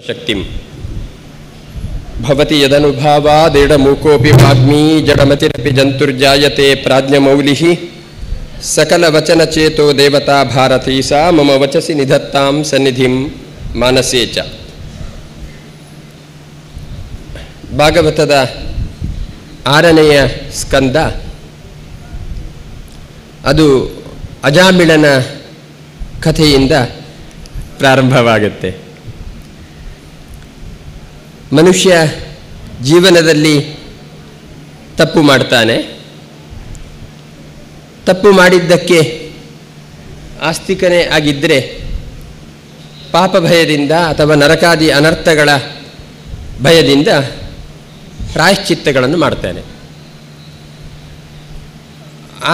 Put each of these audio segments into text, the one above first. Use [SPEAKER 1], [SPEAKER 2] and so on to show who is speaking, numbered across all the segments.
[SPEAKER 1] ಶಕ್ತಿಂ ಭವತಿ ಯದನುಭಾವಾದೇಡಮೂಕೋಪಿ ವಾಗ್ಮೀ ಜಡಮತಿರಪಿ ಜಂತುರ್ಜಾಯತೆ ಪ್ರಾಜ್ಞಮೌಲಿಃ ಸಕಲವಚನಚೇತೋ ದೇವತಾ ಭಾರತೀ ಸಾ ಮಮ ವಚಸಿ ನಿಧತ್ತಾಂ ಸನ್ನಿಧಿಂ ಮಾನಸೇ ಚ. ಭಾಗವತದ 6ನೆಯ ಸ್ಕಂದ ಅದು ಅಜಾಮಿಳನ ಕಥೆಯಿಂದ ಪ್ರಾರಂಭವಾಗುತ್ತೆ. ಮನುಷ್ಯ ಜೀವನದಲ್ಲಿ ತಪ್ಪು ಮಾಡ್ತಾನೆ. ತಪ್ಪು ಮಾಡಿದ್ದಕ್ಕೆ ಆಸ್ತಿಕನೇ ಆಗಿದ್ದರೆ ಪಾಪ ಭಯದಿಂದ ಅಥವಾ ನರಕಾದಿ ಅನರ್ಥಗಳ ಭಯದಿಂದ ಪ್ರಾಯಶ್ಚಿತ್ತಗಳನ್ನು ಮಾಡ್ತಾನೆ.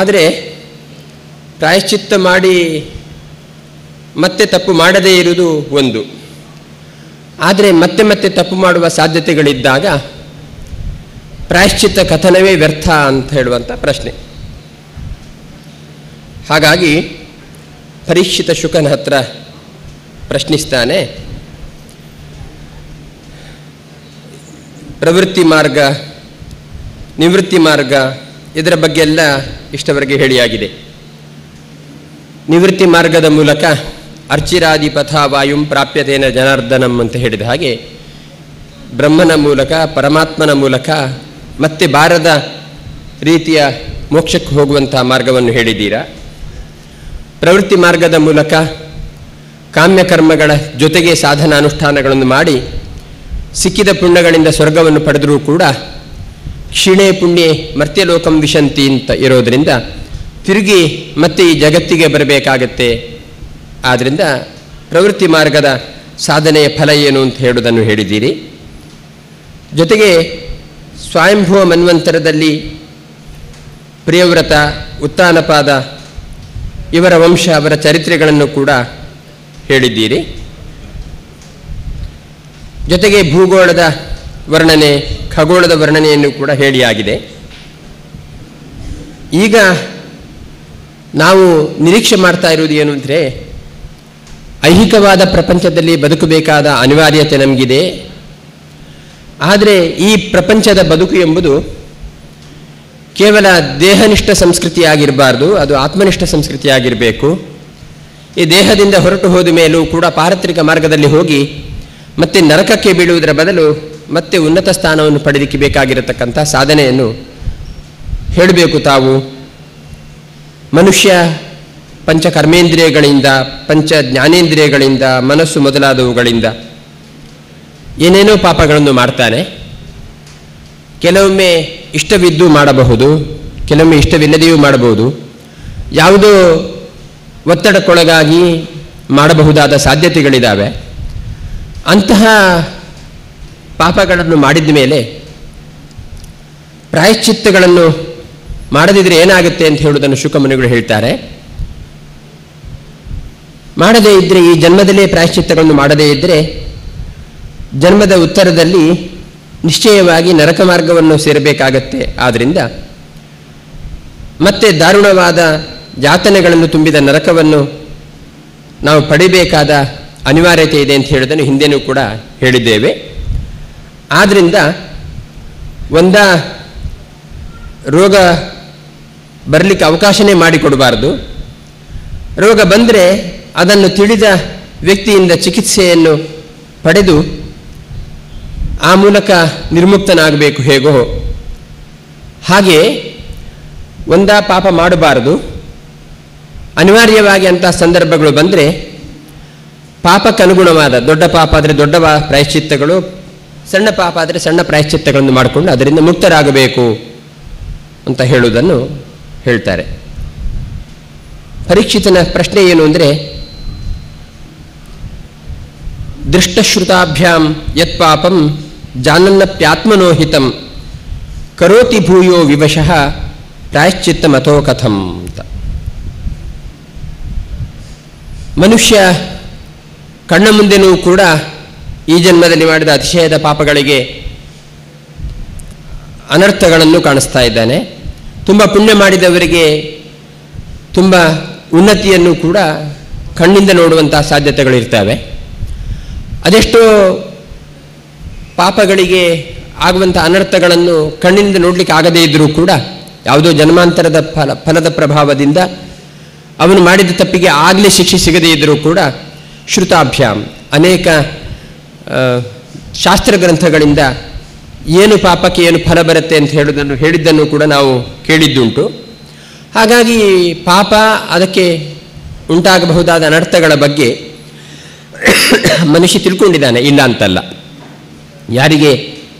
[SPEAKER 1] ಆದರೆ ಪ್ರಾಯಶ್ಚಿತ್ತ ಮಾಡಿ ಮತ್ತೆ ತಪ್ಪು ಮಾಡದೇ ಇರುವುದು ಒಂದು. ಆದರೆ ಮತ್ತೆ ಮತ್ತೆ ತಪ್ಪು ಮಾಡುವ ಸಾಧ್ಯತೆಗಳಿದ್ದಾಗ ಪ್ರಾಯಶ್ಚಿತ್ತ ಕಥನವೇ ವ್ಯರ್ಥ ಅಂತ ಹೇಳುವಂಥ ಪ್ರಶ್ನೆ. ಹಾಗಾಗಿ ಪರೀಕ್ಷಿತ ಶುಕನ ಹತ್ರ ಪ್ರಶ್ನಿಸ್ತಾನೆ, ಪ್ರವೃತ್ತಿ ಮಾರ್ಗ, ನಿವೃತ್ತಿ ಮಾರ್ಗ ಇದರ ಬಗ್ಗೆ ಎಲ್ಲ ಇಷ್ಟವರೆಗೆ ಹೇಳಿಯಾಗಿದೆ. ನಿವೃತ್ತಿ ಮಾರ್ಗದ ಮೂಲಕ ಅರ್ಚಿರಾದಿ ಪಥ ವಾಯುಂ ಪ್ರಾಪ್ಯತೇನ ಜನಾರ್ದನಂ ಅಂತ ಹೇಳಿದ ಹಾಗೆ ಬ್ರಹ್ಮನ ಮೂಲಕ, ಪರಮಾತ್ಮನ ಮೂಲಕ ಮತ್ತೆ ಬಾರದ ರೀತಿಯ ಮೋಕ್ಷಕ್ಕೆ ಹೋಗುವಂತಹ ಮಾರ್ಗವನ್ನು ಹೇಳಿದ್ದೀರಾ. ಪ್ರವೃತ್ತಿ ಮಾರ್ಗದ ಮೂಲಕ ಕಾಮ್ಯಕರ್ಮಗಳ ಜೊತೆಗೆ ಸಾಧನಾನುಷ್ಠಾನಗಳನ್ನು ಮಾಡಿ ಸಿಕ್ಕಿದ ಪುಣ್ಯಗಳಿಂದ ಸ್ವರ್ಗವನ್ನು ಪಡೆದರೂ ಕೂಡ ಕ್ಷೀಣೇ ಪುಣ್ಯೇ ಮರ್ತ್ಯಲೋಕಂ ವಿಶಂತಿ ಅಂತ ಇರೋದರಿಂದ ತಿರುಗಿ ಮತ್ತೆ ಈ ಜಗತ್ತಿಗೆ ಬರಬೇಕಾಗತ್ತೆ. ಆದ್ದರಿಂದ ಪ್ರವೃತ್ತಿ ಮಾರ್ಗದ ಸಾಧನೆಯ ಫಲ ಏನು ಅಂತ ಹೇಳುವುದನ್ನು ಹೇಳಿದ್ದೀರಿ. ಜೊತೆಗೆ ಸ್ವಯಂಭುವ ಮನ್ವಂತರದಲ್ಲಿ ಪ್ರಿಯವ್ರತ, ಉತ್ತಾನಪಾದ ಇವರ ವಂಶ, ಅವರ ಚರಿತ್ರೆಗಳನ್ನು ಕೂಡ ಹೇಳಿದ್ದೀರಿ. ಜೊತೆಗೆ ಭೂಗೋಳದ ವರ್ಣನೆ, ಖಗೋಳದ ವರ್ಣನೆಯನ್ನು ಕೂಡ ಹೇಳಿಯಾಗಿದೆ. ಈಗ ನಾವು ನಿರೀಕ್ಷೆ ಮಾಡ್ತಾ ಇರುವುದು ಏನು ಅಂದರೆ, ಐಹಿಕವಾದ ಪ್ರಪಂಚದಲ್ಲಿ ಬದುಕಬೇಕಾದ ಅನಿವಾರ್ಯತೆ ನಮಗಿದೆ. ಆದರೆ ಈ ಪ್ರಪಂಚದ ಬದುಕು ಎಂಬುದು ಕೇವಲ ದೇಹನಿಷ್ಠ ಸಂಸ್ಕೃತಿಯಾಗಿರಬಾರ್ದು, ಅದು ಆತ್ಮನಿಷ್ಠ ಸಂಸ್ಕೃತಿಯಾಗಿರಬೇಕು. ಈ ದೇಹದಿಂದ ಹೊರಟು ಹೋದ ಮೇಲೂ ಕೂಡ ಪಾರತ್ರಿಕ ಮಾರ್ಗದಲ್ಲಿ ಹೋಗಿ ಮತ್ತೆ ನರಕಕ್ಕೆ ಬೀಳುವುದರ ಬದಲು ಮತ್ತೆ ಉನ್ನತ ಸ್ಥಾನವನ್ನು ಪಡೆಯಲಿಕ್ಕೆ ಬೇಕಾಗಿರತಕ್ಕಂಥ ಸಾಧನೆಯನ್ನು ಹೇಳಬೇಕು. ತಾವು ಮನುಷ್ಯ ಪಂಚ ಕರ್ಮೇಂದ್ರಿಯಗಳಿಂದ, ಪಂಚ ಜ್ಞಾನೇಂದ್ರಿಯಗಳಿಂದ, ಮನಸ್ಸು ಮೊದಲಾದವುಗಳಿಂದ ಏನೇನೋ ಪಾಪಗಳನ್ನು ಮಾಡ್ತಾನೆ. ಕೆಲವೊಮ್ಮೆ ಇಷ್ಟವಿದ್ದು ಮಾಡಬಹುದು, ಕೆಲವೊಮ್ಮೆ ಇಷ್ಟವಿಲ್ಲದೆಯೂ ಮಾಡಬಹುದು. ಯಾವುದೋ ಒತ್ತಡಕ್ಕೊಳಗಾಗಿ ಮಾಡಬಹುದಾದ ಸಾಧ್ಯತೆಗಳಿದ್ದಾವೆ. ಅಂತಹ ಪಾಪಗಳನ್ನು ಮಾಡಿದ ಮೇಲೆ ಪ್ರಾಯಶ್ಚಿತ್ತಗಳನ್ನು ಮಾಡದಿದ್ದರೆ ಏನಾಗುತ್ತೆ ಅಂತ ಹೇಳುವುದನ್ನು ಶುಕಮುನಿಗಳು ಹೇಳ್ತಾರೆ. ಮಾಡದೇ ಇದ್ದರೆ, ಈ ಜನ್ಮದಲ್ಲೇ ಪ್ರಾಯಶ್ಚಿತ್ತಗಳನ್ನು ಮಾಡದೇ ಇದ್ದರೆ ಜನ್ಮದ ಉತ್ತರದಲ್ಲಿ ನಿಶ್ಚಯವಾಗಿ ನರಕ ಮಾರ್ಗವನ್ನು ಸೇರಬೇಕಾಗತ್ತೆ. ಆದ್ದರಿಂದ ಮತ್ತೆ ದಾರುಣವಾದ ಯಾತನೆಗಳನ್ನು ತುಂಬಿದ ನರಕವನ್ನು ನಾವು ಪಡಿಬೇಕಾದ ಅನಿವಾರ್ಯತೆ ಇದೆ ಅಂತ ಹೇಳೋದನ್ನು ಹಿಂದೆನೂ ಕೂಡ ಹೇಳಿದ್ದೇವೆ. ಆದ್ದರಿಂದ ರೋಗ ಬರಲಿಕ್ಕೆ ಅವಕಾಶನೇ ಮಾಡಿಕೊಡಬಾರ್ದು. ರೋಗ ಬಂದರೆ ಅದನ್ನು ತಿಳಿದ ವ್ಯಕ್ತಿಯಿಂದ ಚಿಕಿತ್ಸೆಯನ್ನು ಪಡೆದು ಆ ಮೂಲಕ ನಿರ್ಮುಕ್ತನಾಗಬೇಕು. ಹೇಗೋ ಹಾಗೆ ಪಾಪ ಮಾಡಬಾರದು. ಅನಿವಾರ್ಯವಾಗಿ ಅಂತಹ ಸಂದರ್ಭಗಳು ಬಂದರೆ ಪಾಪಕ್ಕನುಗುಣವಾದ, ದೊಡ್ಡ ಪಾಪ ಆದರೆ ದೊಡ್ಡ ಪ್ರಾಯಶ್ಚಿತ್ತಗಳು, ಸಣ್ಣ ಪಾಪ ಆದರೆ ಸಣ್ಣ ಪ್ರಾಯಶ್ಚಿತ್ತಗಳನ್ನು ಮಾಡಿಕೊಂಡು ಅದರಿಂದ ಮುಕ್ತರಾಗಬೇಕು ಅಂತ ಹೇಳುವುದನ್ನು ಹೇಳ್ತಾರೆ. ಪರೀಕ್ಷಿತನ ಪ್ರಶ್ನೆ ಏನು ಅಂದರೆ, ದೃಷ್ಟಶ್ರುತಾಭ್ಯಾಂ ಯತ್ ಪಾಪಂ ಜಾನನ್ನಪ್ಯಾತ್ಮನೋಹಿತಂ ಕರೋತಿ ಭೂಯೋ ವಿವಶಃ ಪ್ರಾಯಶ್ಚಿತ್ತ ಮತೋ ಕಥಂ ಅಂತ. ಮನುಷ್ಯ ಕಣ್ಣ ಮುಂದೆನೂ ಕೂಡ ಈ ಜನ್ಮದಲ್ಲಿ ಮಾಡಿದ ಅತಿಶಯದ ಪಾಪಗಳಿಗೆ ಅನರ್ಥಗಳನ್ನು ಕಾಣಿಸ್ತಾ ಇದ್ದಾನೆ. ತುಂಬ ಪುಣ್ಯ ಮಾಡಿದವರಿಗೆ ತುಂಬ ಉನ್ನತಿಯನ್ನು ಕೂಡ ಕಣ್ಣಿಂದ ನೋಡುವಂತಹ ಸಾಧ್ಯತೆಗಳಿರ್ತವೆ. ಅದೆಷ್ಟೋ ಪಾಪಗಳಿಗೆ ಆಗುವಂಥ ಅನರ್ಥಗಳನ್ನು ಕಣ್ಣಿನಿಂದ ನೋಡಲಿಕ್ಕೆ ಆಗದೇ ಇದ್ದರೂ ಕೂಡ ಯಾವುದೋ ಜನ್ಮಾಂತರದ ಫಲದ ಪ್ರಭಾವದಿಂದ ಅವನು ಮಾಡಿದ ತಪ್ಪಿಗೆ ಆಗಲೇ ಶಿಕ್ಷೆ ಸಿಗದೇ ಇದ್ದರೂ ಕೂಡ ಶ್ರುತಾಭ್ಯಾಂ ಅನೇಕ ಶಾಸ್ತ್ರ ಗ್ರಂಥಗಳಿಂದ ಏನು ಪಾಪಕ್ಕೆ ಏನು ಫಲ ಬರುತ್ತೆ ಅಂತ ಹೇಳಿದ್ದನ್ನು ಕೂಡ ನಾವು ಕೇಳಿದ್ದುಂಟು. ಹಾಗಾಗಿ ಪಾಪ ಅದಕ್ಕೆ ಉಂಟಾಗಬಹುದಾದ ಅನರ್ಥಗಳ ಬಗ್ಗೆ ಮನುಷ್ಯ ತಿಳ್ಕೊಂಡಿದ್ದಾನೆ, ಇಲ್ಲ ಅಂತಲ್ಲ. ಯಾರಿಗೆ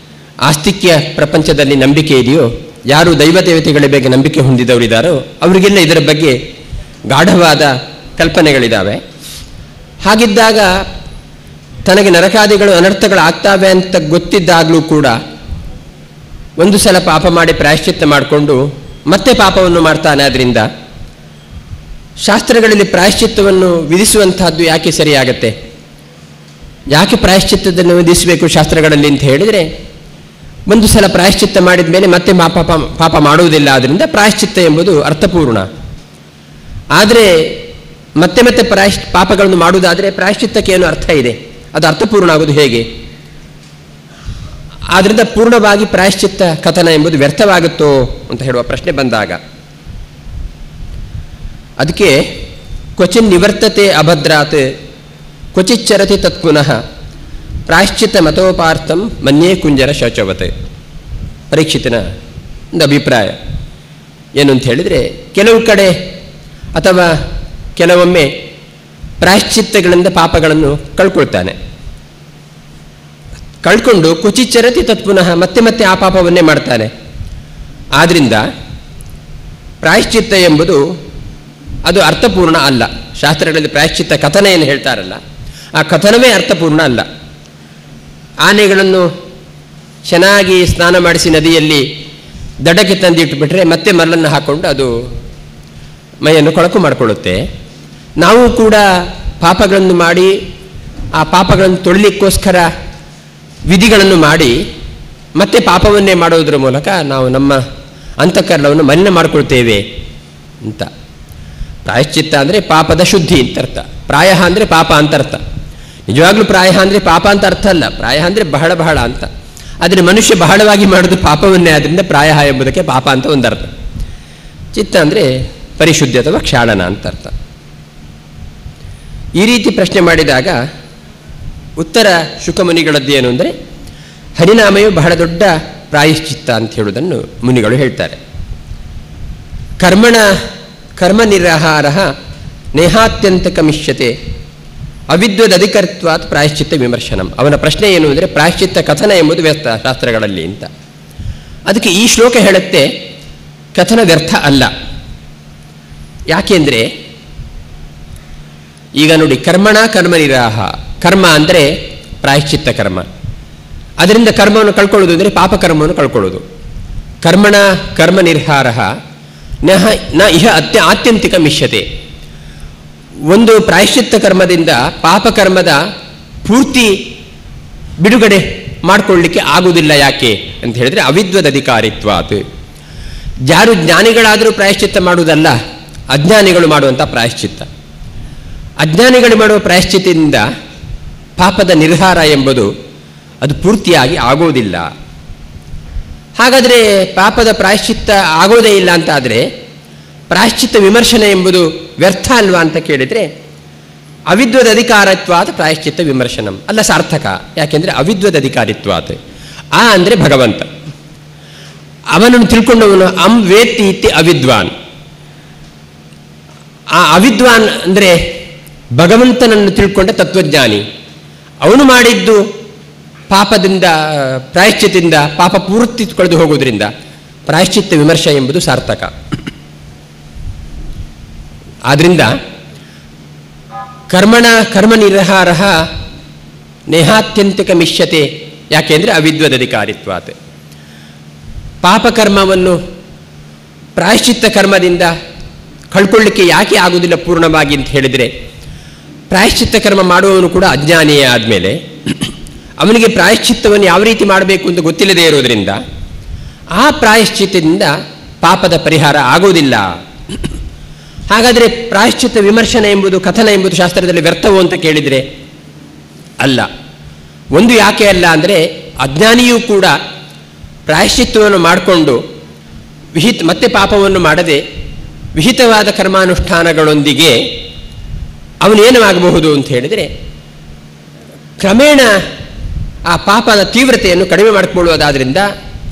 [SPEAKER 1] ಆಸ್ತಿಕ್ಯ ಪ್ರಪಂಚದಲ್ಲಿ ನಂಬಿಕೆ ಇದೆಯೋ, ಯಾರು ದೈವ ದೇವತೆಗಳ ಬಗ್ಗೆ ನಂಬಿಕೆ ಹೊಂದಿದವರಿದ್ದಾರೋ ಅವರಿಗೆಲ್ಲ ಇದರ ಬಗ್ಗೆ ಗಾಢವಾದ ಕಲ್ಪನೆಗಳಿದ್ದಾವೆ. ಹಾಗಿದ್ದಾಗ ತನಗೆ ನರಕಾದಿಗಳು ಅನರ್ಥಗಳು ಆಗ್ತಾವೆ ಅಂತ ಗೊತ್ತಿದ್ದಾಗಲೂ ಕೂಡ ಒಂದು ಸಲ ಪಾಪ ಮಾಡಿ ಪ್ರಾಯಶ್ಚಿತ್ತ ಮಾಡಿಕೊಂಡು ಮತ್ತೆ ಪಾಪವನ್ನು ಮಾಡ್ತಾನೆ. ಆದ್ದರಿಂದ ಶಾಸ್ತ್ರಗಳಲ್ಲಿ ಪ್ರಾಯಶ್ಚಿತ್ತವನ್ನು ವಿಧಿಸುವಂತಹದ್ದು ಯಾಕೆ ಸರಿಯಾಗತ್ತೆ? ಯಾಕೆ ಪ್ರಾಯಶ್ಚಿತ್ತವನ್ನು ವಿಧಿಸಬೇಕು ಶಾಸ್ತ್ರಗಳಲ್ಲಿ ಅಂತ ಹೇಳಿದರೆ, ಒಂದು ಸಲ ಪ್ರಾಯಶ್ಚಿತ್ತ ಮಾಡಿದ ಮೇಲೆ ಮತ್ತೆ ಪಾಪ ಮಾಡುವುದಿಲ್ಲ. ಆದ್ದರಿಂದ ಪ್ರಾಯಶ್ಚಿತ್ತ ಎಂಬುದು ಅರ್ಥಪೂರ್ಣ. ಆದರೆ ಮತ್ತೆ ಮತ್ತೆ ಪಾಪಗಳನ್ನು ಮಾಡುವುದಾದರೆ ಪ್ರಾಯಶ್ಚಿತ್ತಕ್ಕೆ ಏನು ಅರ್ಥ ಇದೆ? ಅದು ಅರ್ಥಪೂರ್ಣ ಆಗೋದು ಹೇಗೆ? ಆದ್ದರಿಂದ ಪೂರ್ಣವಾಗಿ ಪ್ರಾಯಶ್ಚಿತ್ತ ಕಥನ ಎಂಬುದು ವ್ಯರ್ಥವಾಗುತ್ತೋ ಅಂತ ಹೇಳುವ ಪ್ರಶ್ನೆ ಬಂದಾಗ ಅದಕ್ಕೆ ಕ್ವಚಿನ್ ನಿವರ್ತತೆ ಅಭದ್ರಾತ್ ಕ್ವಚಿಚ್ಚರತಿ ತತ್ಪುನಃ ಪ್ರಾಯಶ್ಚಿತ್ತ ಮತೋಪಾರ್ಥಂ ಮನ್ಯೇ ಕುಂಜರ ಶೌಚವತ್. ಪರೀಕ್ಷಿತನ ಒಂದು ಅಭಿಪ್ರಾಯ ಏನು ಅಂತ ಹೇಳಿದರೆ, ಕೆಲವು ಕಡೆ ಅಥವಾ ಕೆಲವೊಮ್ಮೆ ಪ್ರಾಯಶ್ಚಿತ್ತಗಳಿಂದ ಪಾಪಗಳನ್ನು ಕಳ್ಕೊಂಡು ಕ್ವಚಿಚ್ಚರತಿ ತತ್ಪುನಃ ಮತ್ತೆ ಮತ್ತೆ ಆ ಪಾಪವನ್ನೇ ಮಾಡ್ತಾನೆ. ಆದ್ದರಿಂದ ಪ್ರಾಯಶ್ಚಿತ್ತ ಎಂಬುದು ಅದು ಅರ್ಥಪೂರ್ಣ ಅಲ್ಲ. ಶಾಸ್ತ್ರಗಳಲ್ಲಿ ಪ್ರಾಯಶ್ಚಿತ್ತ ಕಥನ ಏನು ಹೇಳ್ತಾರಲ್ಲ, ಆ ಕಥನವೇ ಅರ್ಥಪೂರ್ಣ ಅಲ್ಲ. ಆನೆಗಳನ್ನು ಚೆನ್ನಾಗಿ ಸ್ನಾನ ಮಾಡಿಸಿ ನದಿಯಲ್ಲಿ ದಡಕ್ಕೆ ತಂದಿಟ್ಟುಬಿಟ್ರೆ ಮತ್ತೆ ಮರಳನ್ನು ಹಾಕ್ಕೊಂಡು ಅದು ಮೈಯನ್ನು ಕೊಳಕು ಮಾಡಿಕೊಳ್ಳುತ್ತೆ. ನಾವು ಕೂಡ ಪಾಪಗಳನ್ನು ಮಾಡಿ ಆ ಪಾಪಗಳನ್ನು ತೊಳಿಲಿಕ್ಕೋಸ್ಕರ ವಿಧಿಗಳನ್ನು ಮಾಡಿ ಮತ್ತೆ ಪಾಪವನ್ನೇ ಮಾಡೋದ್ರ ಮೂಲಕ ನಾವು ನಮ್ಮ ಅಂತಃಕರಣವನ್ನು ಮಲಿನ ಮಾಡಿಕೊಳ್ತೇವೆ ಅಂತ. ಪ್ರಾಯಶ್ಚಿತ್ತ ಅಂದರೆ ಪಾಪದ ಶುದ್ಧಿ ಅಂತ ಅರ್ಥ. ಪ್ರಾಯ ಅಂದರೆ ಪಾಪ ಅಂತ ಅರ್ಥ. ನಿಜವಾಗ್ಲೂ ಪ್ರಾಯ ಅಂದರೆ ಪಾಪ ಅಂತ ಅರ್ಥ ಅಲ್ಲ. ಪ್ರಾಯ ಅಂದರೆ ಬಹಳ ಬಹಳ ಅಂತ. ಆದರೆ ಮನುಷ್ಯ ಬಹಳವಾಗಿ ಮಾಡೋದು ಪಾಪವನ್ನೇ. ಆದ್ದರಿಂದ ಪ್ರಾಯ ಎಂಬುದಕ್ಕೆ ಪಾಪ ಅಂತ ಒಂದು ಅರ್ಥ. ಚಿತ್ತ ಅಂದರೆ ಪರಿಶುದ್ಧಿ ಅಥವಾ ಕ್ಷಾಳನ ಅಂತ ಅರ್ಥ. ಈ ರೀತಿ ಪ್ರಶ್ನೆ ಮಾಡಿದಾಗ ಉತ್ತರ ಶುಕಮುನಿಗಳದ್ದು ಏನು ಅಂದರೆ, ಹರಿನಾಮಯು ಬಹಳ ದೊಡ್ಡ ಪ್ರಾಯಶ್ಚಿತ್ತ ಅಂತ ಹೇಳುವುದನ್ನು ಮುನಿಗಳು ಹೇಳ್ತಾರೆ. ಕರ್ಮ ನಿರಾಹಾರ ನೇಹಾತ್ಯಂತಕಮಿಷ್ಯತೆ ಅವಿದ್ವದಧಿಕರ್ತ್ವಾತ್ ಪ್ರಾಯಶ್ಚಿತ್ತ ವಿಮರ್ಶನಂ. ಅವನ ಪ್ರಶ್ನೆ ಏನು ಅಂದರೆ, ಪ್ರಾಯಶ್ಚಿತ್ತ ಕಥನ ಎಂಬುದು ವ್ಯರ್ಥ ಶಾಸ್ತ್ರಗಳಲ್ಲಿ ಅಂತ. ಅದಕ್ಕೆ ಈ ಶ್ಲೋಕ ಹೇಳುತ್ತೆ ಕಥನ ವ್ಯರ್ಥ ಅಲ್ಲ. ಯಾಕೆಂದರೆ ಈಗ ನೋಡಿ, ಕರ್ಮ ನಿರಾಹ, ಕರ್ಮ ಅಂದರೆ ಪ್ರಾಯಶ್ಚಿತ್ತ ಕರ್ಮ. ಅದರಿಂದ ಕರ್ಮವನ್ನು ಕಳ್ಕೊಳ್ಳೋದು ಅಂದರೆ ಪಾಪಕರ್ಮವನ್ನು ಕಳ್ಕೊಳ್ಳೋದು. ಕರ್ಮ ನಿರ್ಹಾರ ನ ಇಹ ಆತ್ಯಂತಿಕ ಮಿಷ್ಯತೆ. ಒಂದು ಪ್ರಾಯಶ್ಚಿತ್ತ ಕರ್ಮದಿಂದ ಪಾಪಕರ್ಮದ ಪೂರ್ತಿ ಬಿಡುಗಡೆ ಮಾಡಿಕೊಳ್ಳಲಿಕ್ಕೆ ಆಗುವುದಿಲ್ಲ. ಯಾಕೆ ಅಂತ ಹೇಳಿದರೆ ಅವಿದ್ವದ್ ಅಧಿಕಾರಿತ್ವಾತ್. ಯಾರು ಜ್ಞಾನಿಗಳಾದರೂ ಪ್ರಾಯಶ್ಚಿತ್ತ ಮಾಡುವುದಲ್ಲ, ಅಜ್ಞಾನಿಗಳು ಮಾಡುವಂಥ ಪ್ರಾಯಶ್ಚಿತ್ತ. ಅಜ್ಞಾನಿಗಳು ಮಾಡುವ ಪ್ರಾಯಶ್ಚಿತ್ತದಿಂದ ಪಾಪದ ನಿರ್ಹಾರ ಎಂಬುದು ಅದು ಪೂರ್ತಿಯಾಗಿ ಆಗೋದಿಲ್ಲ. ಹಾಗಾದರೆ ಪಾಪದ ಪ್ರಾಯಶ್ಚಿತ್ತ ಆಗೋದೇ ಇಲ್ಲ ಅಂತ ಆದರೆ ಪ್ರಾಯಶ್ಚಿತ್ತ ವಿಮರ್ಶನೆ ಎಂಬುದು ವ್ಯರ್ಥ ಅಲ್ವಾ ಅಂತ ಕೇಳಿದರೆ, ಅವಿದ್ವದ್ ಅಧಿಕಾರತ್ವಾತ್ ಪ್ರಾಯಶ್ಚಿತ್ತ ವಿಮರ್ಶನಂ ಅಲ್ಲ, ಸಾರ್ಥಕ. ಯಾಕೆಂದರೆ ಅವಿದ್ವದ್ ಅಧಿಕಾರಿತ್ವಾತ್, ಆ ಅಂದರೆ ಭಗವಂತ. ಅವನನ್ನು ತಿಳ್ಕೊಂಡವನು ವೇತ್ತಿ ಇತ್ತಿ ಅವಿದ್ವಾನ್. ಆ ಅವಿದ್ವಾನ್ ಅಂದರೆ ಭಗವಂತನನ್ನು ತಿಳ್ಕೊಂಡ ತತ್ವಜ್ಞಾನಿ. ಅವನು ಮಾಡಿದ್ದು ಪಾಪದಿಂದ ಪ್ರಾಯಶ್ಚಿತ್ತದಿಂದ ಪಾಪ ಪೂರ್ತಿ ಕಳೆದು ಹೋಗುವುದರಿಂದ ಪ್ರಾಯಶ್ಚಿತ್ತ ವಿಮರ್ಶೆ ಎಂಬುದು ಸಾರ್ಥಕ. ಆದ್ದರಿಂದ ಕರ್ಮ ನಿರ್ಹಾರ ನೇಹಾತ್ಯಂತಿಕ ಮಿಷ್ಯತೆ. ಯಾಕೆಂದರೆ ಅವಿದ್ವದ್ ಅಧಿಕಾರಿತ್ವಾತ್. ಪಾಪಕರ್ಮವನ್ನು ಪ್ರಾಯಶ್ಚಿತ್ತ ಕರ್ಮದಿಂದ ಕಳ್ಕೊಳ್ಳಿಕ್ಕೆ ಯಾಕೆ ಆಗುವುದಿಲ್ಲ ಪೂರ್ಣವಾಗಿ ಅಂತ ಹೇಳಿದರೆ, ಪ್ರಾಯಶ್ಚಿತ್ತ ಕರ್ಮ ಮಾಡುವವನು ಕೂಡ ಅಜ್ಞಾನಿಯೇ ಆದಮೇಲೆ ಅವನಿಗೆ ಪ್ರಾಯಶ್ಚಿತ್ತವನ್ನು ಯಾವ ರೀತಿ ಮಾಡಬೇಕು ಅಂತ ಗೊತ್ತಿಲ್ಲದೆ ಇರೋದರಿಂದ ಆ ಪ್ರಾಯಶ್ಚಿತ್ತದಿಂದ ಪಾಪದ ಪರಿಹಾರ ಆಗುವುದಿಲ್ಲ. ಹಾಗಾದರೆ ಪ್ರಾಯಶ್ಚಿತ್ತ ವಿಮರ್ಶನೆ ಎಂಬುದು ಕಥನ ಎಂಬುದು ಶಾಸ್ತ್ರದಲ್ಲಿ ವ್ಯರ್ಥವೋ ಅಂತ ಕೇಳಿದರೆ ಅಲ್ಲ. ಒಂದು ಯಾಕೆ ಅಲ್ಲ ಅಂದರೆ, ಅಜ್ಞಾನಿಯೂ ಕೂಡ ಪ್ರಾಯಶ್ಚಿತ್ತವನ್ನು ಮಾಡಿಕೊಂಡು ಮತ್ತೆ ಪಾಪವನ್ನು ಮಾಡದೆ ವಿಹಿತವಾದ ಕರ್ಮಾನುಷ್ಠಾನಗಳೊಂದಿಗೆ ಅವನೇನು ಆಗಬಹುದು ಅಂತ ಹೇಳಿದರೆ ಕ್ರಮೇಣ ಆ ಪಾಪದ ತೀವ್ರತೆಯನ್ನು ಕಡಿಮೆ ಮಾಡಿಕೊಳ್ಳುವುದಾದ್ರಿಂದ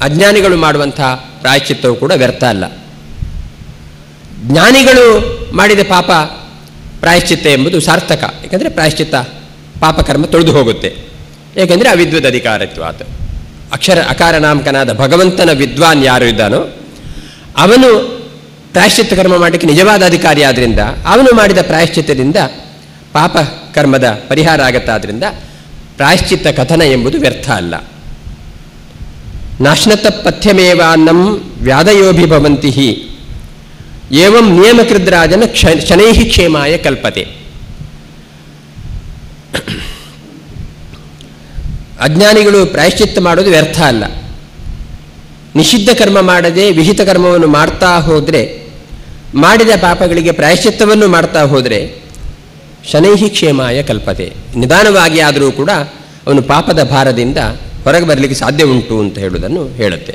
[SPEAKER 1] ಅಜ್ಞಾನಿಗಳು ಮಾಡುವಂಥ ಪ್ರಾಯಶ್ಚಿತ್ತವು ಕೂಡ ವ್ಯರ್ಥ ಅಲ್ಲ. ಜ್ಞಾನಿಗಳು ಮಾಡಿದ ಪಾಪ ಪ್ರಾಯಶ್ಚಿತ್ತ ಎಂಬುದು ಸಾರ್ಥಕ. ಏಕೆಂದರೆ ಪ್ರಾಯಶ್ಚಿತ್ತ ಪಾಪಕರ್ಮ ತೊಳೆದು ಹೋಗುತ್ತೆ. ಏಕೆಂದರೆ ಅವಿದ್ವದ್ ಅಧಿಕಾರತ್ವಾತ್. ಅಕಾರ ನಾಮಕನಾದ ಭಗವಂತನ ವಿದ್ವಾನ್ ಯಾರು ಇದ್ದಾನೋ ಅವನು ಪ್ರಾಯಶ್ಚಿತ್ತ ಕರ್ಮ ಮಾಡಲಿಕ್ಕೆ ನಿಜವಾದ ಅಧಿಕಾರಿ ಆದ್ದರಿಂದ ಅವನು ಮಾಡಿದ ಪ್ರಾಯಶ್ಚಿತ್ತದಿಂದ ಪಾಪ ಕರ್ಮದ ಪರಿಹಾರ ಆಗತ್ತಾದ್ರಿಂದ ಪ್ರಾಯಶ್ಚಿತ್ತ ಕಥನ ಎಂಬುದು ವ್ಯರ್ಥ ಅಲ್ಲ. ನಾಶ್ನತ ಪಥ್ಯಮೇವಾನ್ನಂ ವ್ಯಾದಯೋಭಿಭವಂತಿ ಏವಂ ನಿಯಮಕೃದ್ರಾಜನ ಶನೈ ಕ್ಷೇಮಾಯ ಕಲ್ಪತೆ. ಅಜ್ಞಾನಿಗಳು ಪ್ರಾಯಶ್ಚಿತ್ತ ಮಾಡೋದು ವ್ಯರ್ಥ ಅಲ್ಲ. ನಿಷಿದ್ಧ ಕರ್ಮ ಮಾಡದೆ ವಿಹಿತ ಕರ್ಮವನ್ನು ಮಾಡ್ತಾ ಹೋದರೆ, ಮಾಡಿದ ಪಾಪಗಳಿಗೆ ಪ್ರಾಯಶ್ಚಿತ್ತವನ್ನು ಮಾಡ್ತಾ ಹೋದರೆ ಶನೈ ಕ್ಷೇಮಾಯ ಕಲ್ಪತೆ, ನಿಧಾನವಾಗಿ ಆದರೂ ಕೂಡ ಅವನು ಪಾಪದ ಭಾರದಿಂದ ಹೊರಗೆ ಬರಲಿಕ್ಕೆ ಸಾಧ್ಯ ಉಂಟು ಅಂತ ಹೇಳುವುದನ್ನು ಹೇಳುತ್ತೆ.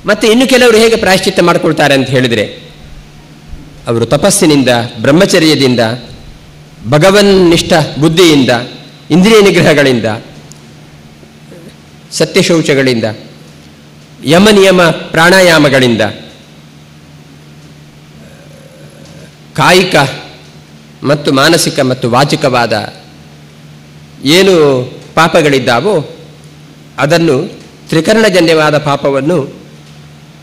[SPEAKER 1] ಮತ್ತು ಇನ್ನು ಕೆಲವರು ಹೇಗೆ ಪ್ರಾಯಶ್ಚಿತ್ತ ಮಾಡಿಕೊಳ್ತಾರೆ ಅಂತ ಹೇಳಿದರೆ, ಅವರು ತಪಸ್ಸಿನಿಂದ, ಬ್ರಹ್ಮಚರ್ಯದಿಂದ, ಭಗವನ್ನಿಷ್ಠ ಬುದ್ಧಿಯಿಂದ, ಇಂದ್ರಿಯ ನಿಗ್ರಹಗಳಿಂದ, ಸತ್ಯಶೌಚಗಳಿಂದ, ಯಮ ನಿಯಮ ಪ್ರಾಣಾಯಾಮಗಳಿಂದ, ಕಾಯಿಕ ಮತ್ತು ಮಾನಸಿಕ ಮತ್ತು ವಾಚಿಕವಾದ ಏನು ಪಾಪಗಳಿದ್ದಾವೋ ಅದನ್ನು ತ್ರಿಕರಣಜನ್ಯವಾದ ಪಾಪವನ್ನು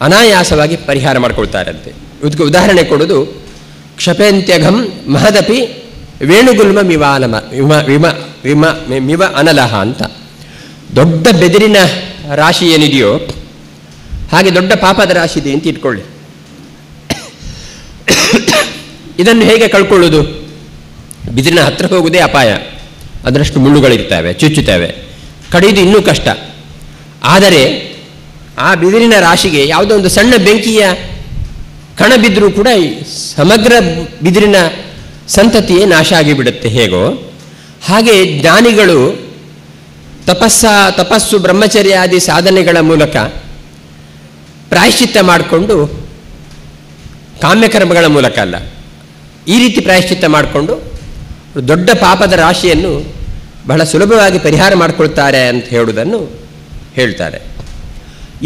[SPEAKER 1] ಅನಾಯಾಸವಾಗಿ ಪರಿಹಾರ ಮಾಡಿಕೊಳ್ತಾರಂತೆ. ಇದಕ್ಕೆ ಉದಾಹರಣೆ ಕೊಡೋದು ಕ್ಷಪೇಂತ್ಯಘಂ ಮಹದಪಿ ವೇಣುಗುಲ್ಮ ಮಿವ ಅನಲಹ ಅಂತ. ದೊಡ್ಡ ಬೆದರಿನ ರಾಶಿ ಏನಿದೆಯೋ ಹಾಗೆ ದೊಡ್ಡ ಪಾಪದ ರಾಶಿ ಇದೆ ಅಂತ ಇಟ್ಕೊಳ್ಳಿ. ಇದನ್ನು ಹೇಗೆ ಕಳ್ಕೊಳ್ಳೋದು? ಬಿದಿರಿನ ಹತ್ತಿರ ಹೋಗುವುದೇ ಅಪಾಯ, ಅದರಷ್ಟು ಮುಳ್ಳುಗಳಿರ್ತವೆ, ಚುಚ್ಚುತ್ತವೆ, ಕಡಿದು ಇನ್ನೂ ಕಷ್ಟ. ಆದರೆ ಆ ಬಿದಿರಿನ ರಾಶಿಗೆ ಯಾವುದೋ ಒಂದು ಸಣ್ಣ ಬೆಂಕಿಯ ಕಣ ಬಿದ್ದರೂ ಕೂಡ ಸಮಗ್ರ ಬಿದಿರಿನ ಸಂತತಿಯೇ ನಾಶ ಆಗಿಬಿಡುತ್ತೆ. ಹೇಗೋ ಹಾಗೆ ಜ್ಞಾನಿಗಳು ತಪಸ್ಸು ಬ್ರಹ್ಮಚರ್ಯ ಆದಿ ಸಾಧನೆಗಳ ಮೂಲಕ ಪ್ರಾಯಶ್ಚಿತ್ತ ಮಾಡಿಕೊಂಡು, ಕಾಮ್ಯಕರ್ಮಗಳ ಮೂಲಕ ಅಲ್ಲ, ಈ ರೀತಿ ಪ್ರಾಯಶ್ಚಿತ್ತ ಮಾಡಿಕೊಂಡು ದೊಡ್ಡ ಪಾಪದ ರಾಶಿಯನ್ನು ಬಹಳ ಸುಲಭವಾಗಿ ಪರಿಹಾರ ಮಾಡಿಕೊಳ್ತಾರೆ ಅಂತ ಹೇಳುವುದನ್ನು ಹೇಳ್ತಾರೆ.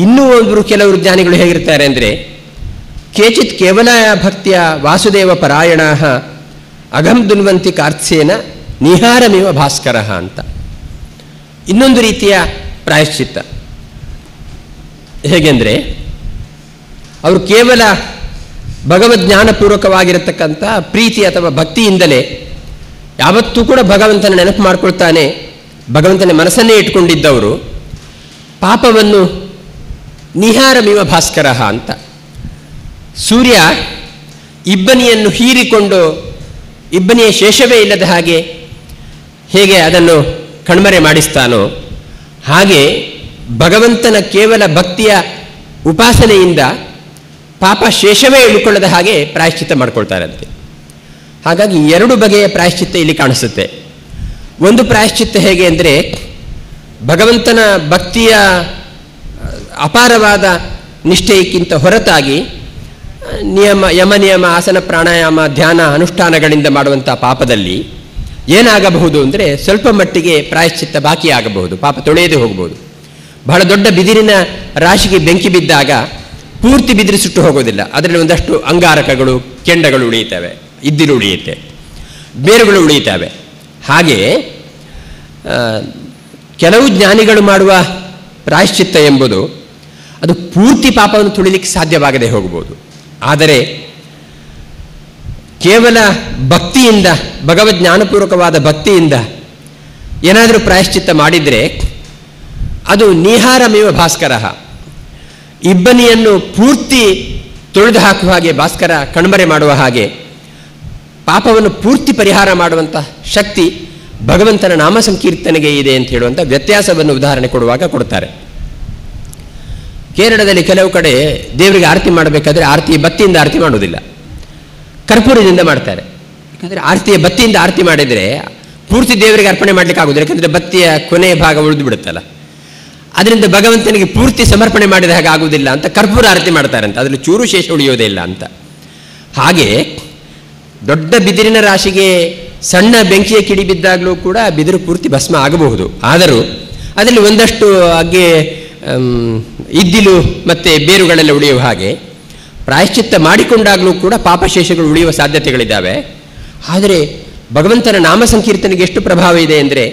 [SPEAKER 1] ಇನ್ನೂ ಕೆಲವರು ಜ್ಞಾನಿಗಳು ಹೇಗಿರ್ತಾರೆ ಅಂದರೆ, ಕೇಚಿತ್ ಕೇವಲ ಭಕ್ತಿಯ ವಾಸುದೇವ ಪರಾಯಣ ಅಘಂ ದುನ್ವಂತಿ ಕಾರ್ತ್ಸೇನ ನಿಹಾರಮೇವ ಭಾಸ್ಕರ ಅಂತ. ಇನ್ನೊಂದು ರೀತಿಯ ಪ್ರಾಯಶ್ಚಿತ್ತ ಹೇಗೆಂದರೆ, ಅವರು ಕೇವಲ ಭಗವಜ್ಞಾನಪೂರ್ವಕವಾಗಿರತಕ್ಕಂಥ ಪ್ರೀತಿ ಅಥವಾ ಭಕ್ತಿಯಿಂದಲೇ ಯಾವತ್ತೂ ಕೂಡ ಭಗವಂತನ ನೆನಪು ಮಾಡಿಕೊಳ್ತಾನೆ, ಭಗವಂತನ ಮನಸ್ಸನ್ನೇ ಇಟ್ಕೊಂಡಿದ್ದವರು ಪಾಪವನ್ನು ನಿಹಾರಮಿವ ಭಾಸ್ಕರ ಅಂತ. ಸೂರ್ಯ ಇಬ್ಬನಿಯನ್ನು ಹೀರಿಕೊಂಡು ಇಬ್ಬನಿಯ ಶೇಷವೇ ಇಲ್ಲದ ಹಾಗೆ ಹೇಗೆ ಅದನ್ನು ಕಣ್ಮರೆ ಮಾಡಿಸ್ತಾನೋ ಹಾಗೆ ಭಗವಂತನ ಕೇವಲ ಭಕ್ತಿಯ ಉಪಾಸನೆಯಿಂದ ಪಾಪ ಶೇಷವೇ ಇಳುಕೊಳ್ಳದ ಹಾಗೆ ಪ್ರಾಯಶ್ಚಿತ್ತ ಮಾಡಿಕೊಳ್ತಾರಂತೆ. ಹಾಗಾಗಿ ಎರಡು ಬಗೆಯ ಪ್ರಾಯಶ್ಚಿತ್ತ ಇಲ್ಲಿ ಕಾಣಿಸುತ್ತೆ. ಒಂದು ಪ್ರಾಯಶ್ಚಿತ್ತ ಹೇಗೆ ಅಂದರೆ, ಭಗವಂತನ ಭಕ್ತಿಯ ಅಪಾರವಾದ ನಿಷ್ಠೆಯಕ್ಕಿಂತ ಹೊರತಾಗಿ ಯಮ ನಿಯಮ ಆಸನ ಪ್ರಾಣಾಯಾಮ ಧ್ಯಾನ ಅನುಷ್ಠಾನಗಳಿಂದ ಮಾಡುವಂಥ ಪಾಪದಲ್ಲಿ ಏನಾಗಬಹುದು ಅಂದರೆ, ಸ್ವಲ್ಪ ಮಟ್ಟಿಗೆ ಪ್ರಾಯಶ್ಚಿತ್ತ ಬಾಕಿ ಆಗಬಹುದು, ಪಾಪ ತೊಳೆಯದೇ ಹೋಗಬಹುದು. ಬಹಳ ದೊಡ್ಡ ಬಿದಿರಿನ ರಾಶಿಗೆ ಬೆಂಕಿ ಬಿದ್ದಾಗ ಪೂರ್ತಿ ಬಿದಿರು ಸುಟ್ಟು ಹೋಗೋದಿಲ್ಲ, ಅದರಲ್ಲಿ ಒಂದಷ್ಟು ಅಂಗಾರಕಗಳು, ಕೆಂಡಗಳು ಉಳಿಯುತ್ತವೆ, ಇದ್ದಿಲು ಉಳಿಯುತ್ತೆ, ಬೇರುಗಳು ಉಳಿಯುತ್ತವೆ. ಹಾಗೆ ಕೆಲವು ಜ್ಞಾನಿಗಳು ಮಾಡುವ ಪ್ರಾಯಶ್ಚಿತ್ತ ಎಂಬುದು ಅದು ಪೂರ್ತಿ ಪಾಪವನ್ನು ತುಳಿಲಿಕ್ಕೆ ಸಾಧ್ಯವಾಗದೆ ಹೋಗಬಹುದು. ಆದರೆ ಕೇವಲ ಭಕ್ತಿಯಿಂದ, ಭಗವಜ್ಞಾನಪೂರ್ವಕವಾದ ಭಕ್ತಿಯಿಂದ ಏನಾದರೂ ಪ್ರಾಯಶ್ಚಿತ್ತ ಮಾಡಿದರೆ ಅದು ನಿಹಾರಮೇವ ಭಾಸ್ಕರ, ಇಬ್ಬನಿಯನ್ನು ಪೂರ್ತಿ ತೊಳೆದು ಹಾಕುವ ಹಾಗೆ, ಭಾಸ್ಕರ ಕಣ್ಮರೆ ಮಾಡುವ ಹಾಗೆ ಪಾಪವನ್ನು ಪೂರ್ತಿ ಪರಿಹಾರ ಮಾಡುವಂಥ ಶಕ್ತಿ ಭಗವಂತನ ನಾಮ ಸಂಕೀರ್ತನೆಗೆ ಇದೆ ಅಂತ ಹೇಳುವಂಥ ವ್ಯತ್ಯಾಸವನ್ನು ಉದಾಹರಣೆ ಕೊಡುವಾಗ ಕೊಡ್ತಾರೆ. ಕೇರಳದಲ್ಲಿ ಕೆಲವು ಕಡೆ ದೇವರಿಗೆ ಆರತಿ ಮಾಡಬೇಕಾದ್ರೆ ಆರತಿ ಬತ್ತಿಯಿಂದ ಆರತಿ ಮಾಡೋದಿಲ್ಲ, ಕರ್ಪೂರದಿಂದ ಮಾಡ್ತಾರೆ. ಯಾಕಂದರೆ ಆರತಿಯ ಬತ್ತಿಯಿಂದ ಆರತಿ ಮಾಡಿದರೆ ಪೂರ್ತಿ ದೇವರಿಗೆ ಅರ್ಪಣೆ ಮಾಡಲಿಕ್ಕೆ ಆಗೋದಿಲ್ಲ, ಯಾಕಂದರೆ ಬತ್ತಿಯ ಕೊನೆಯ ಭಾಗ ಉಳಿದು ಬಿಡುತ್ತಲ್ಲ. ಅದರಿಂದ ಭಗವಂತನಿಗೆ ಪೂರ್ತಿ ಸಮರ್ಪಣೆ ಮಾಡಿದ ಹಾಗೆ ಆಗುವುದಿಲ್ಲ ಅಂತ ಕರ್ಪೂರ ಆರತಿ ಮಾಡ್ತಾರಂತೆ, ಅದರಲ್ಲಿ ಚೂರು ಶೇಷ ಉಳಿಯೋದೇ ಇಲ್ಲ ಅಂತ. ಹಾಗೆ ದೊಡ್ಡ ಬಿದಿರಿನ ರಾಶಿಗೆ ಸಣ್ಣ ಬೆಂಕಿಯ ಕಿಡಿ ಬಿದ್ದಾಗಲೂ ಕೂಡ ಬಿದಿರು ಪೂರ್ತಿ ಭಸ್ಮ ಆಗಬಹುದು. ಆದರೂ ಅದರಲ್ಲಿ ಒಂದಷ್ಟು ಹಾಗೆ ಇದ್ದಿಲು ಮತ್ತು ಬೇರುಗಳೆಲ್ಲ ಉಳಿಯುವ ಹಾಗೆ ಪ್ರಾಯಶ್ಚಿತ್ತ ಮಾಡಿಕೊಂಡಾಗಲೂ ಕೂಡ ಪಾಪಶೇಷಗಳು ಉಳಿಯುವ ಸಾಧ್ಯತೆಗಳಿದ್ದಾವೆ. ಆದರೆ ಭಗವಂತನ ನಾಮ ಸಂಕೀರ್ತನೆಗೆ ಎಷ್ಟು ಪ್ರಭಾವ ಇದೆ ಅಂದರೆ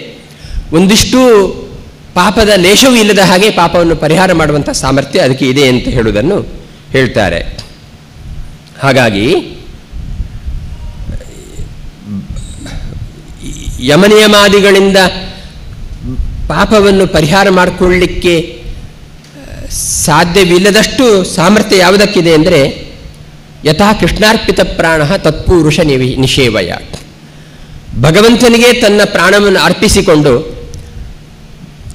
[SPEAKER 1] ಒಂದಿಷ್ಟು ಪಾಪದ ಲೇಷವೂ ಇಲ್ಲದ ಹಾಗೆ ಪಾಪವನ್ನು ಪರಿಹಾರ ಮಾಡುವಂಥ ಸಾಮರ್ಥ್ಯ ಅದಕ್ಕೆ ಇದೆ ಅಂತ ಹೇಳುವುದನ್ನು ಹೇಳ್ತಾರೆ. ಹಾಗಾಗಿ ಯಮನಿಯಮಾದಿಗಳಿಂದ ಪಾಪವನ್ನು ಪರಿಹಾರ ಮಾಡಿಕೊಳ್ಳಲಿಕ್ಕೆ ಸಾಧ್ಯವಿಲ್ಲದಷ್ಟು ಸಾಮರ್ಥ್ಯ ಯಾವುದಕ್ಕಿದೆ ಅಂದರೆ ಯಥಾ ಕೃಷ್ಣಾರ್ಪಿತ ಪ್ರಾಣ ತತ್ಪುರುಷ ನಿಷೇವಯ, ಭಗವಂತನಿಗೆ ತನ್ನ ಪ್ರಾಣವನ್ನು ಅರ್ಪಿಸಿಕೊಂಡು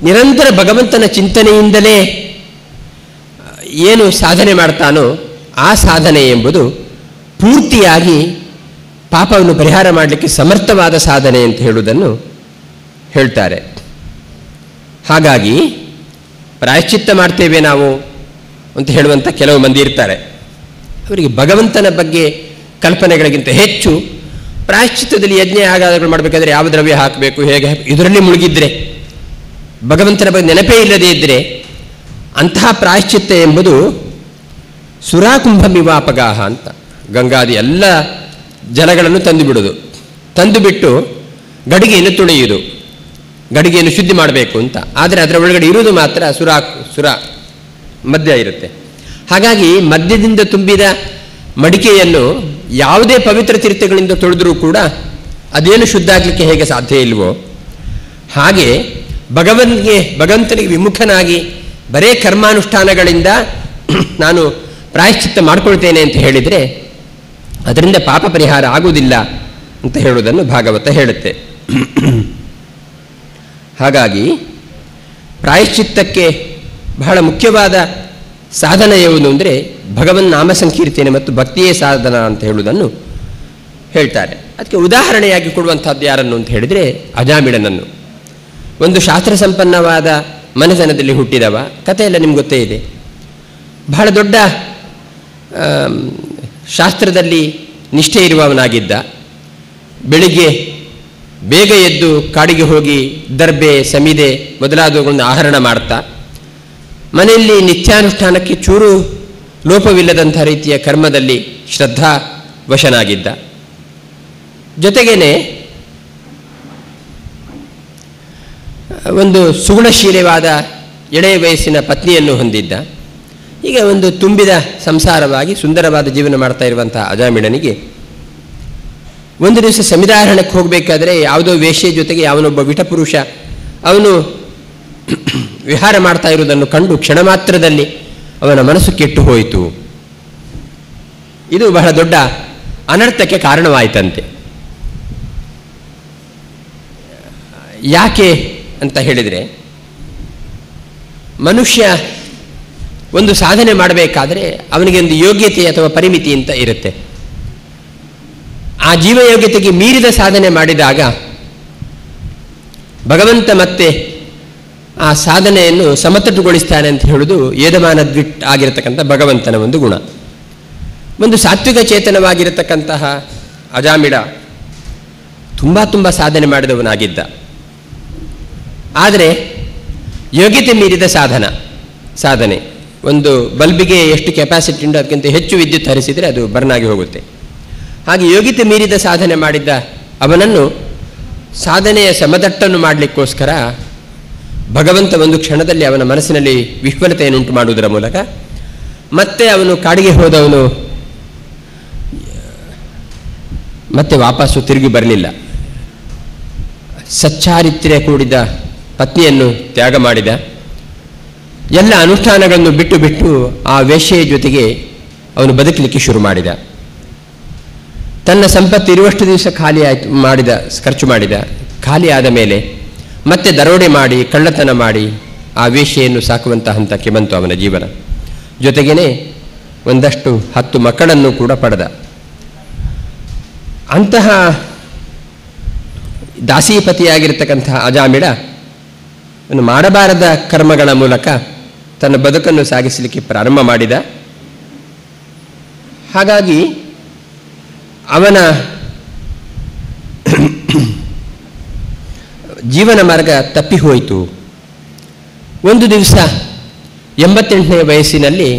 [SPEAKER 1] ನಿರಂತರ ಭಗವಂತನ ಚಿಂತನೆಯಿಂದಲೇ ಏನು ಸಾಧನೆ ಮಾಡ್ತಾನೋ ಆ ಸಾಧನೆ ಎಂಬುದು ಪೂರ್ತಿಯಾಗಿ ಪಾಪವನ್ನು ಪರಿಹಾರ ಮಾಡಲಿಕ್ಕೆ ಸಮರ್ಥವಾದ ಸಾಧನೆ ಅಂತ ಹೇಳುವುದನ್ನು ಹೇಳ್ತಾರೆ. ಹಾಗಾಗಿ ಪ್ರಾಯಶ್ಚಿತ್ತ ಮಾಡ್ತೇವೆ ನಾವು ಅಂತ ಹೇಳುವಂಥ ಕೆಲವು ಮಂದಿ ಇರ್ತಾರೆ. ಅವರಿಗೆ ಭಗವಂತನ ಬಗ್ಗೆ ಕಲ್ಪನೆಗಳಿಗಿಂತ ಹೆಚ್ಚು ಪ್ರಾಯಶ್ಚಿತ್ತದಲ್ಲಿ ಯಜ್ಞ ಯಾಗಾದರೂ ಮಾಡಬೇಕಾದ್ರೆ ಯಾವ ದ್ರವ್ಯ ಹಾಕಬೇಕು, ಹೇಗೆ ಇದರಲ್ಲಿ ಮುಳುಗಿದ್ರೆ, ಭಗವಂತನ ಬಗ್ಗೆ ನೆನಪೇ ಇಲ್ಲದೇ ಇದ್ದರೆ ಅಂತಹ ಪ್ರಾಯಶ್ಚಿತ್ತ ಎಂಬುದು ಸುರಾಕುಂಭಮಿವಾಪಗಾಹ ಅಂತ, ಗಂಗಾದಿ ಎಲ್ಲ ಜಲಗಳನ್ನು ತಂದು ಬಿಡೋದು, ತಂದು ಬಿಟ್ಟು ಗಡಿಗೆಯನ್ನು ತುಳಿಯುವುದು, ಗಡಿಗೆಯನ್ನು ಶುದ್ಧಿ ಮಾಡಬೇಕು ಅಂತ. ಆದರೆ ಅದರ ಒಳಗಡೆ ಇರುವುದು ಮಾತ್ರ ಸುರ ಮದ್ಯ ಇರುತ್ತೆ. ಹಾಗಾಗಿ ಮದ್ಯದಿಂದ ತುಂಬಿದ ಮಡಿಕೆಯನ್ನು ಯಾವುದೇ ಪವಿತ್ರ ತೀರ್ಥಗಳಿಂದ ತೊಳೆದರೂ ಕೂಡ ಅದೇನು ಶುದ್ಧ ಆಗಲಿಕ್ಕೆ ಹೇಗೆ ಸಾಧ್ಯ ಇಲ್ವೋ ಹಾಗೆ ಭಗವಂತನಿಗೆ ವಿಮುಖನಾಗಿ ಬರೇ ಕರ್ಮಾನುಷ್ಠಾನಗಳಿಂದ ನಾನು ಪ್ರಾಯಶ್ಚಿತ್ತ ಮಾಡಿಕೊಳ್ತೇನೆ ಅಂತ ಹೇಳಿದರೆ ಅದರಿಂದ ಪಾಪ ಪರಿಹಾರ ಆಗುವುದಿಲ್ಲ ಅಂತ ಹೇಳುವುದನ್ನು ಭಾಗವತ ಹೇಳುತ್ತೆ. ಹಾಗಾಗಿ ಪ್ರಾಯಶ್ಚಿತ್ತಕ್ಕೆ ಬಹಳ ಮುಖ್ಯವಾದ ಸಾಧನ ಯಾವುದು ಅಂದರೆ ಭಗವನ್ ನಾಮ ಸಂಕೀರ್ತನೆ ಮತ್ತು ಭಕ್ತಿಯೇ ಸಾಧನ ಅಂತ ಹೇಳುವುದನ್ನು ಹೇಳ್ತಾರೆ. ಅದಕ್ಕೆ ಉದಾಹರಣೆಯಾಗಿ ಕೊಡುವಂಥದ್ದು ಯಾರನ್ನು ಅಂತ ಹೇಳಿದರೆ ಅಜಾಮಿಳನನ್ನು. ಒಂದು ಶಾಸ್ತ್ರ ಸಂಪನ್ನವಾದ ಮನೆತನದಲ್ಲಿ ಹುಟ್ಟಿದವ, ಕಥೆಯೆಲ್ಲ ನಿಮ್ಗೆ ಗೊತ್ತೇ ಇದೆ. ಬಹಳ ದೊಡ್ಡ ಶಾಸ್ತ್ರದಲ್ಲಿ ನಿಷ್ಠೆ ಇರುವವನಾಗಿದ್ದ. ಬೆಳಿಗ್ಗೆ ಬೇಗ ಎದ್ದು ಕಾಡಿಗೆ ಹೋಗಿ ದರ್ಬೆ ಸಮಿದೆ ಮೊದಲಾದವುಗಳನ್ನು ಆಹರಣ ಮಾಡ್ತಾ ಮನೆಯಲ್ಲಿ ನಿತ್ಯಾನುಷ್ಠಾನಕ್ಕೆ ಚೂರು ಲೋಪವಿಲ್ಲದಂಥ ರೀತಿಯ ಕರ್ಮದಲ್ಲಿ ಶ್ರದ್ಧಾವಶನಾಗಿದ್ದ. ಜೊತೆಗೇನೆ ಒಂದು ಸುಗುಣಶೀಲವಾದ ಎಳೆಯ ವಯಸ್ಸಿನ ಪತ್ನಿಯನ್ನು ಹೊಂದಿದ್ದ. ಈಗ ಒಂದು ತುಂಬಿದ ಸಂಸಾರವಾಗಿ ಸುಂದರವಾದ ಜೀವನ ಮಾಡ್ತಾ ಇರುವಂಥ ಅಜಾಮಿಳನಿಗೆ ಒಂದು ದಿವಸ ಸಮಿಧಾರಣಕ್ಕೆ ಹೋಗಬೇಕಾದ್ರೆ ಯಾವುದೋ ವೇಶ್ಯೆ ಜೊತೆಗೆ ಯಾವನೊಬ್ಬ ವಿಟಪುರುಷ ಅವನು ವಿಹಾರ ಮಾಡ್ತಾ ಇರುವುದನ್ನು ಕಂಡು ಕ್ಷಣ ಮಾತ್ರದಲ್ಲಿ ಅವನ ಮನಸ್ಸು ಕೆಟ್ಟು ಹೋಯಿತು. ಇದು ಬಹಳ ದೊಡ್ಡ ಅನರ್ಥಕ್ಕೆ ಕಾರಣವಾಯಿತಂತೆ. ಯಾಕೆ ಅಂತ ಹೇಳಿದರೆ, ಮನುಷ್ಯ ಒಂದು ಸಾಧನೆ ಮಾಡಬೇಕಾದ್ರೆ ಅವನಿಗೆ ಒಂದು ಯೋಗ್ಯತೆ ಅಥವಾ ಪರಿಮಿತಿ ಅಂತ ಇರುತ್ತೆ. ಆ ಜೀವಯೋಗ್ಯತೆಗೆ ಮೀರಿದ ಸಾಧನೆ ಮಾಡಿದಾಗ ಭಗವಂತ ಮತ್ತೆ ಆ ಸಾಧನೆಯನ್ನು ಸಮತಟ್ಟುಗೊಳಿಸ್ತಾನೆ ಅಂತ ಹೇಳುವುದು ಏದಮಾನ ದ್ವಿಟ್ ಆಗಿರತಕ್ಕಂಥ ಭಗವಂತನ ಒಂದು ಗುಣ. ಒಂದು ಸಾತ್ವಿಕ ಚೇತನವಾಗಿರತಕ್ಕಂತಹ ಅಜಾಮಿಳ ತುಂಬ ಸಾಧನೆ ಮಾಡಿದವನಾಗಿದ್ದ. ಆದರೆ ಯೋಗ್ಯತೆ ಮೀರಿದ ಸಾಧನೆ, ಒಂದು ಬಲ್ಬಿಗೆ ಎಷ್ಟು ಕೆಪಾಸಿಟಿ ಉಂಟು ಅದಕ್ಕಿಂತ ಹೆಚ್ಚು ವಿದ್ಯುತ್ ಹರಿಸಿದರೆ ಅದು ಬರ್ನ್ ಆಗಿ ಹೋಗುತ್ತೆ. ಹಾಗೆ ಯೋಗ್ಯತೆ ಮೀರಿದ ಸಾಧನೆ ಮಾಡಿದ್ದ ಅವನನ್ನು ಸಾಧನೆಯ ಸಮತಟ್ಟನ್ನು ಮಾಡಲಿಕ್ಕೋಸ್ಕರ ಭಗವಂತ ಒಂದು ಕ್ಷಣದಲ್ಲಿ ಅವನ ಮನಸ್ಸಿನಲ್ಲಿ ವಿಹ್ವಲತೆಯನ್ನುಂಟು ಮಾಡುವುದರ ಮೂಲಕ ಮತ್ತೆ ಅವನು ಕಾಡಿಗೆ ಹೋದವನು ಮತ್ತೆ ವಾಪಸ್ಸು ತಿರುಗಿ ಬರಲಿಲ್ಲ. ಸಚ್ಚಾರಿತ್ರ್ಯ ಕೂಡಿದ ಪತ್ನಿಯನ್ನು ತ್ಯಾಗ ಮಾಡಿದ. ಎಲ್ಲ ಅನುಷ್ಠಾನಗಳನ್ನು ಬಿಟ್ಟು ಆ ವೇಶ್ಯೆಯ ಜೊತೆಗೆ ಅವನು ಬದುಕಲಿಕ್ಕೆ ಶುರು ಮಾಡಿದ. ತನ್ನ ಸಂಪತ್ತು ಇರುವಷ್ಟು ದಿವಸ ಖರ್ಚು ಮಾಡಿದ. ಖಾಲಿ ಆದ ಮೇಲೆ ಮತ್ತೆ ದರೋಡೆ ಮಾಡಿ ಕಳ್ಳತನ ಮಾಡಿ ಆ ವೇಶ್ಯೆಯನ್ನು ಸಾಕುವಂಥ ಹಂತಕ್ಕೆ ಬಂತು ಅವನ ಜೀವನ. ಜೊತೆಗೇನೆ ಒಂದಷ್ಟು 10 ಮಕ್ಕಳನ್ನು ಕೂಡ ಪಡೆದ. ಅಂತಹ ದಾಸೀಪತಿಯಾಗಿರ್ತಕ್ಕಂತಹ ಅಜಾಮಿಳ ಮಾಡಬಾರದ ಕರ್ಮಗಳ ಮೂಲಕ ತನ್ನ ಬದುಕನ್ನು ಸಾಗಿಸಲಿಕ್ಕೆ ಪ್ರಾರಂಭ ಮಾಡಿದ. ಹಾಗಾಗಿ ಅವನ ಜೀವನ ಮಾರ್ಗ ತಪ್ಪಿ ಹೋಯಿತು. ಒಂದು ದಿವಸ 88ನೇ ವಯಸ್ಸಿನಲ್ಲಿ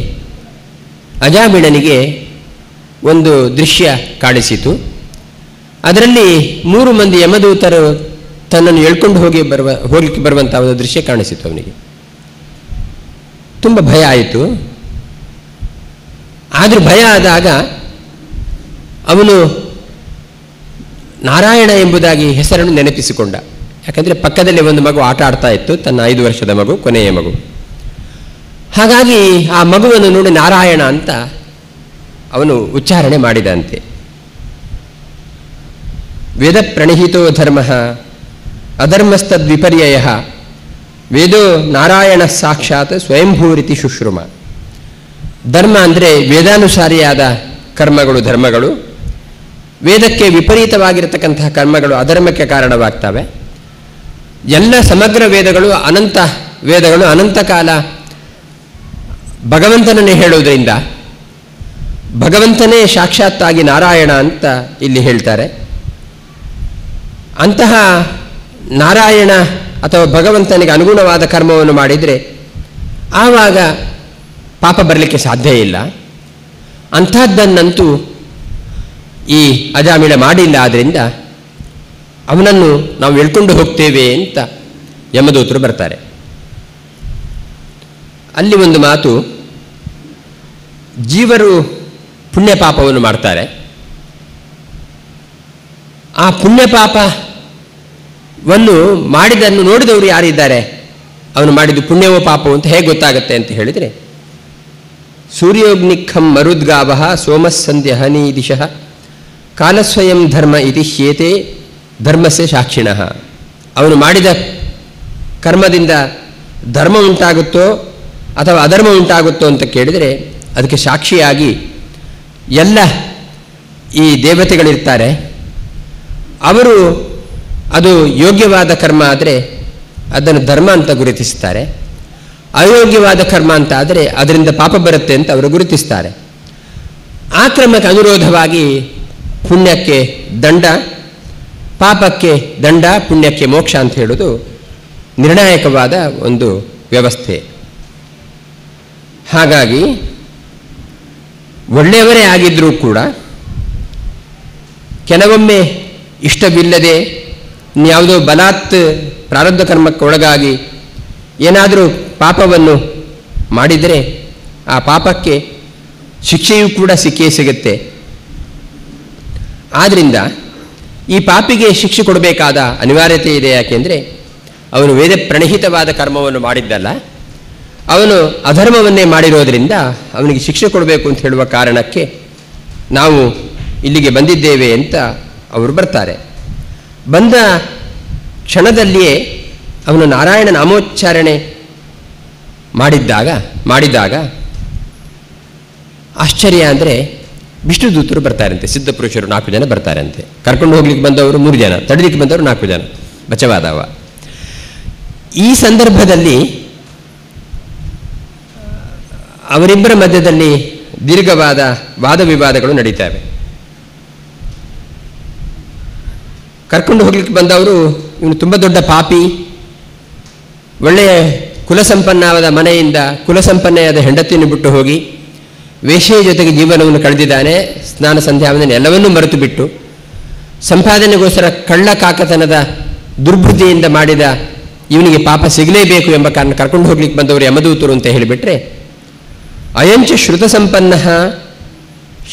[SPEAKER 1] ಅಜಾಮಿಳನಿಗೆ ಒಂದು ದೃಶ್ಯ ಕಾಣಿಸಿತು. ಅದರಲ್ಲಿ 3 ಮಂದಿ ಯಮದೂತರು ತನ್ನನ್ನು ಎಳ್ಕೊಂಡು ಹೋಗಲಿಕ್ಕೆ ಬರುವಂಥ ಒಂದು ದೃಶ್ಯ ಕಾಣಿಸಿತು. ಅವನಿಗೆ ತುಂಬ ಭಯ ಆಯಿತು. ಆದರೂ ಭಯ ಆದಾಗ ಅವನು ನಾರಾಯಣ ಎಂಬುದಾಗಿ ಹೆಸರನ್ನು ನೆನಪಿಸಿಕೊಂಡ. ಯಾಕಂದರೆ ಪಕ್ಕದಲ್ಲಿ ಒಂದು ಮಗು ಆಟ ಆಡ್ತಾ ಇತ್ತು, ತನ್ನ 5 ವರ್ಷದ ಮಗು, ಕೊನೆಯ ಮಗು. ಹಾಗಾಗಿ ಆ ಮಗುವನ್ನು ನೋಡಿ ನಾರಾಯಣ ಅಂತ ಅವನು ಉಚ್ಚಾರಣೆ ಮಾಡಿದಂತೆ. ವೇದ ಪ್ರಣಹಿತೋ ಧರ್ಮ ಅಧರ್ಮಸ್ತದ್ವಿಪರ್ಯಯ ವೇದೋ ನಾರಾಯಣ ಸಾಕ್ಷಾತ್ ಸ್ವಯಂಭೂರಿತಿ ಶುಶ್ರುಮ. ಧರ್ಮ ಅಂದರೆ ವೇದಾನುಸಾರಿಯಾದ ಕರ್ಮಗಳು, ಧರ್ಮಗಳು. ವೇದಕ್ಕೆ ವಿಪರೀತವಾಗಿರತಕ್ಕಂತಹ ಕರ್ಮಗಳು ಅಧರ್ಮಕ್ಕೆ ಕಾರಣವಾಗ್ತವೆ. ಎಲ್ಲ ಸಮಗ್ರ ವೇದಗಳು, ಅನಂತ ವೇದಗಳು ಅನಂತ ಕಾಲ ಭಗವಂತನನ್ನೇ ಹೇಳುವುದರಿಂದ ಭಗವಂತನೇ ಸಾಕ್ಷಾತ್ತಾಗಿ ನಾರಾಯಣ ಅಂತ ಇಲ್ಲಿ ಹೇಳ್ತಾರೆ. ಅಂತಹ ನಾರಾಯಣ ಅಥವಾ ಭಗವಂತನಿಗೆ ಅನುಗುಣವಾದ ಕರ್ಮವನ್ನು ಮಾಡಿದರೆ ಆವಾಗ ಪಾಪ ಬರಲಿಕ್ಕೆ ಸಾಧ್ಯ ಇಲ್ಲ. ಅಂಥದ್ದನ್ನಂತೂ ಈ ಅಜಾಮಿಳ ಮಾಡಿಲ್ಲ. ಆದ್ದರಿಂದ ಅವನನ್ನು ನಾವು ಎಳ್ಕೊಂಡು ಹೋಗ್ತೇವೆ ಅಂತ ಯಮದೂತರು ಬರ್ತಾರೆ. ಅಲ್ಲಿ ಒಂದು ಮಾತು, ಜೀವರು ಪುಣ್ಯ ಪಾಪವನ್ನು ಮಾಡ್ತಾರೆ. ಆ ಪುಣ್ಯ ಪಾಪವನ್ನು ಮಾಡಿದನ್ನು ನೋಡಿದವರು ಯಾರಿದ್ದಾರೆ, ಅವನು ಮಾಡಿದ್ದು ಪುಣ್ಯವೋ ಪಾಪವೋ ಅಂತ ಹೇಗೆ ಗೊತ್ತಾಗುತ್ತೆ ಅಂತ ಹೇಳಿದರೆ, ಸೂರ್ಯೋಗ್ನಿಖಂ ಮರುದ್ಗಾವ ಸೋಮಸ್ಸಂಧ್ಯ ಹನಿ ದಿಶಃ ಕಾಲಸ್ವಯಂ ಧರ್ಮ ಇತಿ ಹ್ಯೇತೆ ಧರ್ಮಸ್ಯ ಸಾಕ್ಷಿಣಃ. ಅವನು ಮಾಡಿದ ಕರ್ಮದಿಂದ ಧರ್ಮ ಉಂಟಾಗುತ್ತೋ ಅಥವಾ ಅಧರ್ಮ ಉಂಟಾಗುತ್ತೋ ಅಂತ ಕೇಳಿದರೆ ಅದಕ್ಕೆ ಸಾಕ್ಷಿಯಾಗಿ ಎಲ್ಲ ಈ ದೇವತೆಗಳಿರ್ತಾರೆ. ಅವರು ಅದು ಯೋಗ್ಯವಾದ ಕರ್ಮ ಆದರೆ ಅದನ್ನು ಧರ್ಮ ಅಂತ ಗುರುತಿಸ್ತಾರೆ, ಅಯೋಗ್ಯವಾದ ಕರ್ಮ ಅಂತ ಆದರೆ ಅದರಿಂದ ಪಾಪ ಬರುತ್ತೆ ಅಂತ ಅವರು ಗುರುತಿಸ್ತಾರೆ. ಆ ಕ್ರಮಕ್ಕೆ ಅನುರೋಧವಾಗಿ ಪುಣ್ಯಕ್ಕೆ ದಂಡ, ಪಾಪಕ್ಕೆ ದಂಡ, ಪುಣ್ಯಕ್ಕೆ ಮೋಕ್ಷ ಅಂತ ಹೇಳೋದು ನಿರ್ಣಾಯಕವಾದ ಒಂದು ವ್ಯವಸ್ಥೆ. ಹಾಗಾಗಿ ಒಳ್ಳೆಯವರೇ ಆಗಿದ್ದರೂ ಕೂಡ ಕೆಲವೊಮ್ಮೆ ಇಷ್ಟವಿಲ್ಲದೆ ಯಾವುದೋ ಬಲಾತ್ ಪ್ರಾರಬ್ಧ ಕರ್ಮಕ್ಕೆ ಒಳಗಾಗಿ ಏನಾದರೂ ಪಾಪವನ್ನು ಮಾಡಿದರೆ ಆ ಪಾಪಕ್ಕೆ ಶಿಕ್ಷೆಯೂ ಕೂಡ ಸಿಕ್ಕೇ ಸಿಗುತ್ತೆ. ಆದ್ದರಿಂದ ಈ ಪಾಪಿಗೆ ಶಿಕ್ಷೆ ಕೊಡಬೇಕಾದ ಅನಿವಾರ್ಯತೆ ಇದೆ. ಯಾಕೆಂದರೆ ಅವನು ವೇದ ಪ್ರಣಹಿತವಾದ ಕರ್ಮವನ್ನು ಮಾಡಿದ್ದಲ್ಲ, ಅವನು ಅಧರ್ಮವನ್ನೇ ಮಾಡಿರೋದರಿಂದ ಅವನಿಗೆ ಶಿಕ್ಷೆ ಕೊಡಬೇಕು ಅಂತ ಹೇಳುವ ಕಾರಣಕ್ಕೆ ನಾವು ಇಲ್ಲಿಗೆ ಬಂದಿದ್ದೇವೆ ಅಂತ ಅವರು ಬರ್ತಾರೆ. ಬಂದ ಕ್ಷಣದಲ್ಲಿಯೇ ಅವನು ನಾರಾಯಣ ನಾಮೋಚ್ಚಾರಣೆ ಮಾಡಿದಾಗ ಆಶ್ಚರ್ಯ ಅಂದರೆ ವಿಷ್ಣು ದೂತರು ಬರ್ತಾರಂತೆ, ಸಿದ್ಧ ಪುರುಷರು 4 ಜನ ಬರ್ತಾರಂತೆ. ಕರ್ಕೊಂಡು ಹೋಗ್ಲಿಕ್ಕೆ ಬಂದವರು 3 ಜನ, ತಡಲಿಕ್ಕೆ ಬಂದವರು 4 ಜನ, ಬಚವಾದವ. ಈ ಸಂದರ್ಭದಲ್ಲಿ ಅವರಿಬ್ಬರ ಮಧ್ಯದಲ್ಲಿ ದೀರ್ಘವಾದ ವಾದ ವಿವಾದಗಳು ನಡೀತವೆ. ಕರ್ಕೊಂಡು ಹೋಗ್ಲಿಕ್ಕೆ ಬಂದವರು ಇವನು ತುಂಬ ದೊಡ್ಡ ಪಾಪಿ, ಒಳ್ಳೆಯ ಕುಲಸಂಪನ್ನವಾದ ಮನೆಯಿಂದ ಕುಲಸಂಪನ್ನೆಯಾದ ಹೆಂಡತಿಯನ್ನು ಬಿಟ್ಟು ಹೋಗಿ ವೇಶ್ಯೆಯ ಜೊತೆಗೆ ಜೀವನವನ್ನು ಕಳೆದಿದ್ದಾನೆ. ಸ್ನಾನ ಸಂಧ್ಯಾವಂದನೆ ಎಲ್ಲವನ್ನೂ ಮರೆತು ಬಿಟ್ಟು ಸಂಪಾದನೆಗೋಸ್ಕರ ಕಳ್ಳ ಕಾಕತನದ ದುರ್ಬುದ್ಧಿಯಿಂದ ಮಾಡಿದ ಇವನಿಗೆ ಪಾಪ ಸಿಗಲೇಬೇಕು ಎಂಬ ಕಾರಣ ಕರ್ಕೊಂಡು ಹೋಗ್ಲಿಕ್ಕೆ ಬಂದವರು ಯಮದೂತರು ಅಂತ ಹೇಳಿಬಿಟ್ರೆ, ಅಯಂಚ ಶ್ರುತ ಸಂಪನ್ನ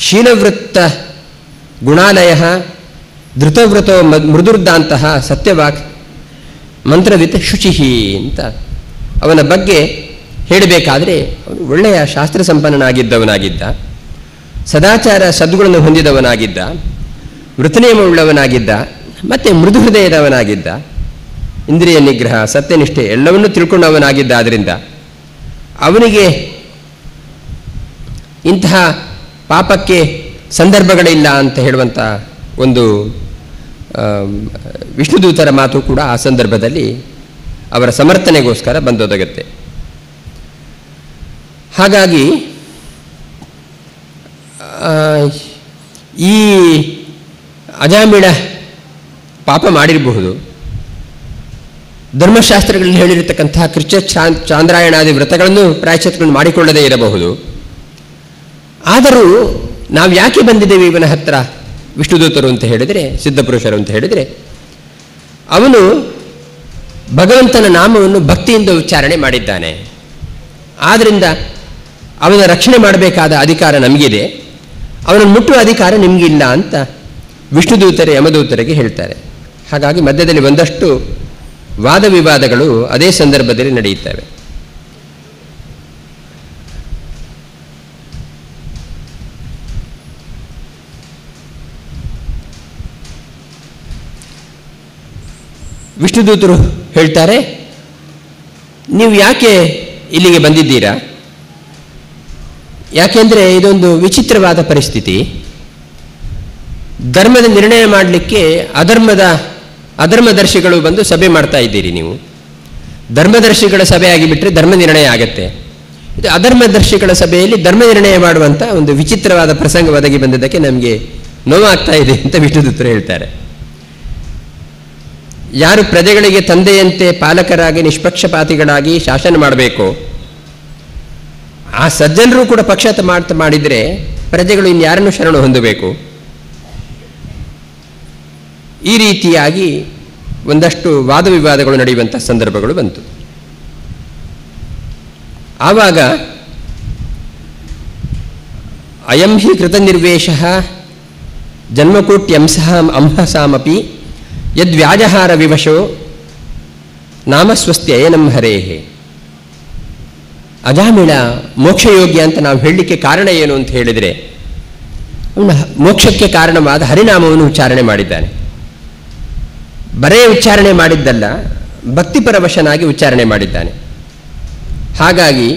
[SPEAKER 1] ಶೀಲವೃತ್ತ ಗುಣಾಲಯ ಧೃತವೃತೋ ಮೃದುರ್ದಾಂತಹ ಸತ್ಯವಾಕ್ ಮಂತ್ರವಿತ್ ಶುಚಿಹಿ ಅಂತ ಅವನ ಬಗ್ಗೆ ಹೇಳಬೇಕಾದ್ರೆ ಅವನು ಒಳ್ಳೆಯ ಶಾಸ್ತ್ರ ಸಂಪನ್ನನಾಗಿದ್ದವನಾಗಿದ್ದ, ಸದಾಚಾರ ಸದ್ಗುಣವನ್ನು ಹೊಂದಿದವನಾಗಿದ್ದ, ವೃತನಿಯಮವುಳ್ಳವನಾಗಿದ್ದ, ಮತ್ತು ಮೃದು ಹೃದಯದವನಾಗಿದ್ದ, ಇಂದ್ರಿಯ ನಿಗ್ರಹ, ಸತ್ಯನಿಷ್ಠೆ ಎಲ್ಲವನ್ನೂ ತಿಳ್ಕೊಂಡವನಾಗಿದ್ದ. ಆದ್ದರಿಂದ ಅವನಿಗೆ ಇಂತಹ ಪಾಪಕ್ಕೆ ಸಂದರ್ಭಗಳಿಲ್ಲ ಅಂತ ಹೇಳುವಂಥ ಒಂದು ವಿಷ್ಣುದೂತರ ಮಾತು ಕೂಡ ಆ ಸಂದರ್ಭದಲ್ಲಿ ಅವರ ಸಮರ್ಥನೆಗೋಸ್ಕರ ಬಂದೊದಗುತ್ತೆ. ಹಾಗಾಗಿ ಈ ಅಜಾಮಿಳ ಪಾಪ ಮಾಡಿರಬಹುದು, ಧರ್ಮಶಾಸ್ತ್ರಗಳಲ್ಲಿ ಹೇಳಿರತಕ್ಕಂತಹ ಕೃಚ್ಛ ಚಾಂದ್ರಾಯಣಾದಿ ವ್ರತಗಳನ್ನು ಪ್ರಾಯಶ್ಚಿತ್ತಗಳನ್ನು ಮಾಡಿಕೊಳ್ಳದೇ ಇರಬಹುದು. ಆದರೂ ನಾವು ಯಾಕೆ ಬಂದಿದ್ದೇವೆ ಇವನ ಹತ್ರ, ವಿಷ್ಣುದೂತರು ಅಂತ ಹೇಳಿದರೆ, ಸಿದ್ಧಪುರುಷರು ಅಂತ ಹೇಳಿದರೆ, ಅವನು ಭಗವಂತನ ನಾಮವನ್ನು ಭಕ್ತಿಯಿಂದ ಉಚ್ಚಾರಣೆ ಮಾಡಿದ್ದಾನೆ. ಆದ್ದರಿಂದ ಅವನ ರಕ್ಷಣೆ ಮಾಡಬೇಕಾದ ಅಧಿಕಾರ ನಮಗಿದೆ, ಅವನನ್ನು ಮುಟ್ಟುವ ಅಧಿಕಾರ ನಿಮಗಿಲ್ಲ ಅಂತ ವಿಷ್ಣುದೂತರೇ ಯಮದೂತರಿಗೆ ಹೇಳ್ತಾರೆ. ಹಾಗಾಗಿ ಮಧ್ಯದಲ್ಲಿ ಒಂದಷ್ಟು ವಾದ ವಿವಾದಗಳು ಅದೇ ಸಂದರ್ಭದಲ್ಲಿ ನಡೆಯುತ್ತವೆ. ವಿಷ್ಣುದೂತರು ಹೇಳ್ತಾರೆ, ನೀವು ಯಾಕೆ ಇಲ್ಲಿಗೆ ಬಂದಿದ್ದೀರಾ? ಯಾಕೆಂದರೆ ಇದೊಂದು ವಿಚಿತ್ರವಾದ ಪರಿಸ್ಥಿತಿ. ಧರ್ಮದ ನಿರ್ಣಯ ಮಾಡಲಿಕ್ಕೆ ಅಧರ್ಮದರ್ಶಿಗಳು ಬಂದು ಸಭೆ ಮಾಡ್ತಾ ಇದ್ದೀರಿ. ನೀವು ಧರ್ಮದರ್ಶಿಗಳ ಸಭೆ ಆಗಿಬಿಟ್ರೆ ಧರ್ಮ ನಿರ್ಣಯ ಆಗತ್ತೆ. ಇದು ಅಧರ್ಮದರ್ಶಿಗಳ ಸಭೆಯಲ್ಲಿ ಧರ್ಮ ನಿರ್ಣಯ ಮಾಡುವಂಥ ಒಂದು ವಿಚಿತ್ರವಾದ ಪ್ರಸಂಗ ಒದಗಿ ಬಂದದ್ದಕ್ಕೆ ನಮಗೆ ನೋವಾಗ್ತಾ ಇದೆ ಅಂತ ವಿಷ್ಣುದೂತರು ಹೇಳ್ತಾರೆ. ಯಾರು ಪ್ರಜೆಗಳಿಗೆ ತಂದೆಯಂತೆ ಪಾಲಕರಾಗಿ ನಿಷ್ಪಕ್ಷಪಾತಿಗಳಾಗಿ ಶಾಸನ ಮಾಡಬೇಕು, ಆ ಸಜ್ಜನರು ಕೂಡ ಪಕ್ಷಪಾತ ಮಾಡಿದರೆ ಪ್ರಜೆಗಳು ಇನ್ಯಾರನ್ನು ಶರಣು ಹೊಂದಬೇಕು? ಈ ರೀತಿಯಾಗಿ ಒಂದಷ್ಟು ವಾದ ವಿವಾದಗಳು ನಡೆಯುವಂಥ ಸಂದರ್ಭಗಳು ಬಂತು. ಆವಾಗ ಅಯಂ ಹಿ ಕೃತನಿರ್ವೇಶಃ ಜನ್ಮಕೋಟ್ಯಂಸಃ ಅಂಹಸಾಮಪಿ ಯದ್ವ್ಯಾಜಹಾರ ವಿವಶೋ ನಾಮಸ್ವಸ್ತ್ಯಯನಂ ಹರೇಹೇ. ಅಜಾಮಿಳ ಮೋಕ್ಷಯೋಗ್ಯ ಅಂತ ನಾವು ಹೇಳಲಿಕ್ಕೆ ಕಾರಣ ಏನು ಅಂತ ಹೇಳಿದರೆ, ಅವನ ಮೋಕ್ಷಕ್ಕೆ ಕಾರಣವಾದ ಹರಿನಾಮವನ್ನು ಉಚ್ಚಾರಣೆ ಮಾಡಿದ್ದಾನೆ. ಬರೇ ಉಚ್ಚಾರಣೆ ಮಾಡಿದ್ದಲ್ಲ, ಭಕ್ತಿಪರವಶನಾಗಿ ಉಚ್ಚಾರಣೆ ಮಾಡಿದ್ದಾನೆ. ಹಾಗಾಗಿ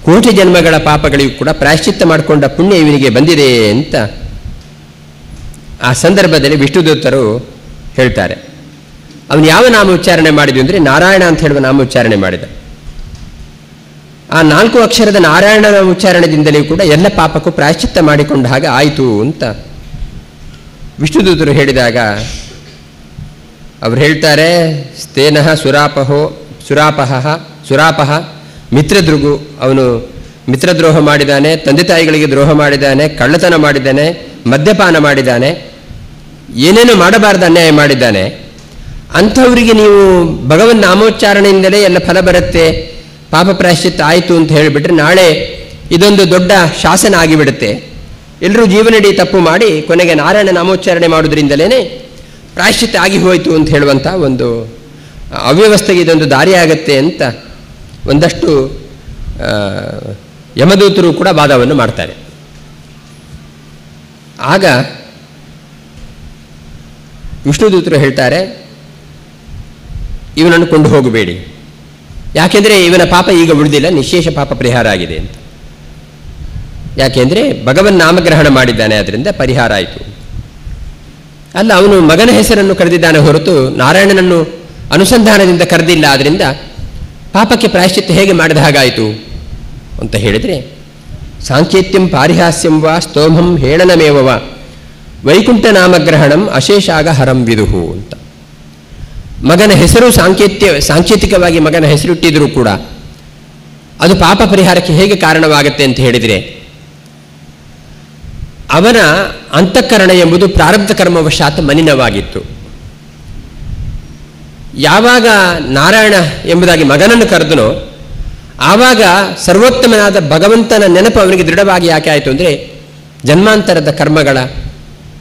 [SPEAKER 1] ಕೋಟಿ ಜನ್ಮಗಳ ಪಾಪಗಳಿಗೂ ಕೂಡ ಪ್ರಾಯಶ್ಚಿತ್ತ ಮಾಡಿಕೊಂಡ ಪುಣ್ಯ ಇವನಿಗೆ ಬಂದಿದೆ ಅಂತ ಆ ಸಂದರ್ಭದಲ್ಲಿ ವಿಷ್ಣುದೂತರು ಹೇಳ್ತಾರೆ. ಅವನು ಯಾವ ನಾಮ ಉಚ್ಚಾರಣೆ ಮಾಡಿದ್ವಿ ಅಂದರೆ ನಾರಾಯಣ ಅಂತ ಹೇಳುವ ನಾಮ ಉಚ್ಚಾರಣೆ ಮಾಡಿದ. ಆ 4 ಅಕ್ಷರದ ನಾರಾಯಣನ ಉಚ್ಚಾರಣೆಯಿಂದಲೂ ಕೂಡ ಎಲ್ಲ ಪಾಪಕ್ಕೂ ಪ್ರಾಯಶ್ಚಿತ್ತ ಮಾಡಿಕೊಂಡ ಹಾಗೆ ಆಯಿತು ಅಂತ ವಿಷ್ಣುದೂತರು ಹೇಳಿದಾಗ ಅವರು ಹೇಳ್ತಾರೆ, ಸ್ಥೇನಃ ಸುರಾಪಹ ಮಿತ್ರದೃಗು. ಅವನು ಮಿತ್ರದ್ರೋಹ ಮಾಡಿದ್ದಾನೆ, ತಂದೆ ತಾಯಿಗಳಿಗೆ ದ್ರೋಹ ಮಾಡಿದ್ದಾನೆ, ಕಳ್ಳತನ ಮಾಡಿದ್ದಾನೆ, ಮದ್ಯಪಾನ ಮಾಡಿದ್ದಾನೆ, ಏನೇನೋ ಮಾಡಬಾರ್ದು ಅನ್ಯಾಯ ಮಾಡಿದ್ದಾನೆ. ಅಂಥವರಿಗೆ ನೀವು ಭಗವನ್ ನಾಮೋಚ್ಚಾರಣೆಯಿಂದಲೇ ಎಲ್ಲ ಫಲ ಬರುತ್ತೆ, ಪಾಪ ಪ್ರಾಯಶ್ಚಿತ್ತ ಆಯಿತು ಅಂತ ಹೇಳಿಬಿಟ್ರೆ ನಾಳೆ ಇದೊಂದು ದೊಡ್ಡ ಶಾಸನ ಆಗಿಬಿಡುತ್ತೆ. ಎಲ್ಲರೂ ಜೀವನಡಿ ತಪ್ಪು ಮಾಡಿ ಕೊನೆಗೆ ನಾರಾಯಣ ನಾಮೋಚ್ಚಾರಣೆ ಮಾಡೋದ್ರಿಂದಲೇ ಪ್ರಾಯಶ್ಚಿತ್ತ ಆಗಿ ಹೋಯಿತು ಅಂತ ಹೇಳುವಂಥ ಒಂದು ಅವ್ಯವಸ್ಥೆಗೆ ಇದೊಂದು ದಾರಿಯಾಗತ್ತೆ ಅಂತ ಒಂದಷ್ಟು ಯಮದೂತರು ಕೂಡ ವಾದವನ್ನು ಮಾಡ್ತಾರೆ. ಆಗ ವಿಷ್ಣುದೂತರು ಹೇಳ್ತಾರೆ, ಇವನನ್ನು ಕೊಂಡು ಹೋಗಬೇಡಿ, ಯಾಕೆಂದರೆ ಇವನ ಪಾಪ ಈಗ ಉಳಿದಿಲ್ಲ, ನಿಶೇಷ ಪಾಪ ಪರಿಹಾರ ಆಗಿದೆ ಅಂತ. ಯಾಕೆಂದರೆ ಭಗವನ್ ನಾಮಗ್ರಹಣ ಮಾಡಿದ್ದಾನೆ, ಅದರಿಂದ ಪರಿಹಾರ ಆಯಿತು. ಅಲ್ಲ, ಅವನು ಮಗನ ಹೆಸರನ್ನು ಕರೆದಿದ್ದಾನೆ ಹೊರತು ನಾರಾಯಣನನ್ನು ಅನುಸಂಧಾನದಿಂದ ಕರೆದಿಲ್ಲ, ಆದ್ದರಿಂದ ಪಾಪಕ್ಕೆ ಪ್ರಾಯಶ್ಚಿತ್ತ ಹೇಗೆ ಮಾಡಿದ ಹಾಗಾಯಿತು ಅಂತ ಹೇಳಿದರೆ, ಸಾಂಕೇತ್ಯಂ ಪಾರಿಹಾಸ್ಯಂ ವಾ ಸ್ತೋಮಂ ಹೇಳನಮೇವ ವೈಕುಂಠ ನಾಮಗ್ರಹಣಂ ಅಶೇಷಾಗ ಹರಂ ವಿದುಹು ಅಂತ. ಮಗನ ಹೆಸರು ಸಾಂಕೇತಿಕವಾಗಿ ಮಗನ ಹೆಸರಿಟ್ಟಿದ್ರೂ ಕೂಡ ಅದು ಪಾಪ ಪರಿಹಾರಕ್ಕೆ ಹೇಗೆ ಕಾರಣವಾಗುತ್ತೆ ಅಂತ ಹೇಳಿದರೆ, ಅವನ ಅಂತಃಕರಣ ಎಂಬುದು ಪ್ರಾರಬ್ಧ ಕರ್ಮವಶಾತ್ ಮಲಿನವಾಗಿತ್ತು. ಯಾವಾಗ ನಾರಾಯಣ ಎಂಬುದಾಗಿ ಮಗನನ್ನು ಕರೆದನೋ ಆವಾಗ ಸರ್ವೋತ್ತಮನಾದ ಭಗವಂತನ ನೆನಪು ಅವನಿಗೆ ದೃಢವಾಗಿ ಯಾಕೆ ಆಯಿತು ಅಂದರೆ, ಜನ್ಮಾಂತರದ ಕರ್ಮಗಳ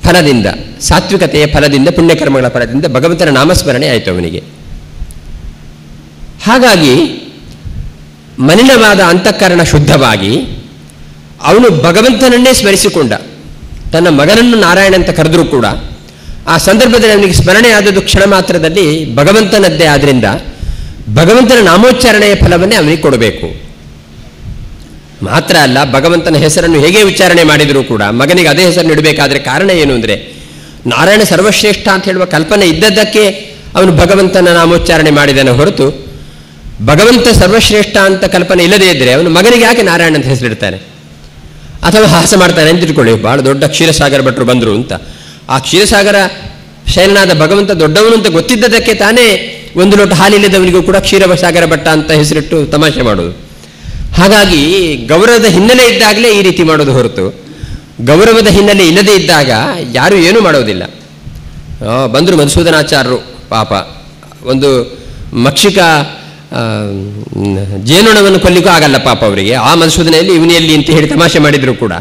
[SPEAKER 1] ಫಲದಿಂದ, ಸಾತ್ವಿಕತೆಯ ಫಲದಿಂದ, ಪುಣ್ಯಕರ್ಮಗಳ ಫಲದಿಂದ ಭಗವಂತನ ನಾಮಸ್ಮರಣೆ ಆಯಿತು ಅವನಿಗೆ. ಹಾಗಾಗಿ ಮಲಿನವಾದ ಅಂತಃಕರಣ ಶುದ್ಧವಾಗಿ ಅವನು ಭಗವಂತನನ್ನೇ ಸ್ಮರಿಸಿಕೊಂಡ. ತನ್ನ ಮಗನನ್ನು ನಾರಾಯಣ ಅಂತ ಕರೆದರೂ ಕೂಡ ಆ ಸಂದರ್ಭದಲ್ಲಿ ಅವನಿಗೆ ಸ್ಮರಣೆ ಆದದ್ದು ಕ್ಷಣ ಮಾತ್ರದಲ್ಲಿ ಭಗವಂತನದ್ದೇ. ಆದ್ದರಿಂದ ಭಗವಂತನ ನಾಮೋಚ್ಚಾರಣೆಯ ಫಲವನ್ನೇ ಅವನಿಗೆ ಕೊಡಬೇಕು. ಮಾತ್ರ ಅಲ್ಲ, ಭಗವಂತನ ಹೆಸರನ್ನು ಹೇಗೆ ಉಚ್ಚಾರಣೆ ಮಾಡಿದರೂ ಕೂಡ ಮಗನಿಗೆ ಅದೇ ಹೆಸರನ್ನು ಇಡಬೇಕಾದ್ರೆ ಕಾರಣ ಏನು ಅಂದರೆ, ನಾರಾಯಣ ಸರ್ವಶ್ರೇಷ್ಠ ಅಂತ ಹೇಳುವ ಕಲ್ಪನೆ ಇದ್ದದ್ದಕ್ಕೆ ಅವನು ಭಗವಂತನ ನಾಮೋಚ್ಚಾರಣೆ ಮಾಡಿದನ ಹೊರತು ಭಗವಂತ ಸರ್ವಶ್ರೇಷ್ಠ ಅಂತ ಕಲ್ಪನೆ ಇಲ್ಲದೇ ಇದ್ದರೆ ಅವನು ಮಗನಿಗೆ ಯಾಕೆ ನಾರಾಯಣ ಅಂತ ಹೆಸರಿಡ್ತಾನೆ? ಅಥವಾ ಹಾಸ ಮಾಡ್ತಾನೆ ಅಂತ ಇಟ್ಕೊಳ್ಳಿ, ಭಾಳ ದೊಡ್ಡ ಕ್ಷೀರಸಾಗರ ಭಟ್ರು ಬಂದರು ಅಂತ. ಆ ಕ್ಷೀರಸಾಗರ ಶಯನಾದ ಭಗವಂತ ದೊಡ್ಡವನು ಅಂತ ಗೊತ್ತಿದ್ದದಕ್ಕೆ ತಾನೇ ಒಂದು ಲೋಟ ಹಾಲಿಲ್ಲದವನಿಗೂ ಕೂಡ ಕ್ಷೀರಸಾಗರ ಭಟ್ಟ ಅಂತ ಹೆಸರಿಟ್ಟು ತಮಾಷೆ ಮಾಡೋದು. ಹಾಗಾಗಿ ಗೌರವದ ಹಿನ್ನೆಲೆ ಇದ್ದಾಗಲೇ ಈ ರೀತಿ ಮಾಡೋದು ಹೊರತು ಗೌರವದ ಹಿನ್ನೆಲೆ ಇಲ್ಲದೇ ಇದ್ದಾಗ ಯಾರೂ ಏನೂ ಮಾಡೋದಿಲ್ಲ. ಬಂದರು ಮಧುಸೂದನಾಚಾರ್ಯರು, ಪಾಪ ಒಂದು ಮಕ್ಷಿಕ ಜೇನುಣವನ್ನು ಕೊಲ್ಲಿಕ್ಕೂ ಆಗಲ್ಲ ಪಾಪ ಅವರಿಗೆ. ಆ ಮಧುಸೂದನೆಯಲ್ಲಿ ಇವನೆಯಲ್ಲಿ ಅಂತ ಹೇಳಿ ತಮಾಷೆ ಮಾಡಿದ್ರು ಕೂಡ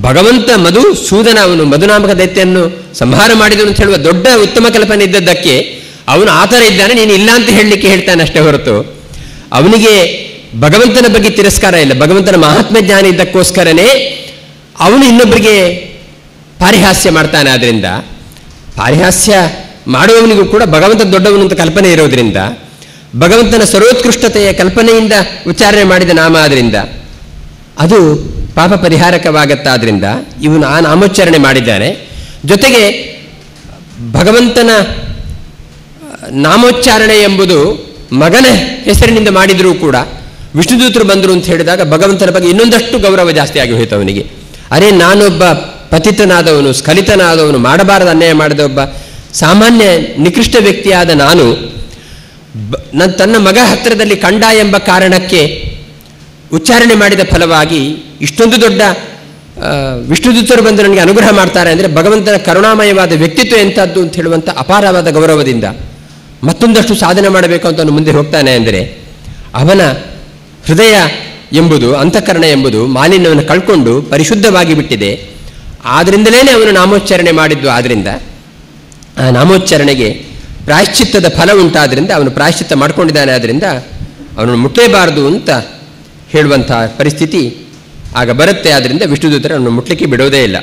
[SPEAKER 1] ಭಗವಂತ ಮಧುಸೂದನ ಅವನು ಮಧುನಾಮಕ ದೈತ್ಯನ್ನು ಸಂಹಾರ ಮಾಡಿದನು ಅಂತ ಹೇಳುವ ದೊಡ್ಡ ಉತ್ತಮ ಕಲ್ಪನೆ ಇದ್ದದ್ದಕ್ಕೆ ಅವನು ಆ ಥರ ಇದ್ದಾನೆ, ನೀನು ಇಲ್ಲ ಅಂತ ಹೇಳಲಿಕ್ಕೆ ಹೇಳ್ತಾನೆ ಅಷ್ಟೇ ಹೊರತು ಅವನಿಗೆ ಭಗವಂತನ ಬಗ್ಗೆ ತಿರಸ್ಕಾರ ಇಲ್ಲ. ಭಗವಂತನ ಮಹಾತ್ಮ ಜ್ಞಾನ ಇದ್ದಕ್ಕೋಸ್ಕರನೇ ಅವನು ಇನ್ನೊಬ್ಬರಿಗೆ ಪಾರಿಹಾಸ್ಯ ಮಾಡ್ತಾನೆ. ಆದ್ದರಿಂದ ಪಾರಿಹಾಸ್ಯ ಮಾಡುವವನಿಗೂ ಕೂಡ ಭಗವಂತ ದೊಡ್ಡವನು ಅಂತ ಕಲ್ಪನೆ ಇರೋದ್ರಿಂದ ಭಗವಂತನ ಸರ್ವೋತ್ಕೃಷ್ಟತೆಯ ಕಲ್ಪನೆಯಿಂದ ಉಚ್ಚಾರಣೆ ಮಾಡಿದ ನಾಮ ಆದ್ದರಿಂದ ಅದು ಪಾಪ ಪರಿಹಾರಕವಾಗತ್ತಾದ್ರಿಂದ ಇವನು ಆ ನಾಮೋಚ್ಚಾರಣೆ ಮಾಡಿದ್ದಾನೆ. ಜೊತೆಗೆ ಭಗವಂತನ ನಾಮೋಚ್ಚಾರಣೆ ಎಂಬುದು ಮಗನ ಹೆಸರಿನಿಂದ ಮಾಡಿದರೂ ಕೂಡ ವಿಷ್ಣುದೂತರು ಬಂದರು ಅಂತ ಹೇಳಿದಾಗ ಭಗವಂತನ ಬಗ್ಗೆ ಇನ್ನೊಂದಷ್ಟು ಗೌರವ ಜಾಸ್ತಿ ಆಗಿ ಹೋಯಿತು ಅವನಿಗೆ. ಅರೆ, ನಾನೊಬ್ಬ ಪತಿತನಾದವನು, ಸ್ಖಲಿತನಾದವನು, ಮಾಡಬಾರದ ಅನ್ಯಾಯ ಮಾಡಿದ ಒಬ್ಬ ಸಾಮಾನ್ಯ ನಿಕೃಷ್ಟ ವ್ಯಕ್ತಿಯಾದ ನಾನು ತನ್ನ ಮಗ ಹತ್ತಿರದಲ್ಲಿ ಕಂಡ ಎಂಬ ಕಾರಣಕ್ಕೆ ಉಚ್ಚಾರಣೆ ಮಾಡಿದ ಫಲವಾಗಿ ಇಷ್ಟೊಂದು ದೊಡ್ಡ ವಿಷ್ಣುದೂತರು ಬಂದು ನನಗೆ ಅನುಗ್ರಹ ಮಾಡ್ತಾರೆ ಅಂದರೆ ಭಗವಂತನ ಕರುಣಾಮಯವಾದ ವ್ಯಕ್ತಿತ್ವ ಎಂಥದ್ದು ಅಂತ ಹೇಳುವಂಥ ಅಪಾರವಾದ ಗೌರವದಿಂದ ಮತ್ತೊಂದಷ್ಟು ಸಾಧನೆ ಮಾಡಬೇಕು ಅಂತ ಅವನು ಮುಂದೆ ಹೋಗ್ತಾನೆ. ಅಂದರೆ ಅವನ ಹೃದಯ ಎಂಬುದು, ಅಂತಃಕರಣ ಎಂಬುದು ಮಾಲಿನ್ಯವನ್ನು ಕಳ್ಕೊಂಡು ಪರಿಶುದ್ಧವಾಗಿ ಬಿಟ್ಟಿದೆ. ಆದ್ದರಿಂದಲೇ ಅವನು ನಾಮೋಚ್ಚಾರಣೆ ಮಾಡಿದ್ದು. ಆದ್ದರಿಂದ ಆ ನಾಮೋಚ್ಚಾರಣೆಗೆ ಪ್ರಾಯಶ್ಚಿತ್ತದ ಫಲ ಉಂಟಾದ್ದರಿಂದ ಅವನು ಪ್ರಾಯಶ್ಚಿತ್ತ ಮಾಡ್ಕೊಂಡಿದ್ದಾನೆ. ಆದ್ದರಿಂದ ಅವನನ್ನು ಮುಟ್ಟಲೇಬಾರದು ಅಂತ ಹೇಳುವಂಥ ಪರಿಸ್ಥಿತಿ ಆಗ ಬರುತ್ತೆ. ಆದ್ದರಿಂದ ವಿಷ್ಣುದೂತರು ಅವನು ಮುಟ್ಲಿಕ್ಕೆ ಬಿಡೋದೇ ಇಲ್ಲ.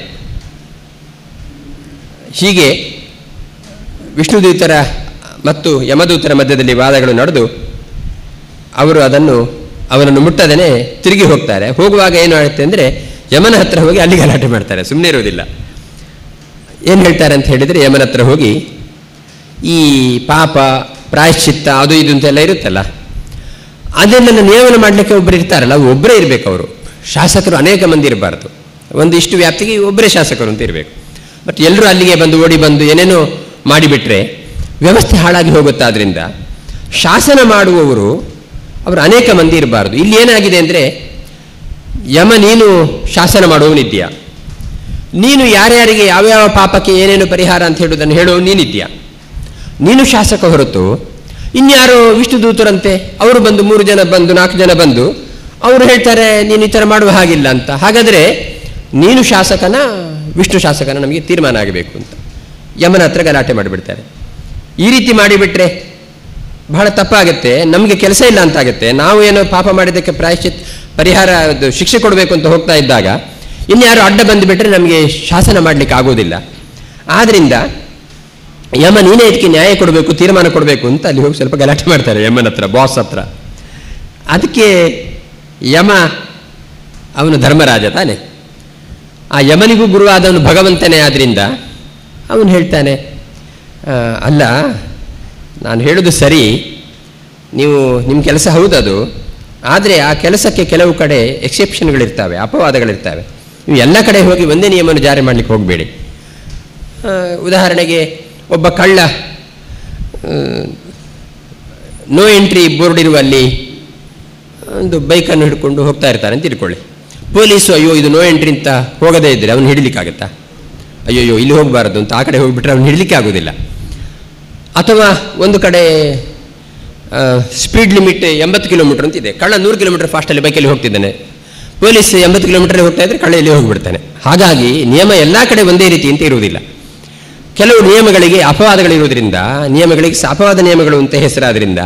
[SPEAKER 1] ಹೀಗೆ ವಿಷ್ಣುದೂತರ ಮತ್ತು ಯಮದೂತರ ಮಧ್ಯದಲ್ಲಿ ವಾದಗಳು ನಡೆದು ಅವರು ಅವನನ್ನು ಮುಟ್ಟದೇನೆ ತಿರುಗಿ ಹೋಗ್ತಾರೆ. ಹೋಗುವಾಗ ಏನು ಆಗುತ್ತೆ ಅಂದರೆ ಯಮನ ಹತ್ರ ಹೋಗಿ ಅಲ್ಲಿ ಗಲಾಟೆ ಮಾಡ್ತಾರೆ, ಸುಮ್ಮನೆ ಇರೋದಿಲ್ಲ. ಏನು ಹೇಳ್ತಾರೆ ಅಂತ ಹೇಳಿದರೆ, ಯಮನ ಹತ್ರ ಹೋಗಿ ಈ ಪಾಪ ಪ್ರಾಯಶ್ಚಿತ್ತ ಅದು ಇದು ಅಂತೆಲ್ಲ ಇರುತ್ತಲ್ಲ, ಅದನ್ನೆಲ್ಲ ನಿಯಮನ ಮಾಡಲಿಕ್ಕೆ ಒಬ್ಬರು ಇರ್ತಾರಲ್ಲ, ಒಬ್ಬರೇ ಇರಬೇಕು. ಅವರು ಶಾಸಕರು ಅನೇಕ ಮಂದಿ ಇರಬಾರ್ದು. ಒಂದಿಷ್ಟು ವ್ಯಾಪ್ತಿಗೆ ಒಬ್ಬರೇ ಶಾಸಕರು ಅಂತ ಇರಬೇಕು. ಬಟ್ ಎಲ್ಲರೂ ಅಲ್ಲಿಗೆ ಬಂದು ಓಡಿ ಬಂದು ಏನೇನೋ ಮಾಡಿಬಿಟ್ರೆ ವ್ಯವಸ್ಥೆ ಹಾಳಾಗಿ ಹೋಗುತ್ತಾದ್ರಿಂದ ಶಾಸನ ಮಾಡುವವರು ಅವರು ಅನೇಕ ಮಂದಿ ಇರಬಾರ್ದು. ಇಲ್ಲಿ ಏನಾಗಿದೆ ಅಂದರೆ, ಯಮ ನೀನು ಶಾಸನ ಮಾಡುವವನಿದ್ದೀಯಾ, ನೀನು ಯಾರ್ಯಾರಿಗೆ ಯಾವ್ಯಾವ ಪಾಪಕ್ಕೆ ಏನೇನು ಪರಿಹಾರ ಅಂತ ಹೇಳುವುದನ್ನು ಹೇಳುವ ನೀನಿದ್ದೀಯಾ, ನೀನು ಶಾಸಕ ಹೊರತು ಇನ್ಯಾರೋ ವಿಷ್ಣುದೂತರಂತೆ ಅವರು ಬಂದು 3 ಜನ ಬಂದು 4 ಜನ ಬಂದು ಅವರು ಹೇಳ್ತಾರೆ ನೀನು ಈ ಥರ ಮಾಡುವ ಹಾಗಿಲ್ಲ ಅಂತ. ಹಾಗಾದರೆ ನೀನು ಶಾಸಕನ ವಿಷ್ಣು ಶಾಸಕನ ನಮಗೆ ತೀರ್ಮಾನ ಆಗಬೇಕು ಅಂತ ಯಮನ ಹತ್ರ ಗಲಾಟೆ ಮಾಡಿಬಿಡ್ತಾರೆ. ಈ ರೀತಿ ಮಾಡಿಬಿಟ್ರೆ ಬಹಳ ತಪ್ಪಾಗುತ್ತೆ, ನಮಗೆ ಕೆಲಸ ಇಲ್ಲ ಅಂತಾಗುತ್ತೆ. ನಾವು ಏನೋ ಪಾಪ ಮಾಡಿದ್ದಕ್ಕೆ ಪರಿಹಾರ ಶಿಕ್ಷೆ ಕೊಡಬೇಕು ಅಂತ ಹೋಗ್ತಾ ಇದ್ದಾಗ ಇನ್ಯಾರು ಅಡ್ಡ ಬಂದುಬಿಟ್ರೆ ನಮಗೆ ಶಾಸನ ಮಾಡಲಿಕ್ಕೆ ಆಗೋದಿಲ್ಲ. ಆದ್ದರಿಂದ ಯಮ ನೀನೇ ಇದಕ್ಕೆ ನ್ಯಾಯ ಕೊಡಬೇಕು, ತೀರ್ಮಾನ ಕೊಡಬೇಕು ಅಂತ ಅಲ್ಲಿ ಹೋಗಿ ಸ್ವಲ್ಪ ಗಲಾಟೆ ಮಾಡ್ತಾರೆ ಯಮನ ಹತ್ರ, ಬಾಸ್ ಹತ್ರ. ಅದಕ್ಕೆ ಯಮ ಅವನು ಧರ್ಮರಾಜ ತಾನೆ, ಆ ಯಮನಿಗೂ ಗುರುವಾದವನು ಭಗವಂತನೇ. ಆದ್ದರಿಂದ ಅವನು ಹೇಳ್ತಾನೆ, ಅಲ್ಲ ನಾನು ಹೇಳೋದು ಸರಿ, ನೀವು ನಿಮ್ಮ ಕೆಲಸ ಹೌದದು, ಆದರೆ ಆ ಕೆಲಸಕ್ಕೆ ಕೆಲವು ಕಡೆ ಎಕ್ಸೆಪ್ಷನ್ಗಳಿರ್ತವೆ, ಅಪವಾದಗಳಿರ್ತವೆ. ನೀವು ಎಲ್ಲ ಕಡೆ ಹೋಗಿ ಒಂದೇ ನಿಯಮವನ್ನು ಜಾರಿ ಮಾಡಲಿಕ್ಕೆ ಹೋಗಬೇಡಿ. ಉದಾಹರಣೆಗೆ ಒಬ್ಬ ಕಳ್ಳ ನೋ ಎಂಟ್ರಿ ಬೋರ್ಡ್ ಇರುವಲ್ಲಿ ಒಂದು ಬೈಕನ್ನು ಹಿಡ್ಕೊಂಡು ಹೋಗ್ತಾ ಇರ್ತಾರೆ ಅಂತ ಇಟ್ಕೊಳ್ಳಿ. ಪೊಲೀಸು ಅಯ್ಯೋ ಇದು ನೋ ಎಂಟ್ರಿ ಅಂತ ಹೋಗದೇ ಇದ್ದರೆ ಅವನು ಹಿಡಲಿಕ್ಕಾಗತ್ತಾ? ಅಯ್ಯೋ ಇಲ್ಲಿ ಹೋಗಬಾರದು ಅಂತ ಆ ಕಡೆ ಹೋಗಿಬಿಟ್ರೆ ಅವನು ಹಿಡಲಿಕ್ಕೆ ಆಗೋದಿಲ್ಲ. ಅಥವಾ ಒಂದು ಕಡೆ ಸ್ಪೀಡ್ ಲಿಮಿಟ್ 80 ಕಿಲೋಮೀಟರ್ ಅಂತಿದೆ, ಕಳ್ಳ 100 ಕಿಲೋಮೀಟರ್ ಫಾಸ್ಟಲ್ಲಿ ಬೈಕಲ್ಲಿ ಹೋಗ್ತಿದ್ದಾನೆ, ಪೊಲೀಸ್ 80 ಕಿಲೋಮೀಟರ್ ಹೋಗ್ತಾ ಇದ್ರೆ ಕಳ್ಳ ಇಲ್ಲಿ ಹೋಗಿಬಿಡ್ತಾನೆ. ಹಾಗಾಗಿ ನಿಯಮ ಎಲ್ಲ ಕಡೆ ಒಂದೇ ರೀತಿ ಅಂತ ಇರುವುದಿಲ್ಲ. ಕೆಲವು ನಿಯಮಗಳಿಗೆ ಅಪವಾದಗಳಿರುವುದರಿಂದ, ನಿಯಮಗಳಿಗೆ ಅಪವಾದ ನಿಯಮಗಳು ಅಂತ ಹೆಸರಾದ್ರಿಂದ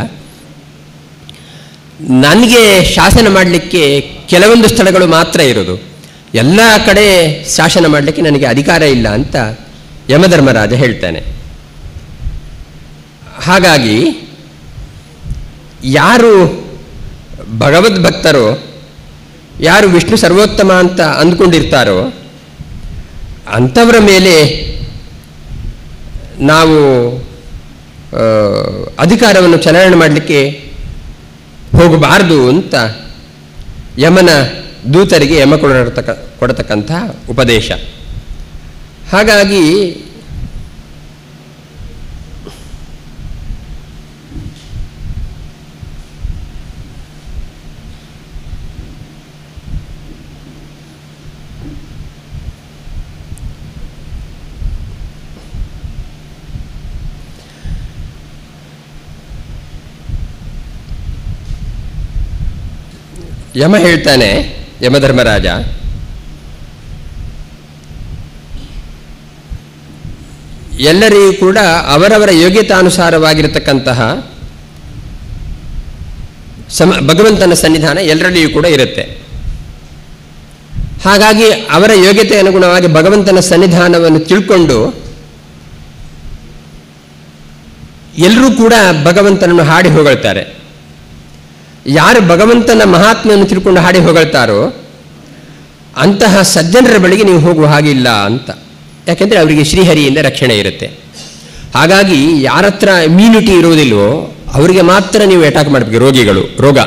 [SPEAKER 1] ನನಗೆ ಶಾಸನ ಮಾಡಲಿಕ್ಕೆ ಕೆಲವೊಂದು ಸ್ಥಳಗಳು ಮಾತ್ರ ಇರೋದು, ಎಲ್ಲ ಕಡೆ ಶಾಸನ ಮಾಡಲಿಕ್ಕೆ ನನಗೆ ಅಧಿಕಾರ ಇಲ್ಲ ಅಂತ ಯಮಧರ್ಮರಾಜ ಹೇಳ್ತಾನೆ. ಹಾಗಾಗಿ ಯಾರು ಭಗವದ್ಭಕ್ತರೋ, ಯಾರು ವಿಷ್ಣು ಸರ್ವೋತ್ತಮ ಅಂತ ಅಂದ್ಕೊಂಡಿರ್ತಾರೋ ಅಂಥವರ ಮೇಲೆ ನಾವು ಅಧಿಕಾರವನ್ನು ಚಲಾವಣೆ ಮಾಡಲಿಕ್ಕೆ ಹೋಗಬಾರದು ಅಂತ ಯಮನ ದೂತರಿಗೆ ಯಮ ಕೊಡತಕ್ಕಂಥ ಉಪದೇಶ. ಹಾಗಾಗಿ ಯಮ ಹೇಳ್ತಾನೆ, ಯಮಧರ್ಮರಾಜ, ಎಲ್ಲರಿಗೂ ಕೂಡ ಅವರವರ ಯೋಗ್ಯತಾನುಸಾರವಾಗಿರತಕ್ಕಂತಹ ಭಗವಂತನ ಸನ್ನಿಧಾನ ಎಲ್ಲರಲ್ಲಿಯೂ ಕೂಡ ಇರುತ್ತೆ. ಹಾಗಾಗಿ ಅವರ ಯೋಗ್ಯತೆ ಅನುಗುಣವಾಗಿ ಭಗವಂತನ ಸನ್ನಿಧಾನವನ್ನು ತಿಳ್ಕೊಂಡು ಎಲ್ಲರೂ ಕೂಡ ಭಗವಂತನನ್ನು ಹಾಡಿ ಹೊಗಳ್ತಾರೆ. ಯಾರು ಭಗವಂತನ ಮಹಾತ್ಮೆಯನ್ನು ತಿಳ್ಕೊಂಡು ಹಾಡಿ ಹೊಗಳ್ತಾರೋ ಅಂತಹ ಸಜ್ಜನರ ಬಳಿಗೆ ನೀವು ಹೋಗುವ ಹಾಗಿಲ್ಲ ಅಂತ. ಯಾಕೆಂದರೆ ಅವರಿಗೆ ಶ್ರೀಹರಿಯಿಂದ ರಕ್ಷಣೆ ಇರುತ್ತೆ. ಹಾಗಾಗಿ ಯಾರ ಹತ್ರ ಇಮ್ಯುನಿಟಿ ಇರುವುದಿಲ್ವೋ ಅವರಿಗೆ ಮಾತ್ರ ನೀವು ಅಟ್ಯಾಕ್ ಮಾಡಬೇಕು. ರೋಗ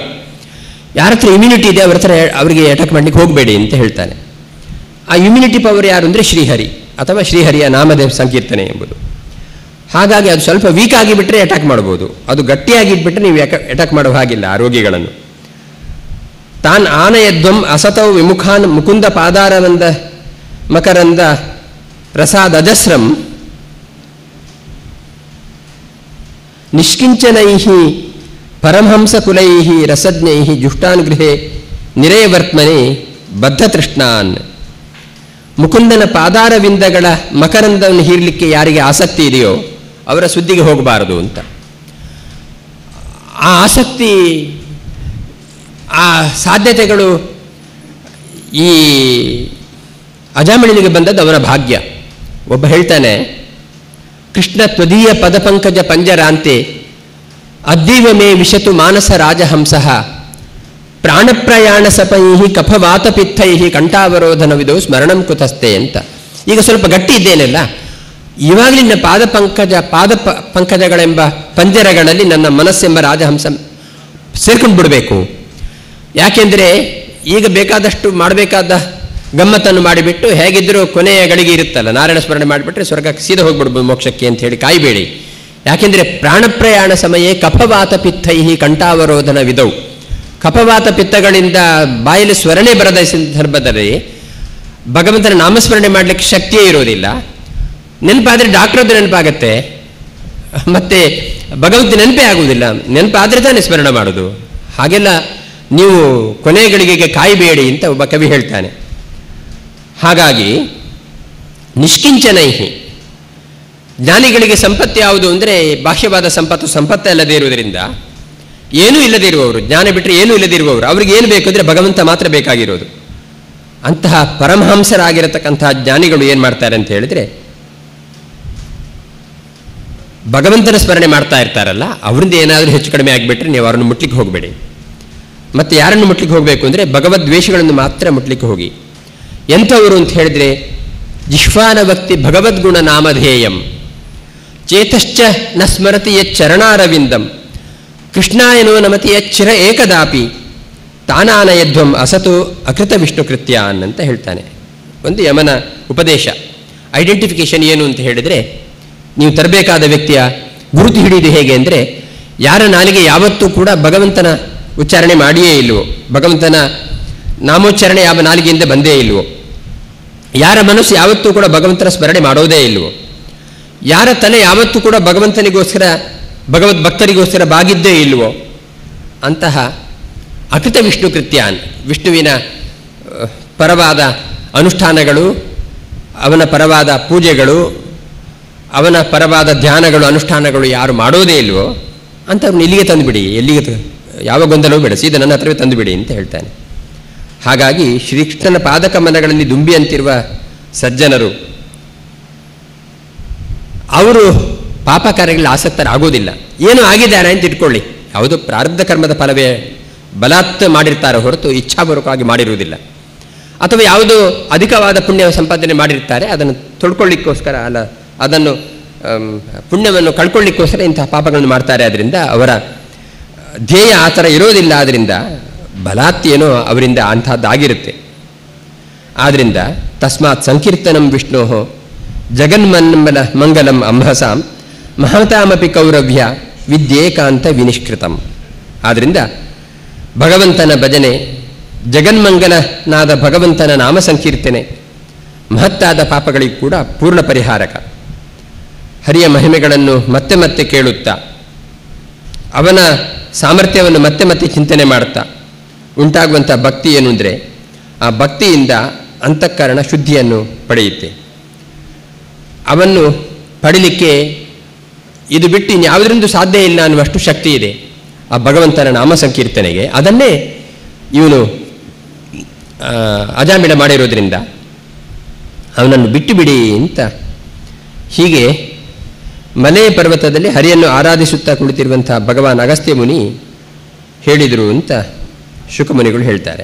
[SPEAKER 1] ಯಾರ ಹತ್ರ ಇಮ್ಯುನಿಟಿ ಇದೆ ಅವ್ರ ಹತ್ರ ಅವರಿಗೆ ಅಟ್ಯಾಕ್ ಮಾಡಲಿಕ್ಕೆ ಹೋಗಬೇಡಿ ಅಂತ ಹೇಳ್ತಾನೆ. ಆ ಇಮ್ಯುನಿಟಿ ಪವರ್ ಯಾರು ಅಂದರೆ ಶ್ರೀಹರಿ ಅಥವಾ ಶ್ರೀಹರಿಯ ನಾಮದೇವ ಸಂಕೀರ್ತನೆ ಎಂಬುದು. ಹಾಗಾಗಿ ಅದು ಸ್ವಲ್ಪ ವೀಕ್ ಆಗಿಬಿಟ್ರೆ ಅಟ್ಯಾಕ್ ಮಾಡ್ಬೋದು, ಅದು ಗಟ್ಟಿಯಾಗಿಟ್ಬಿಟ್ರೆ ನೀವು ಅಟ್ಯಾಕ್ ಮಾಡೋ ಹಾಗಿಲ್ಲ ಆ ರೋಗಿಗಳನ್ನು. ತಾನ್ ಆನಯಧ್ವಂ ಅಸತೌ ವಿಮುಖಾನ್ ಮುಕುಂದ ಪಾದಾರವಂದ ಮಕರಂದ ರಸಾದಜಸ್ರಂ ನಿಷ್ಕಿಂಚನೈ ಪರಮಹಂಸಕುಲೈ ರಸಜ್ಞೈ ಜುಷ್ಟಾನುಗೃಹೇ ನಿರೇವರ್ತ್ಮನೆ ಬದ್ಧತೃಷ್ಣಾನ್. ಮುಕುಂದನ ಪಾದಾರವಿಂದಗಳ ಮಕರಂದವನ್ನು ಹೀರಲಿಕ್ಕೆ ಯಾರಿಗೆ ಆಸಕ್ತಿ ಇದೆಯೋ ಅವರ ಸುದ್ದಿಗೆ ಹೋಗಬಾರದು ಅಂತ. ಆ ಆಸಕ್ತಿ, ಆ ಸಾಧ್ಯತೆಗಳು ಈ ಅಜಾಮಿಳನಿಗೆ ಬಂದದ್ದು ಅವನ ಭಾಗ್ಯ. ಒಬ್ಬ ಹೇಳ್ತಾನೆ, ಕೃಷ್ಣ ತ್ವದೀಯ ಪದಪಂಕಜ ಪಂಜರಾಂತೆ ಅದ್ದೀವ ಮೇ ವಿಶತು ಮಾನಸ ರಾಜಹಂಸಃ ಪ್ರಾಣಪ್ರಯಾಣ ಸಪೈಹಿ ಕಫವಾತಪಿತ್ತೈಹಿ ಕಂಠಾವರೋಧನವಿದೋ ಸ್ಮರಣಂ ಕುತಸ್ತೆ ಅಂತ. ಈಗ ಸ್ವಲ್ಪ ಗಟ್ಟಿ ಇದ್ದೇನಲ್ಲ, ಇವಾಗಲೇ ನನ್ನ ಪಂಕಜಗಳೆಂಬ ಪಂಜರಗಳಲ್ಲಿ ನನ್ನ ಮನಸ್ಸೆಂಬ ರಾಜಹಂಸ ಸೇರ್ಕೊಂಡು ಬಿಡಬೇಕು. ಯಾಕೆಂದರೆ ಈಗ ಬೇಕಾದಷ್ಟು ಮಾಡಬೇಕಾದ ಗಮ್ಮತ್ತನ್ನು ಮಾಡಿಬಿಟ್ಟು ಹೇಗಿದ್ದರೂ ಕೊನೆಯ ಗಳಿಗೆ ಇರುತ್ತಲ್ಲ, ನಾರಾಯಣ ಸ್ಮರಣೆ ಮಾಡಿಬಿಟ್ರೆ ಸ್ವರ್ಗಕ್ಕೆ ಸೀದಾ ಹೋಗ್ಬಿಡ್ಬೋದು ಮೋಕ್ಷಕ್ಕೆ ಅಂತ ಹೇಳಿ ಕಾಯಬೇಡಿ. ಯಾಕೆಂದರೆ ಪ್ರಾಣಪ್ರಯಾಣ ಸಮಯೇ ಕಫವಾತ ಪಿತ್ತೈಹಿ ಕಂಠಾವರೋಧನ ವಿಧೌ. ಕಫವಾತ ಪಿತ್ತಗಳಿಂದ ಬಾಯಲ್ಲಿ ಸ್ವರಣೆ ಬರದ ಸಂದರ್ಭದಲ್ಲಿ ಭಗವಂತನ ನಾಮಸ್ಮರಣೆ ಮಾಡಲಿಕ್ಕೆ ಶಕ್ತಿಯೇ ಇರೋದಿಲ್ಲ. ನೆನಪಾದರೆ ಡಾಕ್ಟ್ರದ್ದು ನೆನಪಾಗತ್ತೆ, ಮತ್ತೆ ಭಗವಂತ ನೆನಪೇ ಆಗುವುದಿಲ್ಲ. ನೆನಪಾದರೆ ತಾನೇ ಸ್ಮರಣ ಮಾಡೋದು. ಹಾಗೆಲ್ಲ ನೀವು ಕೊನೆಗಳಿಗೆ ಕಾಯಬೇಡಿ ಅಂತ ಒಬ್ಬ ಕವಿ ಹೇಳ್ತಾನೆ. ಹಾಗಾಗಿ ನಿಷ್ಕಿಂಚನೈಹಿ, ಜ್ಞಾನಿಗಳಿಗೆ ಸಂಪತ್ತು ಯಾವುದು ಅಂದರೆ ಬಾಹ್ಯವಾದ ಸಂಪತ್ತೇ ಅಲ್ಲದೇ ಇರುವುದರಿಂದ, ಏನೂ ಇಲ್ಲದೇ ಇರುವವರು, ಜ್ಞಾನ ಬಿಟ್ಟರೆ ಏನೂ ಇಲ್ಲದೇ ಇರುವವರು, ಅವ್ರಿಗೆ ಏನು ಬೇಕು ಅಂದರೆ ಭಗವಂತ ಮಾತ್ರ ಬೇಕಾಗಿರೋದು. ಅಂತಹ ಪರಮಹಂಸರಾಗಿರತಕ್ಕಂತಹ ಜ್ಞಾನಿಗಳು ಏನು ಮಾಡ್ತಾರೆ ಅಂತ ಹೇಳಿದರೆ, ಭಗವಂತನ ಸ್ಮರಣೆ ಮಾಡ್ತಾ ಇರ್ತಾರಲ್ಲ, ಅವರಿಂದ ಏನಾದರೂ ಹೆಚ್ಚು ಕಡಿಮೆ ಆಗಿಬಿಟ್ರೆ ನೀವು ಅವರನ್ನು ಮುಟ್ಲಿಕ್ಕೆ ಹೋಗಬೇಡಿ. ಮತ್ತು ಯಾರನ್ನು ಮುಟ್ಲಿಕ್ಕೆ ಹೋಗಬೇಕು ಅಂದರೆ ಭಗವದ್ವೇಷಗಳನ್ನು ಮಾತ್ರ ಮುಟ್ಲಿಕ್ಕೆ ಹೋಗಿ. ಎಂಥವರು ಅಂತ ಹೇಳಿದರೆ, ಜಿಹ್ವಾನ ಭಕ್ತಿ ಭಗವದ್ಗುಣ ನಾಮಧೇಯಂ ಚೇತಶ್ಚ ನ ಸ್ಮರತಿ ಯಚ್ಚರಣಾರವಿಂದಂ ಕೃಷ್ಣಾಯನೋ ನಮತಿ ಯಚ್ಚಿರ ಏಕದಾಪಿ ತಾನಾನಯಧ್ವಂ ಅಸತು ಅಕೃತ ವಿಷ್ಣು ಕೃತ್ಯಾನ್ ಅಂತ ಹೇಳ್ತಾನೆ. ಒಂದು ಯಮನ ಉಪದೇಶ. ಐಡೆಂಟಿಫಿಕೇಶನ್ ಏನು ಅಂತ ಹೇಳಿದರೆ, ನೀವು ತರಬೇಕಾದ ವ್ಯಕ್ತಿಯ ಗುರುತು ಹಿಡಿಯುವುದು ಹೇಗೆ ಅಂದರೆ, ಯಾರ ನಾಲಿಗೆ ಯಾವತ್ತೂ ಕೂಡ ಭಗವಂತನ ಉಚ್ಚಾರಣೆ ಮಾಡಿಯೇ ಇಲ್ವೋ, ಭಗವಂತನ ನಾಮೋಚ್ಚಾರಣೆ ಯಾವ ನಾಲಿಗೆಯಿಂದ ಬಂದೇ ಇಲ್ವೋ, ಯಾರ ಮನಸ್ಸು ಯಾವತ್ತೂ ಕೂಡ ಭಗವಂತನ ಸ್ಮರಣೆ ಮಾಡೋದೇ ಇಲ್ವೋ, ಯಾರ ತಲೆ ಯಾವತ್ತೂ ಕೂಡ ಭಗವಂತನಿಗೋಸ್ಕರ ಭಗವದ್ಭಕ್ತರಿಗೋಸ್ಕರ ಬಾಗಿದ್ದೇ ಇಲ್ವೋ, ಅಂತಹ ಅಕೃತ ವಿಷ್ಣು ಕೃತ್ಯಾನ್, ವಿಷ್ಣುವಿನ ಪರವಾದ ಅನುಷ್ಠಾನಗಳು, ಅವನ ಪರವಾದ ಪೂಜೆಗಳು, ಅವನ ಪರವಾದ ಧ್ಯಾನಗಳು, ಅನುಷ್ಠಾನಗಳು ಯಾರು ಮಾಡೋದೇ ಇಲ್ವೋ ಅಂಥವ್ರನ್ನ ಇಲ್ಲಿಗೆ ತಂದುಬಿಡಿ, ಎಲ್ಲಿಗೆ ಯಾವ ಗೊಂದಲವೂ ಬೇಡ, ಸೀದಾ ನನ್ನ ಹತ್ರವೇ ತಂದುಬಿಡಿ ಅಂತ ಹೇಳ್ತಾನೆ. ಹಾಗಾಗಿ ಶ್ರೀಕೃಷ್ಣನ ಪಾದಕಮಲಗಳಲ್ಲಿ ದುಂಬಿ ಅಂತಿರುವ ಸಜ್ಜನರು, ಅವರು ಪಾಪ ಕಾರ್ಯಗಳಲ್ಲಿ ಆಸಕ್ತರಾಗೋದಿಲ್ಲ. ಏನು ಆಗಿದ್ದಾರೆ ಅಂತ ಇಟ್ಕೊಳ್ಳಿ, ಯಾವುದು ಪ್ರಾರಬ್ಧ ಕರ್ಮದ ಫಲವೇ ಬಲಾತ್ ಮಾಡಿರ್ತಾರೆ ಹೊರತು ಇಚ್ಛಾಪೂರ್ವಕವಾಗಿ ಮಾಡಿರುವುದಿಲ್ಲ. ಅಥವಾ ಯಾವುದೋ ಅಧಿಕವಾದ ಪುಣ್ಯ ಸಂಪಾದನೆ ಮಾಡಿರ್ತಾರೆ, ಅದನ್ನು ತೊಳ್ಕೊಳ್ಳಿಕ್ಕೋಸ್ಕರ ಅಲ್ಲ, ಅದನ್ನು ಪುಣ್ಯವನ್ನು ಕಳ್ಕೊಳ್ಳಿಕ್ಕೋಸ್ಕರ ಇಂತಹ ಪಾಪಗಳನ್ನು ಮಾಡ್ತಾರೆ. ಆದ್ದರಿಂದ ಅವರ ಧ್ಯೇಯ ಆ ಥರ ಇರೋದಿಲ್ಲ. ಆದ್ದರಿಂದ ಬಲಾತ್ಯೇನೋ ಅವರಿಂದ ಅಂಥದ್ದಾಗಿರುತ್ತೆ. ಆದ್ದರಿಂದ ತಸ್ಮಾತ್ ಸಂಕೀರ್ತನಂ ವಿಷ್ಣೋ ಜಗನ್ಮನ್ಮಲ ಮಂಗಲಂ ಅಂಬಸಾಂ ಮಹತಾಮಪಿ ಕೌರವ್ಯ ವಿದ್ಯೇಕಾಂತ ವಿನಿಷ್ಕೃತಂ. ಆದ್ದರಿಂದ ಭಗವಂತನ ಭಜನೆ, ಜಗನ್ಮಂಗಲನಾದ ಭಗವಂತನ ನಾಮ ಸಂಕೀರ್ತನೆ ಮಹತ್ತಾದ ಪಾಪಗಳಿಗೂ ಕೂಡ ಪೂರ್ಣ ಪರಿಹಾರಕ. ಹರಿಯ ಮಹಿಮೆಗಳನ್ನು ಮತ್ತೆ ಮತ್ತೆ ಕೇಳುತ್ತಾ, ಅವನ ಸಾಮರ್ಥ್ಯವನ್ನು ಮತ್ತೆ ಮತ್ತೆ ಚಿಂತನೆ ಮಾಡುತ್ತಾ ಉಂಟಾಗುವಂಥ ಭಕ್ತಿ ಏನು ಅಂದರೆ, ಆ ಭಕ್ತಿಯಿಂದ ಅಂತಃಕರಣ ಶುದ್ಧಿಯನ್ನು ಪಡೆಯುತ್ತೆ. ಅವನ್ನು ಪಡೀಲಿಕ್ಕೆ ಇದು ಬಿಟ್ಟು ಇನ್ಯಾವುದರಿಂದ ಸಾಧ್ಯ ಇಲ್ಲ ಅನ್ನುವಷ್ಟು ಶಕ್ತಿ ಇದೆ ಆ ಭಗವಂತನ ನಾಮ ಸಂಕೀರ್ತನೆಗೆ. ಅದನ್ನೇ ಇವನು ಅಜಾಮಿಳ ಮಾಡಿರೋದ್ರಿಂದ ಅವನನ್ನು ಬಿಟ್ಟು ಬಿಡಿ ಅಂತ ಹೀಗೆ ಮಲೆ ಪರ್ವತದಲ್ಲಿ ಹರಿಯನ್ನು ಆರಾಧಿಸುತ್ತಾ ಕುಳಿತಿರುವಂಥ ಭಗವಾನ್ ಅಗಸ್ತ್ಯ ಮುನಿ ಹೇಳಿದರು ಅಂತ ಶುಕಮುನಿಗಳು ಹೇಳ್ತಾರೆ.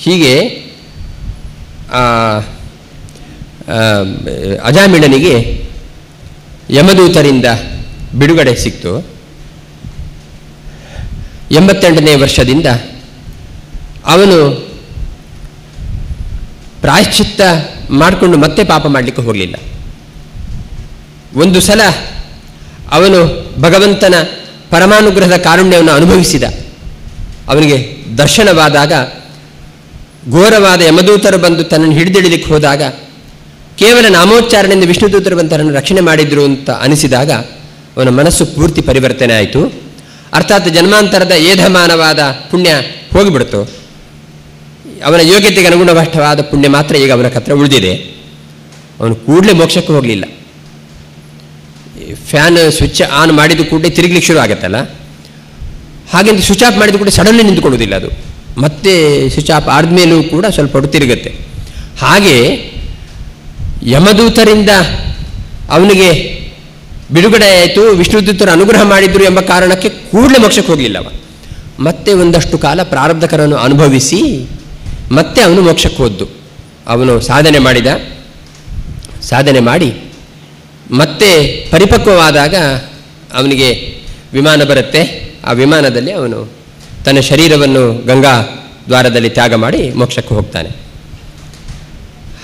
[SPEAKER 1] ಹೀಗೆ ಅಜಾಮಿಳನಿಗೆ ಯಮದೂತರಿಂದ ಬಿಡುಗಡೆ ಸಿಕ್ತು. 88ನೇ ವರ್ಷದಿಂದ ಅವನು ಪ್ರಾಯಶ್ಚಿತ್ತ ಮಾಡಿಕೊಂಡು ಮತ್ತೆ ಪಾಪ ಮಾಡಲಿಕ್ಕೆ ಹೋಗಲಿಲ್ಲ. ಒಂದು ಸಲ ಅವನು ಭಗವಂತನ ಪರಮಾನುಗ್ರಹದ ಕಾರುಣ್ಯವನ್ನು ಅನುಭವಿಸಿದ. ಅವನಿಗೆ ದರ್ಶನವಾದಾಗ ಘೋರವಾದ ಯಮದೂತರು ಬಂದು ತನ್ನನ್ನು ಹಿಡಿದಿಡಲಿಕ್ಕೆ ಹೋದಾಗ ಕೇವಲ ನಾಮೋಚ್ಚಾರಣೆಯಿಂದ ವಿಷ್ಣುದೂತರು ಬಂದು ತನ್ನನ್ನು ರಕ್ಷಣೆ ಮಾಡಿದ್ರು ಅಂತ ಅನಿಸಿದಾಗ ಅವನ ಮನಸ್ಸು ಪೂರ್ತಿ ಪರಿವರ್ತನೆ ಆಯಿತು. ಅರ್ಥಾತ್ ಜನ್ಮಾಂತರದ ಏಧಮಾನವಾದ ಪುಣ್ಯ ಹೋಗಿಬಿಡ್ತು. ಅವನ ಯೋಗ್ಯತೆಗೆ ಅನುಗುಣವಾದ ಪುಣ್ಯ ಮಾತ್ರ ಈಗ ಅವನ ಹತ್ರ ಉಳಿದಿದೆ. ಅವನು ಕೂಡಲೇ ಮೋಕ್ಷಕ್ಕೆ ಹೋಗಲಿಲ್ಲ. ಫ್ಯಾನ್ ಸ್ವಿಚ್ ಆನ್ ಮಾಡಿದ ಕೂಡಲೇ ತಿರುಗಲಿಕ್ಕೆ ಶುರು ಆಗುತ್ತಲ್ಲ, ಹಾಗೆಂದು ಸ್ವಿಚ್ ಆಫ್ ಮಾಡಿದ ಕೂಡ ಸಡನ್ಲಿ ನಿಂತ್ಕೊಳ್ಳೋದಿಲ್ಲ. ಅದು ಮತ್ತೆ ಸ್ವಿಚ್ ಆಫ್ ಆದಮೇಲೂ ಕೂಡ ಸ್ವಲ್ಪ ಹೊತ್ತು ತಿರುಗುತ್ತೆ. ಹಾಗೆ ಯಮದೂತರಿಂದ ಅವನಿಗೆ ಬಿಡುಗಡೆ ಆಯಿತು, ವಿಷ್ಣುದೂತರು ಅನುಗ್ರಹ ಮಾಡಿದ್ರು ಎಂಬ ಕಾರಣಕ್ಕೆ ಕೂಡಲೇ ಮೋಕ್ಷಕ್ಕೆ ಹೋಗಲಿಲ್ಲ. ಮತ್ತೆ ಒಂದಷ್ಟು ಕಾಲ ಪ್ರಾರಬ್ಧಕರನ್ನು ಅನುಭವಿಸಿ ಮತ್ತೆ ಅವನು ಮೋಕ್ಷಕ್ಕೆ ಹೋದ್ದು. ಅವನು ಸಾಧನೆ ಮಾಡಿದ. ಸಾಧನೆ ಮಾಡಿ ಮತ್ತೆ ಪರಿಪಕ್ವವಾದಾಗ ಅವನಿಗೆ ವಿಮಾನ ಬರುತ್ತೆ. ಆ ವಿಮಾನದಲ್ಲಿ ಅವನು ತನ್ನ ಶರೀರವನ್ನು ಗಂಗಾ ದ್ವಾರದಲ್ಲಿ ತ್ಯಾಗ ಮಾಡಿ ಮೋಕ್ಷಕ್ಕೆ ಹೋಗ್ತಾನೆ.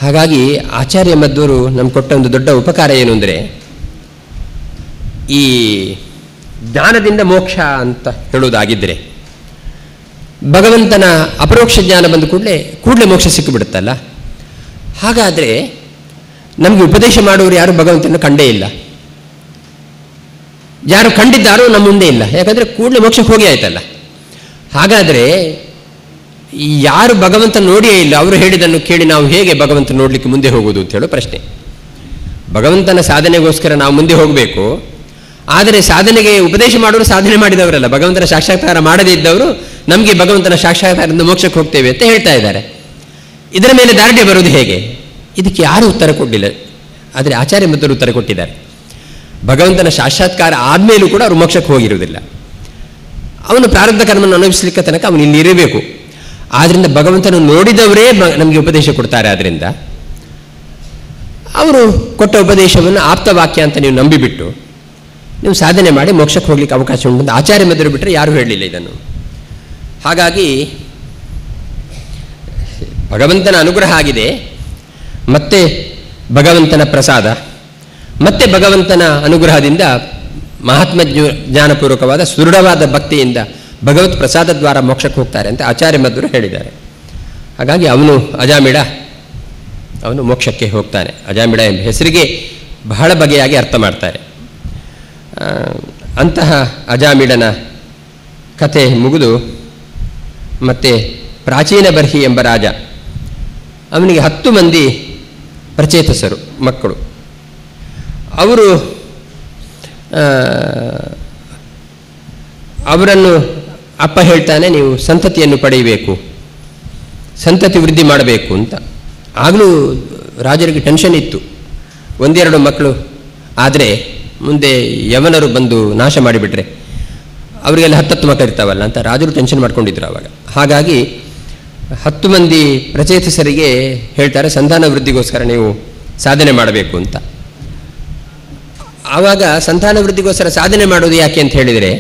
[SPEAKER 1] ಹಾಗಾಗಿ ಆಚಾರ್ಯ ಮಧ್ವರು ನಮ್ಗೆ ಕೊಟ್ಟ ಒಂದು ದೊಡ್ಡ ಉಪಕಾರ ಏನು ಅಂದರೆ, ಈ ಜ್ಞಾನದಿಂದ ಮೋಕ್ಷ ಅಂತ ಹೇಳುವುದಾಗಿದ್ದರೆ ಭಗವಂತನ ಅಪರೋಕ್ಷ ಜ್ಞಾನ ಬಂದ ಕೂಡಲೇ ಮೋಕ್ಷ ಸಿಕ್ಕಿಬಿಡುತ್ತಲ್ಲ. ಹಾಗಾದರೆ ನಮಗೆ ಉಪದೇಶ ಮಾಡುವವರು ಯಾರು ಭಗವಂತನ ಕಂಡೇ ಇಲ್ಲ. ಯಾರು ಕಂಡಿದ್ದಾರೋ ನಮ್ಮ ಮುಂದೆ ಇಲ್ಲ. ಯಾಕಂದರೆ ಕೂಡಲೇ ಮೋಕ್ಷಕ್ಕೆ ಹೋಗಿ ಆಯ್ತಲ್ಲ. ಹಾಗಾದರೆ ಯಾರು ಭಗವಂತ ನೋಡಿಯೇ ಇಲ್ಲ, ಅವರು ಹೇಳಿದ್ದನ್ನು ಕೇಳಿ ನಾವು ಹೇಗೆ ಭಗವಂತ ನೋಡಲಿಕ್ಕೆ ಮುಂದೆ ಹೋಗೋದು ಅಂತ ಹೇಳೋ ಪ್ರಶ್ನೆ. ಭಗವಂತನ ಸಾಧನೆಗೋಸ್ಕರ ನಾವು ಮುಂದೆ ಹೋಗಬೇಕು. ಆದರೆ ಸಾಧನೆಗೆ ಉಪದೇಶ ಮಾಡೋರು ಸಾಧನೆ ಮಾಡಿದವರಲ್ಲ, ಭಗವಂತನ ಸಾಕ್ಷಾತ್ಕಾರ ಮಾಡದೇ ಇದ್ದವರು ನಮಗೆ ಭಗವಂತನ ಸಾಕ್ಷಾತ್ಕಾರದಿಂದ ಮೋಕ್ಷಕ್ಕೆ ಹೋಗ್ತೇವೆ ಅಂತ ಹೇಳ್ತಾ ಇದ್ದಾರೆ. ಇದರ ಮೇಲೆ ದಾರ್ಢ್ಯ ಬರೋದು ಹೇಗೆ? ಇದಕ್ಕೆ ಯಾರೂ ಉತ್ತರ ಕೊಡಲಿಲ್ಲ. ಆದರೆ ಆಚಾರ್ಯ ಮಧ್ವರು ಉತ್ತರ ಕೊಟ್ಟಿದ್ದಾರೆ. ಭಗವಂತನ ಸಾಕ್ಷಾತ್ಕಾರ ಆದಮೇಲೂ ಕೂಡ ಅವರು ಮೋಕ್ಷಕ್ಕೆ ಹೋಗಿರುವುದಿಲ್ಲ. ಅವನು ಪ್ರಾರಬ್ಧ ಕರ್ಮವನ್ನು ಅನುಭವಿಸಲಿಕ್ಕೆ ತನಕ ಅವನು ಇಲ್ಲಿ ಇರಬೇಕು. ಆದ್ದರಿಂದ ಭಗವಂತನ ನೋಡಿದವರೇ ನಮಗೆ ಉಪದೇಶ ಕೊಡ್ತಾರೆ. ಆದ್ದರಿಂದ ಅವರು ಕೊಟ್ಟ ಉಪದೇಶವನ್ನು ಆಪ್ತವಾಕ್ಯ ಅಂತ ನೀವು ನಂಬಿಬಿಟ್ಟು ನೀವು ಸಾಧನೆ ಮಾಡಿ ಮೋಕ್ಷಕ್ಕೆ ಹೋಗ್ಲಿಕ್ಕೆ ಅವಕಾಶ ಉಂಟು ಅಂತ ಆಚಾರ್ಯ ಮಧ್ವರು ಬಿಟ್ಟರೆ ಯಾರೂ ಹೇಳಲಿಲ್ಲ ಇದನ್ನು. ಹಾಗಾಗಿ ಭಗವಂತನ ಅನುಗ್ರಹ ಆಗಿದೆ, ಮತ್ತೆ ಭಗವಂತನ ಪ್ರಸಾದ, ಮತ್ತೆ ಭಗವಂತನ ಅನುಗ್ರಹದಿಂದ ಮಹಾತ್ಮ ಜ್ಞಾನಪೂರ್ವಕವಾದ ಸುದೃಢವಾದ ಭಕ್ತಿಯಿಂದ ಭಗವತ್ ಪ್ರಸಾದ ದ್ವಾರ ಮೋಕ್ಷಕ್ಕೆ ಹೋಗ್ತಾರೆ ಅಂತ ಆಚಾರ್ಯ ಮಧ್ವರು ಹೇಳಿದ್ದಾರೆ. ಹಾಗಾಗಿ ಅವನು ಅಜಾಮಿಳ, ಅವನು ಮೋಕ್ಷಕ್ಕೆ ಹೋಗ್ತಾನೆ. ಅಜಾಮಿಳ ಎಂಬ ಹೆಸರಿಗೆ ಬಹಳ ಬಗೆಯಾಗಿ ಅರ್ಥ ಮಾಡ್ತಾರೆ. ಅಂತಹ ಅಜಾಮಿಳನ ಕಥೆ ಮುಗಿದು ಮತ್ತೆ ಪ್ರಾಚೀನ ಬರ್ಹಿ ಎಂಬ ರಾಜ, ಅವನಿಗೆ 10 ಮಂದಿ ಪ್ರಚೇತಸರು ಮಕ್ಕಳು. ಅವರನ್ನು ಅಪ್ಪ ಹೇಳ್ತಾನೆ, ನೀವು ಸಂತತಿಯನ್ನು ಪಡೆಯಬೇಕು, ಸಂತತಿ ವೃದ್ಧಿ ಮಾಡಬೇಕು ಅಂತ. ಆಗಲೂ ರಾಜರಿಗೆ ಟೆನ್ಷನ್ ಇತ್ತು. 1-2 ಮಕ್ಕಳು ಆದರೆ ಮುಂದೆ ಯವನರು ಬಂದು ನಾಶ ಮಾಡಿಬಿಟ್ರೆ ಅವರಿಗೆಲ್ಲ 10 ಮಕ್ಕಳು ಇರ್ತಾವಲ್ಲ ಅಂತ ರಾಜರು ಟೆನ್ಷನ್ ಮಾಡ್ಕೊಂಡಿದ್ರು ಆವಾಗ. ಹಾಗಾಗಿ 10 ಮಂದಿ ಪ್ರಚೇತಸರಿಗೆ ಹೇಳ್ತಾರೆ, ಸಂತಾನ ವೃದ್ಧಿಗೋಸ್ಕರ ನೀವು ಸಾಧನೆ ಮಾಡಬೇಕು ಅಂತ. ಆವಾಗ ಸಂತಾನ ವೃದ್ಧಿಗೋಸ್ಕರ ಸಾಧನೆ ಮಾಡೋದು ಯಾಕೆ ಅಂತ ಹೇಳಿದರೆ,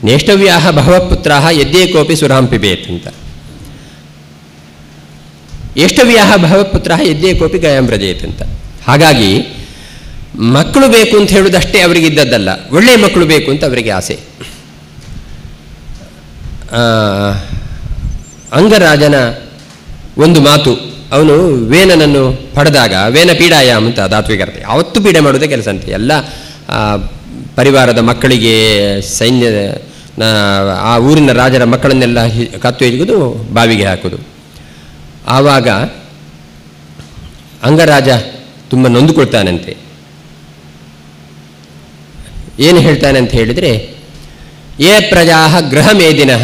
[SPEAKER 1] ನೇಷ್ಟವ್ಯಾಹ ಭವಪುತ್ರಾಹ ಯದ್ಯೇ ಕೋಪಿ ಸುರಾಂ ಪಿಬೇತ್ ಅಂತ. ಏಷ್ಟವ್ಯಾಹ ಭವಪುತ್ರಾಹ ಯದ್ಯೇ ಕೋಪಿ ಗಯಾಂ ವ್ರಜೇತ್ ಅಂತ. ಹಾಗಾಗಿ ಮಕ್ಕಳು ಬೇಕು ಅಂತ ಹೇಳುವುದಷ್ಟೇ ಅವರಿಗೆ ಇದ್ದದ್ದಲ್ಲ, ಒಳ್ಳೆಯ ಮಕ್ಕಳು ಬೇಕು ಅಂತ ಅವರಿಗೆ ಆಸೆ. ಅಂಗರಾಜನ ಒಂದು ಮಾತು, ಅವನು ವೇನನನ್ನು ಪಡೆದಾಗ, ವೇನ ಪೀಡಾಯಾಮ್ ಅಂತ ಧಾತ್ವಿಕರ್ತೆ, ಅವತ್ತು ಪೀಡೆ ಮಾಡೋದೇ ಕೆಲಸ ಅಂತೆ. ಎಲ್ಲ ಪರಿವಾರದ ಮಕ್ಕಳಿಗೆ, ಸೈನ್ಯ ಆ ಊರಿನ ರಾಜರ ಮಕ್ಕಳನ್ನೆಲ್ಲ ಕತ್ತು ಎಜುವುದು, ಬಾವಿಗೆ ಹಾಕೋದು. ಆವಾಗ ಅಂಗರಾಜ ತುಂಬ ನೊಂದುಕೊಳ್ತಾನಂತೆ. ಏನು ಹೇಳ್ತಾನೆ ಅಂತ ಹೇಳಿದರೆ, ಯೇ ಪ್ರಜಾ ಗೃಹ ಮೇದಿನಃ,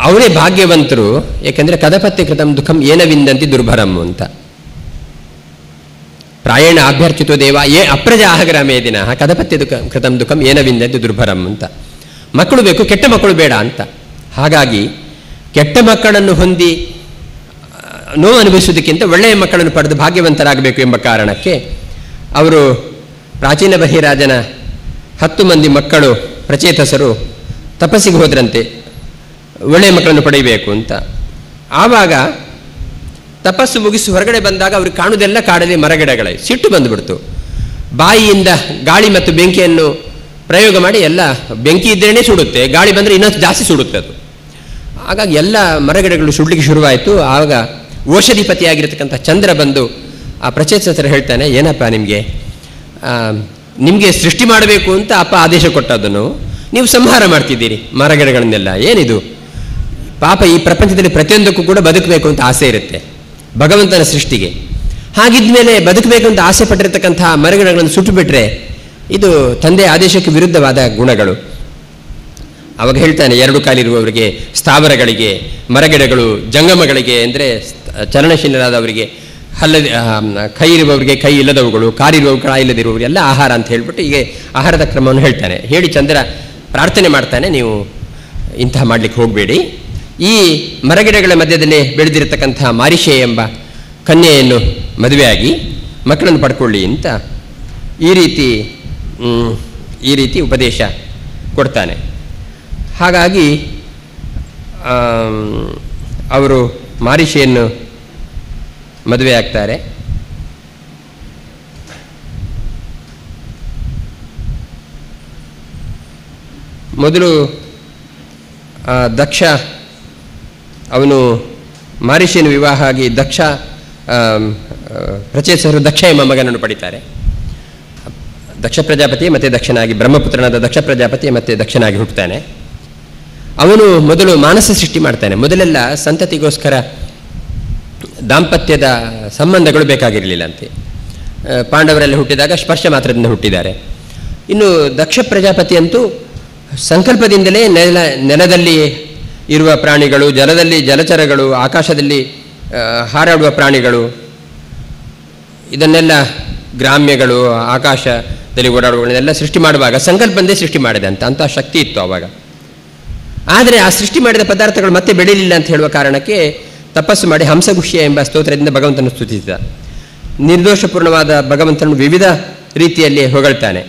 [SPEAKER 1] ಅವರೇ ಭಾಗ್ಯವಂತರು, ಏಕೆಂದರೆ ಕದಪತ್ಯ ಕೃತಂ ದುಃಖಂ ಏನ ವಿಂದಂತಿ ದುರ್ಭರಂ ಅಂತ. ಪ್ರಾಯೇಣ ಅಭ್ಯರ್ಚಿತೋ ದೇವ ಯೇ ಅಪ್ರಜಾ ಗೃಹ ಮೇದಿನಃ ಕದಪತ್ಯ ಕೃತಂ ದುಃಖಂ ಏನ ವಿಂದಂತಿ ದುರ್ಭರಂ ಅಂತ. ಮಕ್ಕಳು ಬೇಕು, ಕೆಟ್ಟ ಮಕ್ಕಳು ಬೇಡ ಅಂತ. ಹಾಗಾಗಿ ಕೆಟ್ಟ ಮಕ್ಕಳನ್ನು ಹೊಂದಿ ನೋವು ಅನುಭವಿಸುವುದಕ್ಕಿಂತ ಒಳ್ಳೆಯ ಮಕ್ಕಳನ್ನು ಪಡೆದು ಭಾಗ್ಯವಂತರಾಗಬೇಕು ಎಂಬ ಕಾರಣಕ್ಕೆ ಅವರು ಪ್ರಾಚೀನ ಬಹಿರಾಜನ 10 ಮಂದಿ ಮಕ್ಕಳು ಪ್ರಚೇತಸರು ತಪಸ್ಸಿಗೆ ಹೋದ್ರಂತೆ, ಒಳ್ಳೆಯ ಮಕ್ಕಳನ್ನು ಪಡೆಯಬೇಕು ಅಂತ. ಆವಾಗ ತಪಸ್ಸು ಮುಗಿಸಿ ಹೊರಗಡೆ ಬಂದಾಗ ಅವ್ರಿಗೆ ಕಾಣುವುದೆಲ್ಲ ಕಾಡಲ್ಲಿ ಮರಗಿಡಗಳೇ. ಸಿಟ್ಟು ಬಂದುಬಿಡ್ತು. ಬಾಯಿಯಿಂದ ಗಾಳಿ ಮತ್ತು ಬೆಂಕಿಯನ್ನು ಪ್ರಯೋಗ ಮಾಡಿ, ಎಲ್ಲ ಬೆಂಕಿ ಇದ್ರೇ ಸುಡುತ್ತೆ, ಗಾಳಿ ಬಂದರೆ ಇನ್ನೊಂದು ಜಾಸ್ತಿ ಸುಡುತ್ತೆ ಅದು. ಹಾಗಾಗಿ ಎಲ್ಲ ಮರಗಿಡಗಳು ಸುಡಲಿಕ್ಕೆ ಶುರುವಾಯಿತು. ಆಗ ಓಷಧಿಪತಿಯಾಗಿರ್ತಕ್ಕಂಥ ಚಂದ್ರ ಬಂದು ಆ ಪ್ರಚೇತಸರು ಹೇಳ್ತಾನೆ, ಏನಪ್ಪ ನಿಮಗೆ ಸೃಷ್ಟಿ ಮಾಡಬೇಕು ಅಂತ ಅಪ್ಪ ಆದೇಶ ಕೊಟ್ಟದನ್ನು ನೀವು ಸಂಹಾರ ಮಾಡ್ತಿದ್ದೀರಿ ಮರಗಿಡಗಳನ್ನೆಲ್ಲ, ಏನಿದು ಪಾಪ. ಈ ಪ್ರಪಂಚದಲ್ಲಿ ಪ್ರತಿಯೊಂದಕ್ಕೂ ಕೂಡ ಬದುಕಬೇಕು ಅಂತ ಆಸೆ ಇರುತ್ತೆ ಭಗವಂತನ ಸೃಷ್ಟಿಗೆ. ಹಾಗಿದ್ಮೇಲೆ ಬದುಕಬೇಕು ಅಂತ ಆಸೆ ಪಟ್ಟಿರತಕ್ಕಂತಹ ಮರಗಿಡಗಳನ್ನು ಸುಟ್ಟು ಬಿಟ್ಟರೆ ಇದು ತಂದೆಯ ಆದೇಶಕ್ಕೆ ವಿರುದ್ಧವಾದ ಗುಣಗಳು. ಅವಾಗ ಹೇಳ್ತಾನೆ, 2 ಕಾಲಿರುವವರಿಗೆ, ಸ್ಥಾವರಗಳಿಗೆ, ಮರಗಿಡಗಳು, ಜಂಗಮಗಳಿಗೆ ಅಂದರೆ ಚಲನಶೀಲರಾದವರಿಗೆ, ಕೈ ಇರುವವರಿಗೆ, ಕೈ ಇಲ್ಲದವುಗಳು, ಕಾರಿರುವವರು, ಕಾ ಇಲ್ಲದಿರುವವರು ಎಲ್ಲ ಆಹಾರ ಅಂತ ಹೇಳಿಬಿಟ್ಟು ಹೀಗೆ ಆಹಾರದ ಕ್ರಮವನ್ನು ಹೇಳ್ತಾನೆ. ಹೇಳಿ ಚಂದ್ರ ಪ್ರಾರ್ಥನೆ ಮಾಡ್ತಾನೆ, ನೀವು ಇಂತಹ ಮಾಡಲಿಕ್ಕೆ ಹೋಗಬೇಡಿ, ಈ ಮರಗಿಡಗಳ ಮಧ್ಯದಲ್ಲಿ ಬೆಳೆದಿರತಕ್ಕಂತಹ ಮಾರಿಷೆ ಎಂಬ ಕನ್ಯೆಯನ್ನು ಮದುವೆಯಾಗಿ ಮಕ್ಕಳನ್ನು ಪಡ್ಕೊಳ್ಳಿ ಅಂತ ಈ ರೀತಿ ಉಪದೇಶ ಕೊಡ್ತಾನೆ. ಹಾಗಾಗಿ ಅವರು ಮಾರಿಷೆಯನ್ನು ಮದುವೆ ಆಗ್ತಾರೆ. ಮೊದಲು ದಕ್ಷ ಅವನು ಮಾರಿಷೆಯನ್ನು ವಿವಾಹ ಆಗಿ ಪ್ರಚೇತಸರು ದಕ್ಷ ಎಂಬ ಮಗನನ್ನು ಪಡಿತಾರೆ. ದಕ್ಷ ಪ್ರಜಾಪತಿ ಮತ್ತು ದಕ್ಷನಾಗಿ, ಬ್ರಹ್ಮಪುತ್ರನಾದ ದಕ್ಷ ಪ್ರಜಾಪತಿ ಮತ್ತು ದಕ್ಷನಾಗಿ ಹುಟ್ಟುತ್ತಾನೆ. ಅವನು ಮೊದಲು ಮಾನಸ ಸೃಷ್ಟಿ ಮಾಡ್ತಾನೆ. ಮೊದಲೆಲ್ಲ ಸಂತತಿಗೋಸ್ಕರ ದಾಂಪತ್ಯದ ಸಂಬಂಧಗಳು ಬೇಕಾಗಿರಲಿಲ್ಲ ಅಂತೆ. ಪಾಂಡವರೆಲ್ಲ ಹುಟ್ಟಿದಾಗ ಸ್ಪರ್ಶ ಮಾತ್ರದಿಂದ ಹುಟ್ಟಿದ್ದಾರೆ. ಇನ್ನು ದಕ್ಷ ಪ್ರಜಾಪತಿ ಅಂತೂ ಸಂಕಲ್ಪದಿಂದಲೇ ನೆಲದಲ್ಲಿ ಇರುವ ಪ್ರಾಣಿಗಳು, ಜಲದಲ್ಲಿ ಜಲಚರಗಳು, ಆಕಾಶದಲ್ಲಿ ಹಾರಾಡುವ ಪ್ರಾಣಿಗಳು, ಇದನ್ನೆಲ್ಲ ಗ್ರಾಮ್ಯಗಳು, ಆಕಾಶದಲ್ಲಿ ಓಡಾಡುವುಗಳನ್ನೆಲ್ಲ ಸೃಷ್ಟಿ ಮಾಡುವಾಗ ಸಂಕಲ್ಪಂದೇ ಸೃಷ್ಟಿ ಮಾಡಿದೆ ಅಂತಹ ಶಕ್ತಿ ಇತ್ತು ಆವಾಗ. ಆದರೆ ಆ ಸೃಷ್ಟಿ ಮಾಡಿದ ಪದಾರ್ಥಗಳು ಮತ್ತೆ ಬೆಳೀಲಿಲ್ಲ ಅಂತ ಹೇಳುವ ಕಾರಣಕ್ಕೆ ತಪಸ್ಸು ಮಾಡಿ ಹಂಸಗುಷ್ಯ ಎಂಬ ಸ್ತೋತ್ರದಿಂದ ಭಗವಂತನ ಸ್ತುತಿಸಿದ. ನಿರ್ದೋಷಪೂರ್ಣವಾದ ಭಗವಂತನನ್ನು ವಿವಿಧ ರೀತಿಯಲ್ಲಿ ಹೊಗಳ್ತಾನೆ.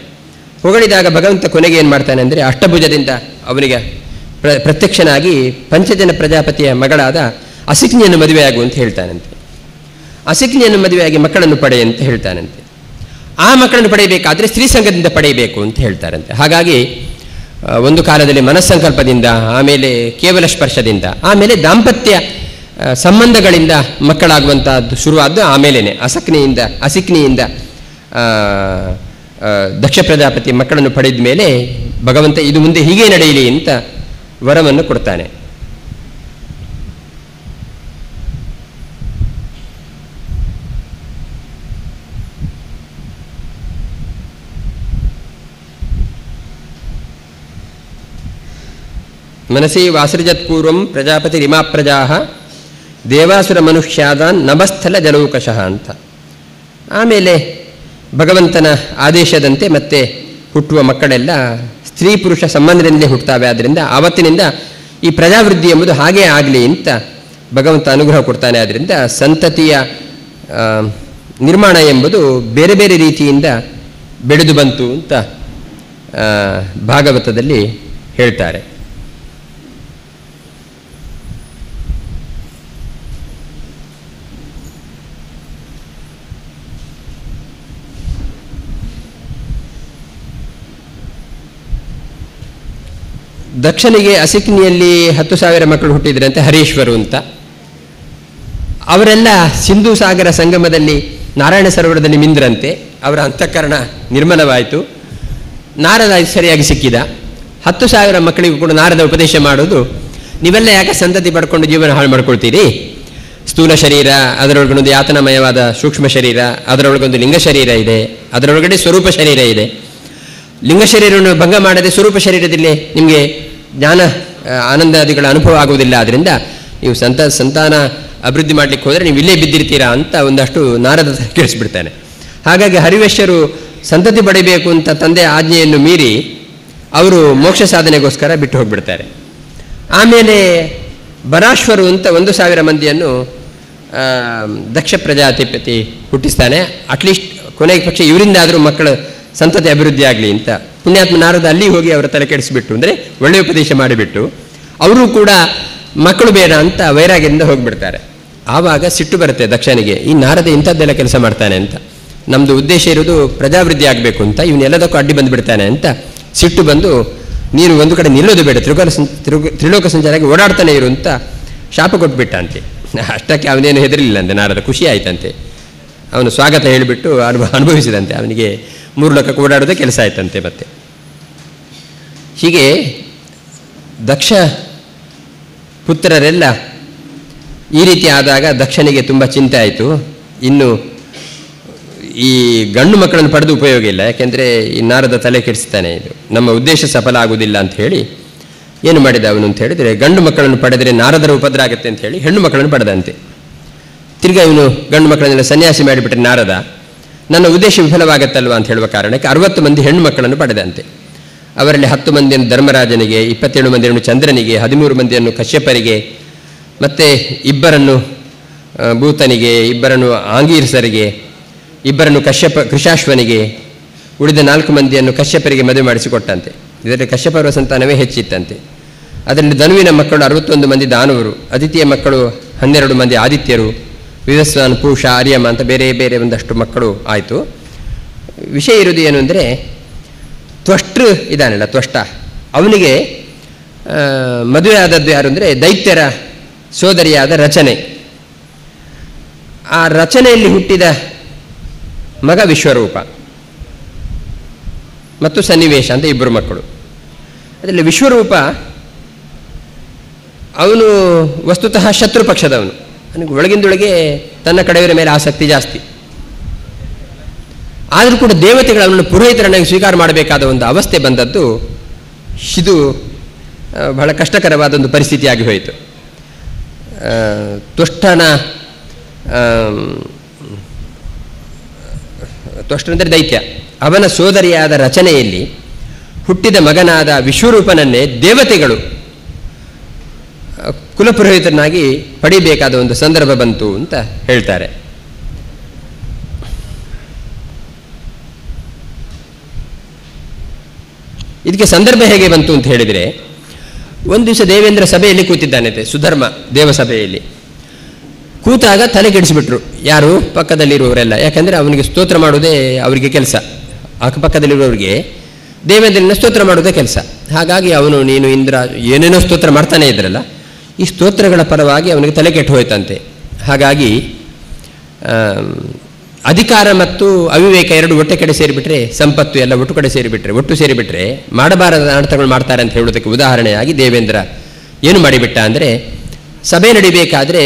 [SPEAKER 1] ಹೊಗಳಿದಾಗ ಭಗವಂತ ಕೊನೆಗೆ ಏನು ಮಾಡ್ತಾನೆ ಅಂದರೆ, ಅಷ್ಟಭುಜದಿಂದ ಅವನಿಗೆ ಪ್ರತ್ಯಕ್ಷನಾಗಿ ಪಂಚಜನ ಪ್ರಜಾಪತಿಯ ಮಗಳಾದ ಅಸಿಕ್ನಿಯನ್ನು ಮದುವೆಯಾಗು ಅಂತ ಹೇಳ್ತಾನಂತೆ. ಅಸಿಕ್ನಿಯನ್ನು ಮದುವೆಯಾಗಿ ಮಕ್ಕಳನ್ನು ಪಡೆ ಅಂತ ಹೇಳ್ತಾನಂತೆ. ಆ ಮಕ್ಕಳನ್ನು ಪಡೆಯಬೇಕಾದ್ರೆ ಸ್ತ್ರೀ ಸಂಘದಿಂದ ಪಡೆಯಬೇಕು ಅಂತ ಹೇಳ್ತಾರಂತೆ. ಹಾಗಾಗಿ ಒಂದು ಕಾಲದಲ್ಲಿ ಮನಸ್ಸಂಕಲ್ಪದಿಂದ, ಆಮೇಲೆ ಕೇವಲ ಸ್ಪರ್ಶದಿಂದ, ಆಮೇಲೆ ದಾಂಪತ್ಯ ಸಂಬಂಧಗಳಿಂದ ಮಕ್ಕಳಾಗುವಂಥದ್ದು ಶುರುವಾದ್ದು ಆಮೇಲೆ ಅಸಿಕ್ನಿಯಿಂದ ದಕ್ಷ ಪ್ರಜಾಪತಿ ಮಕ್ಕಳನ್ನು ಪಡೆದ ಮೇಲೆ ಭಗವಂತ ಇದು ಮುಂದೆ ಹೀಗೆ ನಡೆಯಲಿ ಅಂತ ವರವನ್ನು ಕೊಡ್ತಾನೆ. ಮನಸಿ ವಾಸೃಜತ್ ಪೂರ್ವಂ ಪ್ರಜಾಪತಿ ರಿಮಾ ಪ್ರಜಾ ದೇವಾಸುರ ಮನುಷ್ಯಾದಾನ್ ನಭಸ್ಥಲ ಜಲೌಕಶಃ ಅಂತ. ಆಮೇಲೆ ಭಗವಂತನ ಆದೇಶದಂತೆ ಮತ್ತೆ ಹುಟ್ಟುವ ಮಕ್ಕಳೆಲ್ಲ ಸ್ತ್ರೀ ಪುರುಷ ಸಂಬಂಧದಿಂದಲೇ ಹುಟ್ಟುತ್ತವೆ. ಆದ್ದರಿಂದ ಆವತ್ತಿನಿಂದ ಈ ಪ್ರಜಾವೃದ್ಧಿ ಎಂಬುದು ಹಾಗೇ ಆಗಲಿ ಅಂತ ಭಗವಂತ ಅನುಗ್ರಹ ಕೊಡ್ತಾನೆ. ಆದ್ದರಿಂದ ಸಂತತಿಯ ನಿರ್ಮಾಣ ಎಂಬುದು ಬೇರೆ ಬೇರೆ ರೀತಿಯಿಂದ ಬೆಳೆದು ಬಂತು ಅಂತ ಭಾಗವತದಲ್ಲಿ ಹೇಳ್ತಾರೆ. ದಕ್ಷನಿಗೆ ಅಸಿಕ್ನಿಯಲ್ಲಿ 10,000 ಮಕ್ಕಳು ಹುಟ್ಟಿದ್ರಂತೆ, ಹರೀಶ್ವರು ಅಂತ. ಅವರೆಲ್ಲ ಸಿಂಧೂ ಸಾಗರ ಸಂಗಮದಲ್ಲಿ ನಾರಾಯಣ ಸರೋವರದಲ್ಲಿ ಮಿಂದ್ರಂತೆ. ಅವರ ಅಂತಃಕರಣ ನಿರ್ಮಲವಾಯಿತು. ನಾರದ ಸರಿಯಾಗಿ ಸಿಕ್ಕಿದ. 10,000 ಮಕ್ಕಳಿಗೂ ಕೂಡ ನಾರದ ಉಪದೇಶ ಮಾಡೋದು, ನೀವೆಲ್ಲ ಯಾಕೆ ಸಂತತಿ ಪಡ್ಕೊಂಡು ಜೀವನ ಹಾಳು ಮಾಡ್ಕೊಳ್ತೀರಿ? ಸ್ಥೂಲ ಶರೀರ, ಅದರೊಳಗೊಂದು ಯಾತನಮಯವಾದ ಸೂಕ್ಷ್ಮ ಶರೀರ, ಅದರೊಳಗೊಂದು ಲಿಂಗ ಶರೀರ ಇದೆ, ಅದರೊಳಗಡೆ ಸ್ವರೂಪ ಶರೀರ ಇದೆ. ಲಿಂಗ ಶರೀರವನ್ನು ಭಂಗ ಮಾಡದೆ ಸ್ವರೂಪ ಶರೀರದಲ್ಲಿ ನಿಮಗೆ ಜ್ಞಾನ ಆನಂದಾದಿಗಳ ಅನುಭವ ಆಗುವುದಿಲ್ಲ. ಆದ್ದರಿಂದ ನೀವು ಸಂತಾನ ಅಭಿವೃದ್ಧಿ ಮಾಡಲಿಕ್ಕೆ ಹೋದರೆ ನೀವು ಇಲ್ಲೇ ಬಿದ್ದಿರ್ತೀರಾ ಅಂತ ಒಂದಷ್ಟು ನಾರದ ಕೇಳಿಸ್ಬಿಡ್ತಾನೆ. ಹಾಗಾಗಿ ಹರಿವೇಶ್ಯರು ಸಂತತಿ ಪಡಿಬೇಕು ಅಂತ ತಂದೆ ಆಜ್ಞೆಯನ್ನು ಮೀರಿ ಅವರು ಮೋಕ್ಷ ಸಾಧನೆಗೋಸ್ಕರ ಬಿಟ್ಟು ಹೋಗಿಬಿಡ್ತಾರೆ. ಆಮೇಲೆ ಬರಾಶ್ವರು ಅಂತ 1,000 ಮಂದಿಯನ್ನು ದಕ್ಷ ಪ್ರಜಾಧಿಪತಿ ಹುಟ್ಟಿಸ್ತಾನೆ. ಅಟ್ಲೀಸ್ಟ್ ಕೊನೆಗೆ ಪಕ್ಷ ಇವರಿಂದ ಆದರೂ ಮಕ್ಕಳ ಸಂತತಿ ಅಭಿವೃದ್ಧಿ ಆಗಲಿ ಅಂತ. ಪುಣ್ಯಾತ್ಮ ನಾರದ ಅಲ್ಲಿ ಹೋಗಿ ಅವರ ತಲೆ ಕೆಡಿಸಿಬಿಟ್ಟು, ಅಂದರೆ ಒಳ್ಳೆಯ ಉಪದೇಶ ಮಾಡಿಬಿಟ್ಟು ಅವರು ಕೂಡ ಮಕ್ಕಳು ಬೇಡ ಅಂತ ವೈರಾಗ್ಯದಿಂದ ಹೋಗಿಬಿಡ್ತಾರೆ. ಆವಾಗ ಸಿಟ್ಟು ಬರುತ್ತೆ ದಕ್ಷನಿಗೆ, ಈ ನಾರದ ಇಂಥದ್ದೆಲ್ಲ ಕೆಲಸ ಮಾಡ್ತಾನೆ ಅಂತ. ನಮ್ಮದು ಉದ್ದೇಶ ಇರೋದು ಪ್ರಜಾವೃದ್ಧಿ ಆಗಬೇಕು ಅಂತ, ಇವನ್ನೆಲ್ಲದಕ್ಕೂ ಅಡ್ಡಿ ಬಂದುಬಿಡ್ತಾನೆ ಅಂತ ಸಿಟ್ಟು ಬಂದು, ನೀನು ಒಂದು ಕಡೆ ನಿಲ್ಲೋದು ಬೇಡ, ತ್ರಿಲೋಕ ಸಂಚಾರಾಗಿ ಓಡಾಡ್ತಾನೆ ಇರು ಅಂತ ಶಾಪ ಕೊಟ್ಬಿಟ್ಟಂತೆ. ಅಷ್ಟಕ್ಕೆ ಅವನೇನು ಹೆದರಲಿಲ್ಲ ಅಂತೆ ನಾರದ, ಖುಷಿ ಆಯ್ತಂತೆ. ಅವನು ಸ್ವಾಗತ ಹೇಳಿಬಿಟ್ಟು ಅನುಭವಿಸಿದಂತೆ. ಅವನಿಗೆ 3 ಲೋಕಕ್ಕೆ ಓಡಾಡೋದೇ ಕೆಲಸ ಆಯ್ತಂತೆ. ಮತ್ತೆ ಹೀಗೆ ದಕ್ಷ ಪುತ್ರರೆಲ್ಲ ಈ ರೀತಿ ಆದಾಗ ದಕ್ಷನಿಗೆ ತುಂಬ ಚಿಂತೆ ಆಯಿತು. ಇನ್ನು ಈ ಗಂಡು ಮಕ್ಕಳನ್ನು ಪಡೆದು ಉಪಯೋಗ ಇಲ್ಲ, ಯಾಕೆಂದರೆ ಈ ನಾರದ ತಲೆ ಕೆಡಿಸ್ತಾನೆ, ಇದು ನಮ್ಮ ಉದ್ದೇಶ ಸಫಲ ಆಗುವುದಿಲ್ಲ ಅಂತ ಹೇಳಿ ಏನು ಮಾಡಿದ ಅವನು ಅಂತ ಹೇಳಿದರೆ, ಗಂಡು ಮಕ್ಕಳನ್ನು ಪಡೆದರೆ ನಾರದರ ಉಪದ್ರ ಆಗುತ್ತೆ ಅಂತ ಹೇಳಿ ಹೆಣ್ಣು ಮಕ್ಕಳನ್ನು ಪಡೆದಂತೆ. ತಿರ್ಗಾ ಇವನು ಗಂಡು ಮಕ್ಕಳನ್ನೆಲ್ಲ ಸನ್ಯಾಸಿ ಮಾಡಿಬಿಟ್ರೆ ನಾರದ, ನನ್ನ ಉದ್ದೇಶ ವಿಫಲವಾಗತ್ತಲ್ವ ಅಂತ ಹೇಳುವ ಕಾರಣಕ್ಕೆ 60 ಮಂದಿ ಹೆಣ್ಣು ಮಕ್ಕಳನ್ನು ಪಡೆದಂತೆ. ಅವರಲ್ಲಿ 10 ಮಂದಿಯನ್ನು ಧರ್ಮರಾಜನಿಗೆ, 27 ಮಂದಿಯನ್ನು ಚಂದ್ರನಿಗೆ, 13 ಮಂದಿಯನ್ನು ಕಶ್ಯಪರಿಗೆ, ಮತ್ತು 2 ಭೂತನಿಗೆ, 2 ಆಂಗೀರಸರಿಗೆ, 2 ಕೃಶಾಶ್ವನಿಗೆ, ಉಳಿದ 4 ಮಂದಿಯನ್ನು ಕಶ್ಯಪರಿಗೆ ಮದುವೆ ಮಾಡಿಸಿಕೊಟ್ಟಂತೆ. ಇದರಲ್ಲಿ ಕಶ್ಯಪರ ಸಂತಾನವೇ ಹೆಚ್ಚಿತ್ತಂತೆ. ಅದರಲ್ಲಿ ಧನುವಿನ ಮಕ್ಕಳು 61 ಮಂದಿ ದಾನವರು, ಅದಿತಿಯ ಮಕ್ಕಳು 12 ಮಂದಿ ಆದಿತ್ಯರು, ವಿವಸ್ವಾನ್, ಪೂಷ, ಆರ್ಯಮ ಅಂತ ಬೇರೆ ಬೇರೆ ಒಂದಷ್ಟು ಮಕ್ಕಳು ಆಯಿತು. ವಿಷಯ ಇರೋದು ಏನು ಅಂದರೆ, ತ್ವಷ್ಟೃ ಇದಾನಲ್ಲ, ತ್ವಷ್ಟ, ಅವನಿಗೆ ಮದುವೆ ಆದದ್ದು ಯಾರು ಅಂದರೆ ದೈತ್ಯರ ಸೋದರಿಯಾದ ರಚನೆ. ಆ ರಚನೆಯಲ್ಲಿ ಹುಟ್ಟಿದ ಮಗ ವಿಶ್ವರೂಪ ಮತ್ತು ಸನ್ನಿವೇಶ ಅಂತ 2 ಮಕ್ಕಳು. ಅದರಲ್ಲಿ ವಿಶ್ವರೂಪ ಅವನು ವಸ್ತುತಃ ಶತ್ರು ಪಕ್ಷದವನು. ಅವನಿಗೆ ಒಳಗಿಂದೊಳಗೆ ತನ್ನ ಕಡೆಯವರ ಮೇಲೆ ಆಸಕ್ತಿ ಜಾಸ್ತಿ. ಆದರೂ ಕೂಡ ದೇವತೆಗಳನ್ನು ಪುರೋಹಿತರನ್ನಾಗಿ ಸ್ವೀಕಾರ ಮಾಡಬೇಕಾದ ಒಂದು ಅವಸ್ಥೆ ಬಂದದ್ದು ಇದು ಬಹಳ ಕಷ್ಟಕರವಾದ ಒಂದು ಪರಿಸ್ಥಿತಿಯಾಗಿ ಹೋಯಿತು. ತ್ವಷ್ಟನೆಂದರೆ ದೈತ್ಯ, ಅವನ ಸೋದರಿಯಾದ ರಚನೆಯಲ್ಲಿ ಹುಟ್ಟಿದ ಮಗನಾದ ವಿಶ್ವರೂಪನನ್ನೇ ದೇವತೆಗಳು ಕುಲಪುರೋಹಿತನಾಗಿ ಪಡಿಬೇಕಾದ ಒಂದು ಸಂದರ್ಭ ಬಂತು ಅಂತ ಹೇಳ್ತಾರೆ. ಇದಕ್ಕೆ ಸಂದರ್ಭ ಹೇಗೆ ಬಂತು ಅಂತ ಹೇಳಿದರೆ, ಒಂದು ದಿವಸ ದೇವೇಂದ್ರ ಸಭೆಯಲ್ಲಿ ಕೂತಿದ್ದಾನಂತೆ, ಸುಧರ್ಮ ದೇವಸಭೆಯಲ್ಲಿ ಕೂತಾಗ ತಲೆ ಕೆಡಿಸಿಬಿಟ್ರು ಯಾರು ಪಕ್ಕದಲ್ಲಿರುವವರೆಲ್ಲ. ಯಾಕಂದರೆ ಅವನಿಗೆ ಸ್ತೋತ್ರ ಮಾಡೋದೇ ಅವರಿಗೆ ಕೆಲಸ, ಅಕ್ಕಪಕ್ಕದಲ್ಲಿರುವವರಿಗೆ ದೇವೇಂದ್ರನ ಸ್ತೋತ್ರ ಮಾಡೋದೇ ಕೆಲಸ. ಹಾಗಾಗಿ ಅವನು ನೀನು ಇಂದ್ರ ಏನೇನೋ ಸ್ತೋತ್ರ ಮಾಡ್ತಾನೆ ಇದ್ರಲ್ಲ, ಈ ಸ್ತೋತ್ರಗಳ ಪರವಾಗಿ ಅವನಿಗೆ ತಲೆ ಕೆಟ್ಟು ಹೋಯ್ತಂತೆ. ಹಾಗಾಗಿ ಅಧಿಕಾರ ಮತ್ತು ಅವಿವೇಕ 2 ಒಟ್ಟೆ ಕಡೆ ಸೇರಿಬಿಟ್ರೆ, ಸಂಪತ್ತು ಎಲ್ಲ ಒಟ್ಟು ಸೇರಿಬಿಟ್ರೆ ಮಾಡಬಾರದ ಅನರ್ಥಗಳು ಮಾಡ್ತಾರೆ ಅಂತ ಹೇಳೋದಕ್ಕೆ ಉದಾಹರಣೆಯಾಗಿ ದೇವೇಂದ್ರ ಏನು ಮಾಡಿಬಿಟ್ಟ ಅಂದರೆ, ಸಭೆ ನಡಿಬೇಕಾದ್ರೆ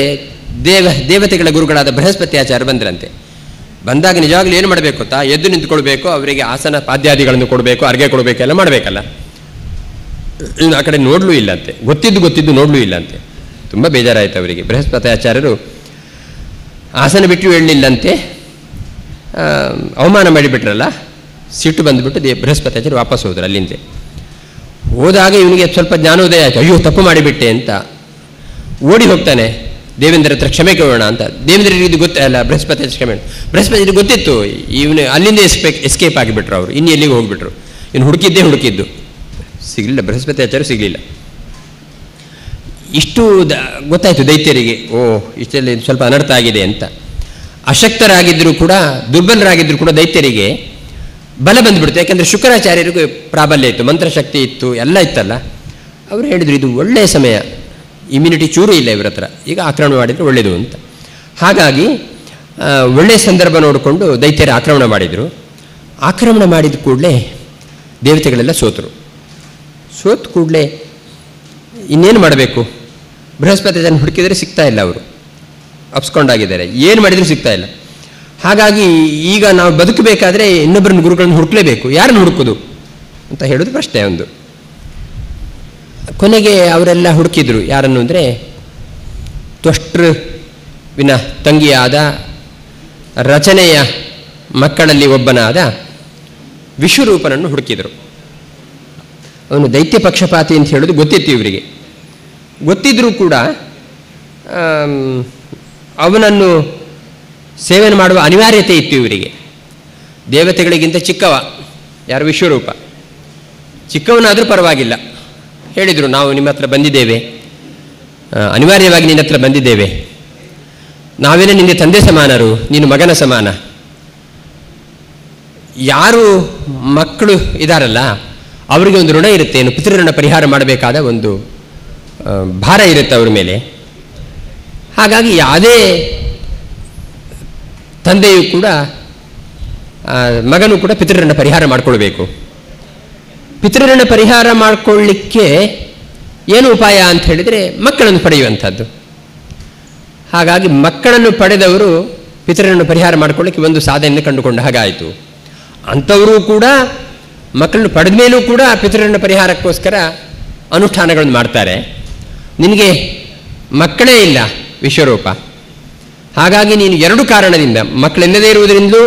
[SPEAKER 1] ದೇವತೆಗಳ ಗುರುಗಳಾದ ಬೃಹಸ್ಪತ್ಯಾಚಾರ್ಯ ಬಂದ್ರಂತೆ. ಬಂದಾಗ ನಿಜವಾಗ್ಲೂ ಏನು ಮಾಡಬೇಕು ಗೊತ್ತಾ, ಎದ್ದು ನಿಂತ್ಕೊಳ್ಬೇಕು, ಅವರಿಗೆ ಆಸನ ಪಾದ್ಯಾದಿಗಳನ್ನು ಕೊಡಬೇಕು, ಅರ್ಗೆ ಕೊಡಬೇಕು, ಎಲ್ಲ ಮಾಡಬೇಕಲ್ಲ. ಇನ್ನು ಆ ಕಡೆ ನೋಡಲೂ ಇಲ್ಲಂತೆ, ಗೊತ್ತಿದ್ದು ನೋಡಲೂ ಇಲ್ಲಂತೆ. ತುಂಬ ಬೇಜಾರಾಯಿತು ಅವರಿಗೆ. ಬೃಹಸ್ಪತ್ಯಾಚಾರ್ಯರು ಆಸನ ಬಿಟ್ಟು ಹೇಳಲಿಲ್ಲಂತೆ, ಅವಮಾನ ಮಾಡಿಬಿಟ್ರಲ್ಲ, ಸಿಟ್ಟು ಬಂದುಬಿಟ್ಟು ಬೃಹಸ್ಪತ್ಯಾಚಾರ್ಯರು ವಾಪಸ್ ಹೋದ್ರು ಅಲ್ಲಿಂದ. ಹೋದಾಗ ಇವನಿಗೆ ಸ್ವಲ್ಪ ಜ್ಞಾನೋದಯ ಆಯಿತು, ಅಯ್ಯೋ ತಪ್ಪು ಮಾಡಿಬಿಟ್ಟೆ ಅಂತ ಓಡಿ ಹೋಗ್ತಾನೆ. ದೇವೇಂದ್ರ ಹತ್ರ ಕ್ಷಮೆ ಕೇಳೋಣ ಅಂತ. ದೇವೇಂದ್ರಿಗೆ ಇದು ಗೊತ್ತಲ್ಲ, ಬೃಹಸ್ಪತಿ ಕ್ಷಮೆ, ಬೃಹಸ್ಪತಿ ಗೊತ್ತಿತ್ತು. ಇವನು ಅಲ್ಲಿಂದ ಎಸ್ಕೇಪ್ ಆಗಿಬಿಟ್ರು ಅವರು, ಇನ್ನು ಎಲ್ಲಿಗೆ ಹೋಗಿಬಿಟ್ರು. ಇನ್ನು ಹುಡುಕಿದ್ದು ಸಿಗಲಿಲ್ಲ, ಬೃಹಸ್ಪತಿ ಆಚಾರ್ಯ ಸಿಗಲಿಲ್ಲ. ಇಷ್ಟು ಗೊತ್ತಾಯಿತು ದೈತ್ಯರಿಗೆ, ಇಷ್ಟೆಲ್ಲ ಸ್ವಲ್ಪ ಅನರ್ಥ ಆಗಿದೆ ಅಂತ. ಅಶಕ್ತರಾಗಿದ್ದರೂ ಕೂಡ, ದುರ್ಬಲರಾಗಿದ್ದರೂ ಕೂಡ ದೈತ್ಯರಿಗೆ ಬಲ ಬಂದುಬಿಡ್ತು. ಯಾಕೆಂದರೆ ಶುಕ್ರಾಚಾರ್ಯರಿಗೂ ಪ್ರಾಬಲ್ಯ ಇತ್ತು, ಮಂತ್ರಶಕ್ತಿ ಇತ್ತು, ಎಲ್ಲ ಇತ್ತಲ್ಲ. ಅವರು ಹೇಳಿದರು ಇದು ಒಳ್ಳೆಯ ಸಮಯ, ಇಮ್ಯುನಿಟಿ ಚೂರು ಇಲ್ಲ ಇವರ ಹತ್ರ, ಈಗ ಆಕ್ರಮಣ ಮಾಡಿದರೆ ಒಳ್ಳೆಯದು ಅಂತ. ಹಾಗಾಗಿ ಒಳ್ಳೆಯ ಸಂದರ್ಭ ನೋಡಿಕೊಂಡು ದೈತ್ಯರ ಆಕ್ರಮಣ ಮಾಡಿದರು. ಆಕ್ರಮಣ ಮಾಡಿದ ಕೂಡಲೇ ದೇವತೆಗಳೆಲ್ಲ ಸೋತರು. ಸೋತ ಕೂಡಲೇ ಇನ್ನೇನು ಮಾಡಬೇಕು? ಬೃಹಸ್ಪತಿ ಜನ ಹುಡುಕಿದರೆ ಸಿಗ್ತಾ ಇಲ್ಲ, ಅವರು ಅಪ್ಸ್ಕೊಂಡಾಗಿದ್ದಾರೆ, ಏನು ಮಾಡಿದರೂ ಸಿಗ್ತಾ ಇಲ್ಲ. ಹಾಗಾಗಿ ಈಗ ನಾವು ಬದುಕಬೇಕಾದ್ರೆ ಇನ್ನೊಬ್ಬರನ್ನ ಗುರುಗಳನ್ನು ಹುಡುಕಲೇಬೇಕು. ಯಾರನ್ನು ಹುಡುಕೋದು ಅಂತ ಹೇಳೋದು ಪ್ರಶ್ನೆ ಒಂದು. ಕೊನೆಗೆ ಅವರೆಲ್ಲ ಹುಡುಕಿದ್ರು. ಯಾರನ್ನು ಅಂದರೆ ತ್ವಷ್ಟೃವಿನ ತಂಗಿಯಾದ ರಚನೆಯ ಮಕ್ಕಳಲ್ಲಿ ಒಬ್ಬನಾದ ವಿಶ್ವರೂಪನನ್ನು ಹುಡುಕಿದರು. ಅವನು ದೈತ್ಯ ಪಕ್ಷಪಾತಿ ಅಂತ ಹೇಳೋದು ಗೊತ್ತಿತ್ತು ಇವರಿಗೆ. ಗೊತ್ತಿದ್ದರೂ ಕೂಡ ಅವನನ್ನು ಸೇವನೆ ಮಾಡುವ ಅನಿವಾರ್ಯತೆ ಇತ್ತು ಇವರಿಗೆ. ದೇವತೆಗಳಿಗಿಂತ ಚಿಕ್ಕವ ಯಾರು? ವಿಶ್ವರೂಪ. ಚಿಕ್ಕವನಾದರೂ ಪರವಾಗಿಲ್ಲ. ಹೇಳಿದರು, ನಾವು ನಿಮ್ಮ ಹತ್ರ ಬಂದಿದ್ದೇವೆ, ಅನಿವಾರ್ಯವಾಗಿ ನಿನ್ನ ಹತ್ರ ಬಂದಿದ್ದೇವೆ. ನಾವೇನೇ ನಿಮಗೆ ತಂದೆ ಸಮಾನರು, ನೀನು ಮಗನ ಸಮಾನ. ಯಾರು ಮಕ್ಕಳು ಇದ್ದಾರಲ್ಲ ಅವರಿಗೆ ಒಂದು ಋಣ ಇರುತ್ತೆ, ಏನು ಪಿತೃಋಣ ಪರಿಹಾರ ಮಾಡಬೇಕಾದ ಒಂದು ಭಾರ ಇರುತ್ತೆ ಅವ್ರ ಮೇಲೆ. ಹಾಗಾಗಿ ಯಾವುದೇ ತಂದೆಯೂ ಕೂಡ ಮಗನೂ ಕೂಡ ಪಿತೃಋಣ ಪರಿಹಾರ ಮಾಡಿಕೊಳ್ಬೇಕು. ಪಿತೃಋಣ ಪರಿಹಾರ ಮಾಡಿಕೊಳ್ಳಿಕ್ಕೆ ಏನು ಉಪಾಯ ಅಂತ ಹೇಳಿದರೆ ಮಕ್ಕಳನ್ನು ಪಡೆಯುವಂಥದ್ದು. ಹಾಗಾಗಿ ಮಕ್ಕಳನ್ನು ಪಡೆದವರು ಪಿತೃಋಣ ಪರಿಹಾರ ಮಾಡಿಕೊಳ್ಳಿಕ್ಕೆ ಒಂದು ಸಾಧನೆಯನ್ನು ಕಂಡುಕೊಂಡ ಹಾಗಾಯಿತು. ಅಂಥವರು ಕೂಡ ಮಕ್ಕಳನ್ನು ಪಡೆದ ಮೇಲೂ ಕೂಡ ಪಿತೃಋಣ ಪರಿಹಾರಕ್ಕೋಸ್ಕರ ಅನುಷ್ಠಾನಗಳನ್ನು ಮಾಡ್ತಾರೆ. ನಿನಗೆ ಮಕ್ಕಳೇ ಇಲ್ಲ ವಿಶ್ವರೂಪ, ಹಾಗಾಗಿ ನೀನು ಎರಡು ಕಾರಣದಿಂದ, ಮಕ್ಕಳೆಲ್ಲದೇ ಇರುವುದರಿಂದಲೂ